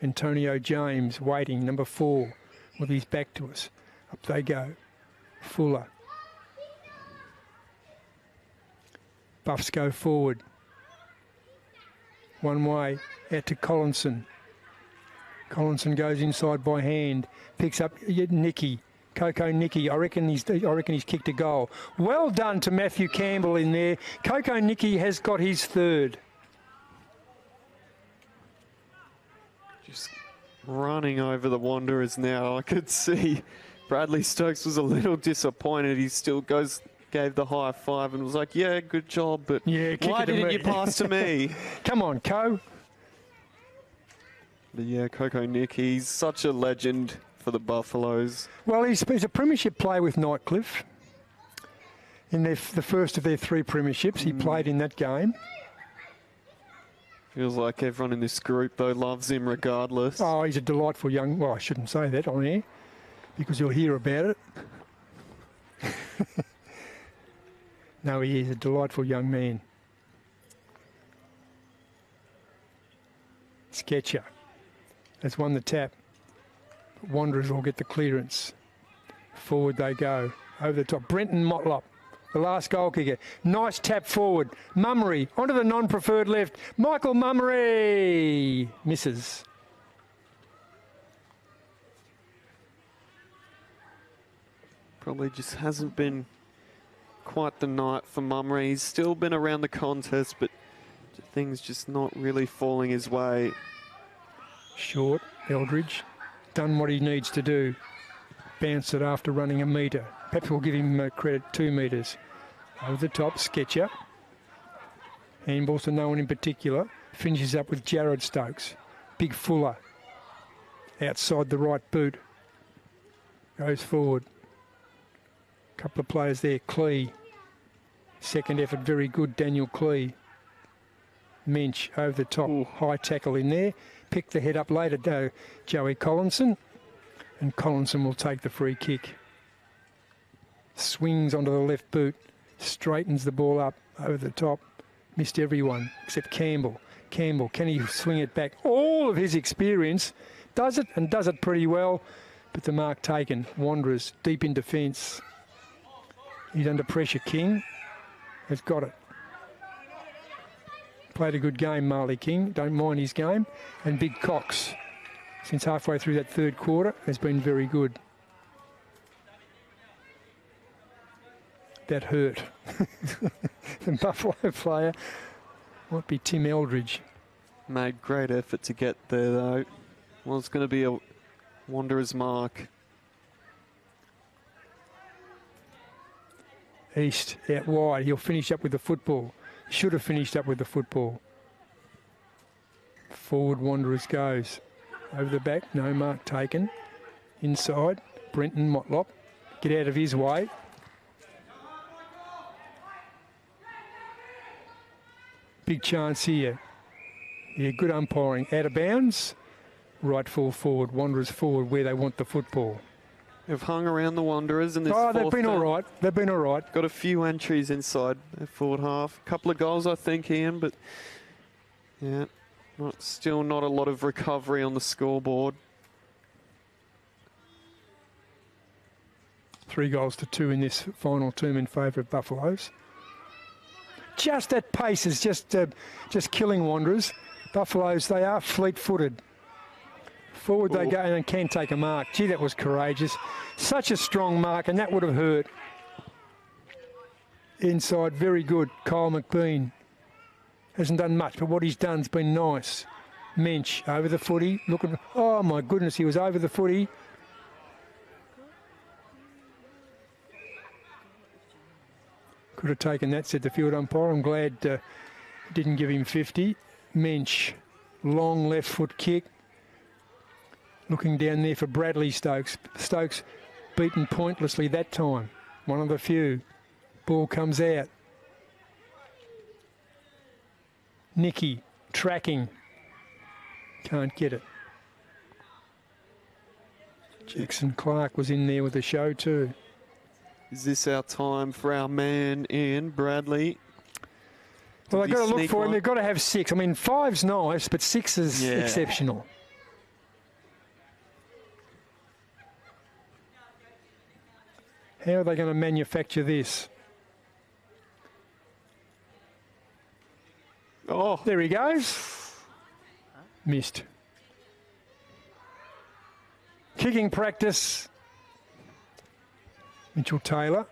Antonio James waiting, number 4, with his back to us. Up they go. Fuller. Buffs go forward. One way, out to Collinson. Collinson goes inside by hand. Picks up Nicky. Coco Nicky, I reckon he's kicked a goal. Well done to Matthew Campbell in there. Coco Nicky has got his 3rd. just running over the Wanderers now. I could see Bradley Stokes was a little disappointed. He still gave the high five and was like, yeah, good job, but why didn't you pass to me? Come on, Co. But yeah, Coco Nick, he's such a legend for the Buffaloes. Well, he's a premiership player with Nightcliff. In the first of their 3 premierships, he played in that game. Feels like everyone in this group, though, loves him regardless. Oh, he's a delightful young... Well, I shouldn't say that on air, because you'll hear about it. No, he is a delightful young man. Sketcher has won the tap. Wanderers will get the clearance. Forward they go. Over the top. Brenton Motlop, the last goal kicker. Nice tap forward. Mummery onto the non-preferred left. Michael Mummery misses. Probably just hasn't been quite the night for Mummery. He's still been around the contest, but things just not really falling his way. Short, Eldridge, done what he needs to do. Bounced it after running a metre. Perhaps we'll give him credit, 2 metres. Over the top, Sketcher. Handballs to no one in particular. Finishes up with Jared Stokes. Big Fuller. Outside the right boot. Goes forward. Couple of players there. Clee. Second effort, very good, Daniel Clee. Mensch over the top. Ooh. High tackle in there. Pick the head up later, though, Joey Collinson. And Collinson will take the free kick. Swings onto the left boot. Straightens the ball up over the top. Missed everyone except Campbell. Campbell, can he swing it back? All of his experience. Does it, and does it pretty well. But the mark taken. Wanderers deep in defence. He's under pressure, King. Has got it. Played a good game, Marley King. Don't mind his game. And Big Cox, since halfway through that third quarter, has been very good. That hurt. The Buffalo player might be Tim Eldridge. Made great effort to get there, though. Well, it's going to be a Wanderers mark. East out wide. He'll finish up with the football. Should have finished up with the football. Forward Wanderers goes. Over the back. No mark taken. Inside. Brenton Motlop. Get out of his way. Big chance here. Yeah, good umpiring. Out of bounds. Right full forward. Wanderers forward where they want the football. They've hung around the Wanderers in this they've been all right. They've been all right. Got a few entries inside their forward half. A couple of goals, I think, Ian, but yeah, still not a lot of recovery on the scoreboard. 3 goals to 2 in this final term in favour of Buffaloes. Just that pace is just killing Wanderers. Buffaloes, they are fleet-footed. Forward they go and can take a mark. Gee, that was courageous. Such a strong mark, and that would have hurt. Inside, very good. Kyle McBean hasn't done much, but what he's done's been nice. Mensch over the footy. Looking, oh my goodness, he was over the footy. Could have taken that, said the field umpire. I'm glad didn't give him 50. Mensch, long left foot kick. Looking down there for Bradley Stokes. Stokes beaten pointlessly that time. One of the few. Ball comes out. Nicky tracking. Can't get it. Jackson Clark was in there with the show too. Is this our time for our man Ian Bradley? Well, they've got to look for him. They've got to have 6. I mean, 5's nice, but 6 is exceptional. How are they going to manufacture this? Oh, there he goes. Missed. Kicking practice. Mitchell Taylor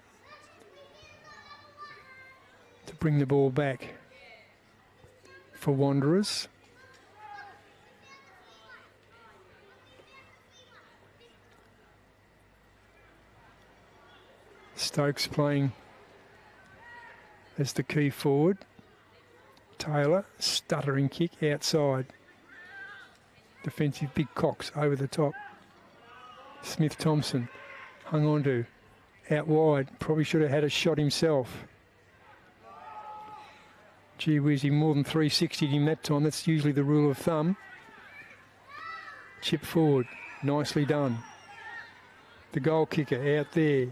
to bring the ball back for Wanderers. Stokes playing as the key forward. Taylor, stuttering kick outside. Defensive Big Cox over the top. Smith-Thompson hung on to. Out wide, probably should have had a shot himself. Gee whiz, he more than 360'd him that time. That's usually the rule of thumb. Chip forward, nicely done. The goal kicker out there.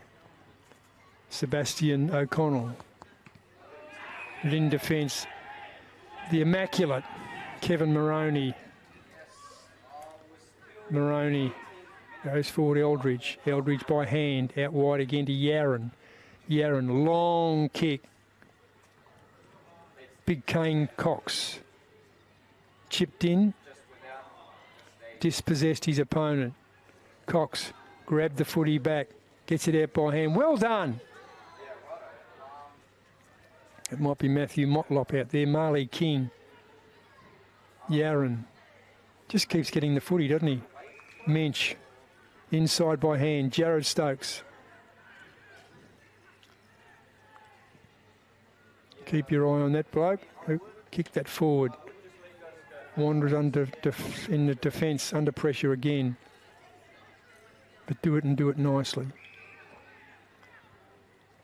Sebastian O'Connell. And in defence, the immaculate Kevin Moroney. Moroney goes forward, Eldridge. Eldridge by hand, out wide again to Yaron. Yaron, long kick. Big Kane Cox. Chipped in. Dispossessed his opponent. Cox grabbed the footy back. Gets it out by hand. Well done. It might be Matthew Motlop out there. Marley King. Yaron. Just keeps getting the footy, doesn't he? Mensch. Inside by hand, Jared Stokes. Keep your eye on that bloke. Kick that forward. Wanderers in the defence, under pressure again. But do it and do it nicely.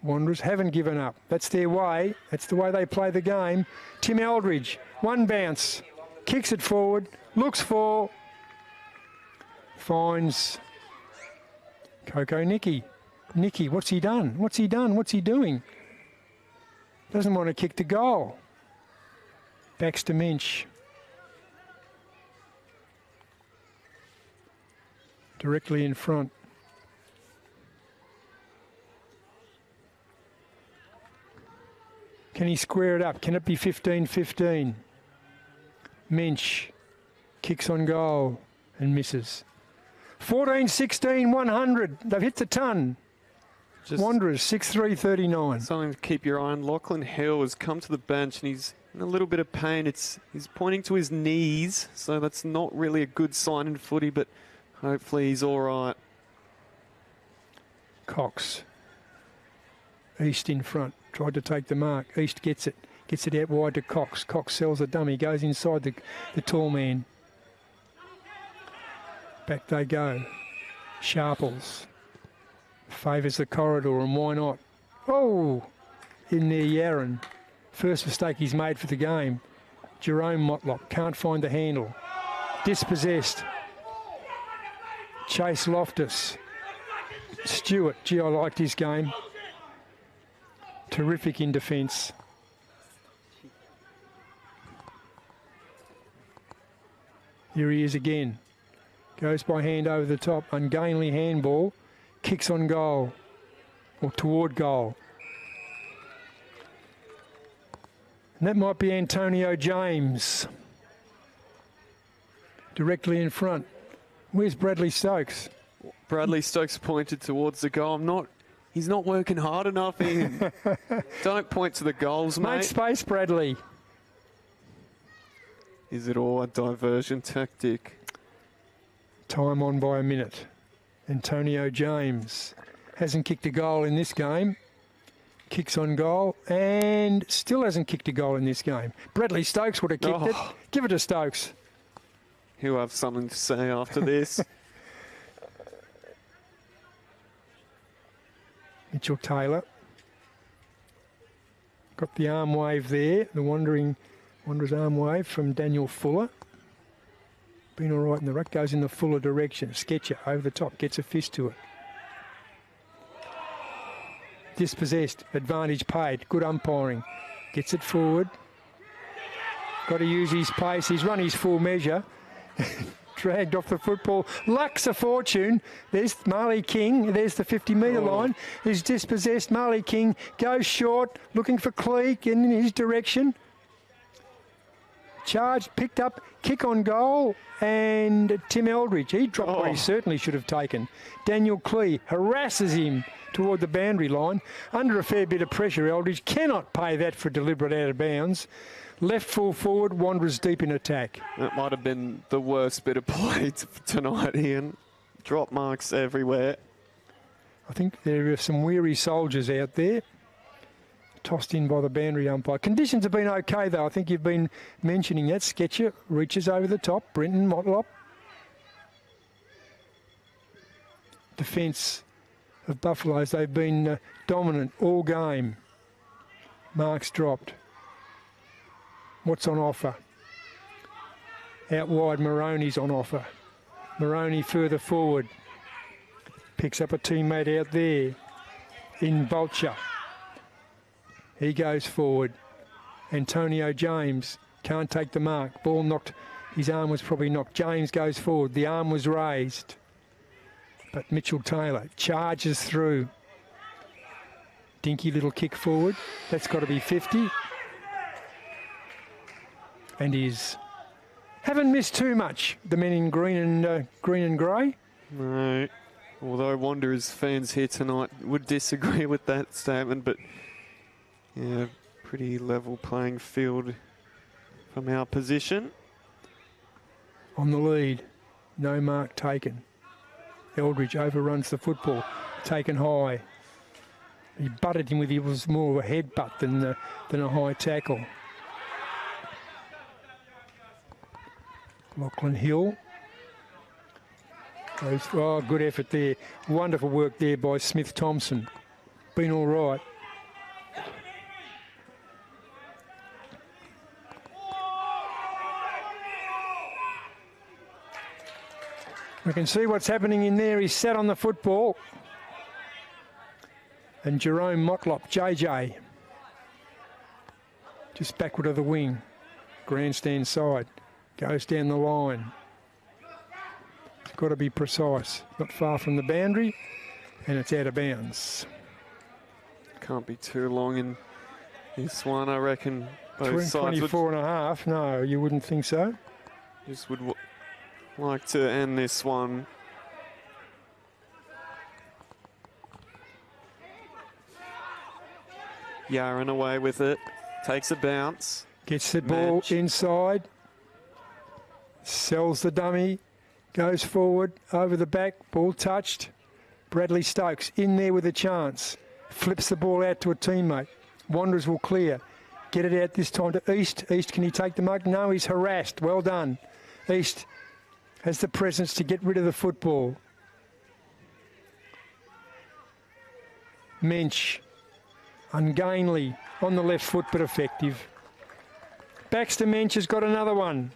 Wanderers haven't given up. That's their way. That's the way they play the game. Tim Eldridge, one bounce. Kicks it forward. Looks for. Finds Coco Nicky. Nicky, what's he done? What's he done? What's he doing? Doesn't want to kick the goal. Backs to Minch. Directly in front. Can he square it up? Can it be 15-15? Minch kicks on goal and misses. 14-16, 100. They've hit the ton. Wanderers, 6-3-39. Something to keep your eye on. Lachlan Hill has come to the bench and he's in a little bit of pain. He's pointing to his knees, so that's not really a good sign in footy, but hopefully he's all right. Cox. East in front. Tried to take the mark. East gets it. Gets it out wide to Cox. Cox sells the dummy. Goes inside the tall man. Back they go. Sharples. Favours the corridor, and why not? Oh! In there, Yaron. First mistake he's made for the game. Jerome Motlop can't find the handle. Dispossessed. Chase Loftus. Stewart. Gee, I liked his game. Terrific in defence. Here he is again. Goes by hand over the top. Ungainly handball. Kicks on goal. Or toward goal. And that might be Antonio James. Directly in front. Where's Bradley Stokes? Bradley Stokes pointed towards the goal. He's not working hard enough, Ian. Don't point to the goals, mate. Make space, Bradley. Is it all a diversion tactic? Time on by a minute. Antonio James hasn't kicked a goal in this game. Kicks on goal and still hasn't kicked a goal in this game. Bradley Stokes would have kicked it. Give it to Stokes. He'll have something to say after this. Mitchell Taylor. Got the arm wave there. The Wanderers arm wave from Daniel Fuller. Been all right in the ruck. Goes in the Fuller direction. Sketcher over the top. Gets a fist to it. Dispossessed. Advantage paid. Good umpiring. Gets it forward. Got to use his pace. He's run his full measure. Dragged off the football. Lacks a fortune. There's Marley King. There's the 50-metre line. He's dispossessed. Marley King goes short. Looking for Cleek in his direction. Charged, picked up, kick on goal, and Tim Eldridge. He dropped what he certainly should have taken. Daniel Clee harasses him toward the boundary line. Under a fair bit of pressure, Eldridge cannot pay that for deliberate out of bounds. Left full forward, Wanderers deep in attack. That might have been the worst bit of play tonight, Ian. Drop marks everywhere. I think there are some weary soldiers out there. Tossed in by the boundary umpire. Conditions have been okay, though. I think you've been mentioning that. Sketcher reaches over the top. Brenton Motlop. Defence of Buffaloes. They've been dominant all game. Marks dropped. What's on offer? Out wide, Moroney's on offer. Moroney further forward. Picks up a teammate out there in Vulture. He goes forward. Antonio James can't take the mark. Ball knocked. His arm was probably knocked. James goes forward. The arm was raised. But Mitchell Taylor charges through. Dinky little kick forward. That's got to be 50. And haven't missed too much, the men in green and grey. No. Although Wanderers fans here tonight would disagree with that statement, but yeah, pretty level playing field from our position. On the lead, no mark taken. Eldridge overruns the football, taken high. He butted him with, it was more of a headbutt than a high tackle. Lachlan Hill. Oh, good effort there. Wonderful work there by Smith Thompson. Been all right. We can see what's happening in there. He's sat on the football. And Jerome Motlop, JJ, just backward of the wing. Grandstand side. Goes down the line. It's got to be precise. Not far from the boundary. And it's out of bounds. Can't be too long in this one, I reckon. Both sides 24 and a half. No, you wouldn't think so. Just would like to end this one. Yaron away with it. Takes a bounce. Gets the ball inside. Sells the dummy. Goes forward. Over the back. Ball touched. Bradley Stokes in there with a chance. Flips the ball out to a teammate. Wanderers will clear. Get it out this time to East. East, can he take the mark? No, he's harassed. Well done. East has the presence to get rid of the football. Mensch. Ungainly on the left foot, but effective. Baxter Mensch has got another one.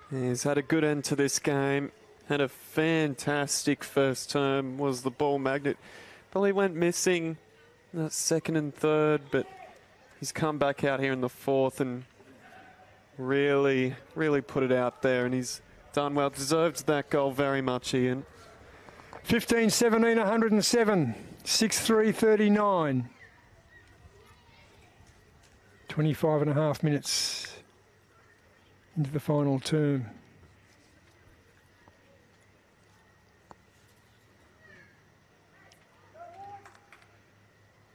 He's had a good end to this game. Had a fantastic first term, was the ball magnet. Probably went missing that second and third, but he's come back out here in the fourth and really put it out there, and he's done well. Deserved that goal very much, Ian. 15-17, 107. 6-3-39. 25 and a half minutes into the final term.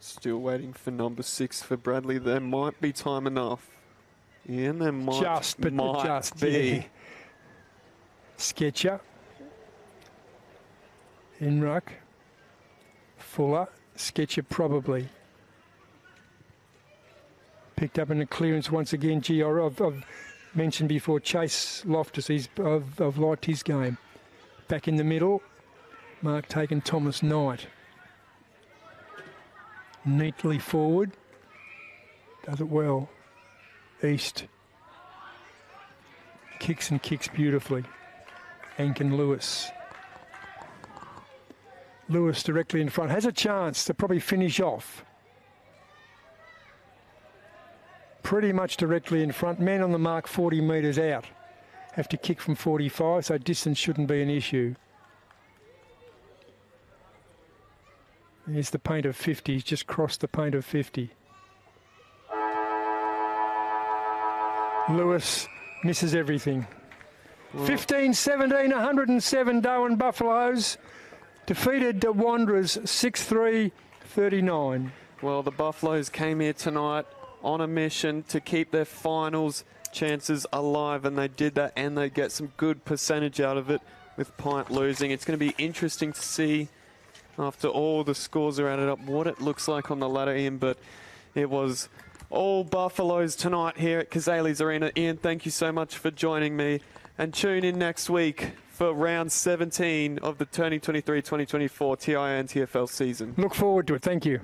Still waiting for number 6 for Bradley. There might be time enough. Yeah, and there might be. Yeah. Sketcher. Inruck. Fuller. Sketcher probably. Picked up in the clearance once again. Gee, I've mentioned before Chase Loftus. I've liked his game. Back in the middle. Mark taken Thomas Knight. Neatly forward. Does it well. East. Kicks and kicks beautifully. Ankin Lewis. Lewis directly in front. Has a chance to probably finish off. Pretty much directly in front. Man on the mark 40 metres out. Have to kick from 45, so distance shouldn't be an issue. Here's the paint of 50. He's just crossed the paint of 50. Lewis misses everything. 15-17, 107 Darwin Buffaloes defeated the Wanderers 6-3-39. Well, the Buffaloes came here tonight on a mission to keep their finals chances alive, and they did that, and they get some good percentage out of it with Pint losing. It's going to be interesting to see after all the scores are added up what it looks like on the ladder, Ian, but it was all Buffaloes tonight here at Cazalys Arena. Ian, thank you so much for joining me, and tune in next week for round 17 of the 2023-2024 TIO NTFL season. Look forward to it. Thank you.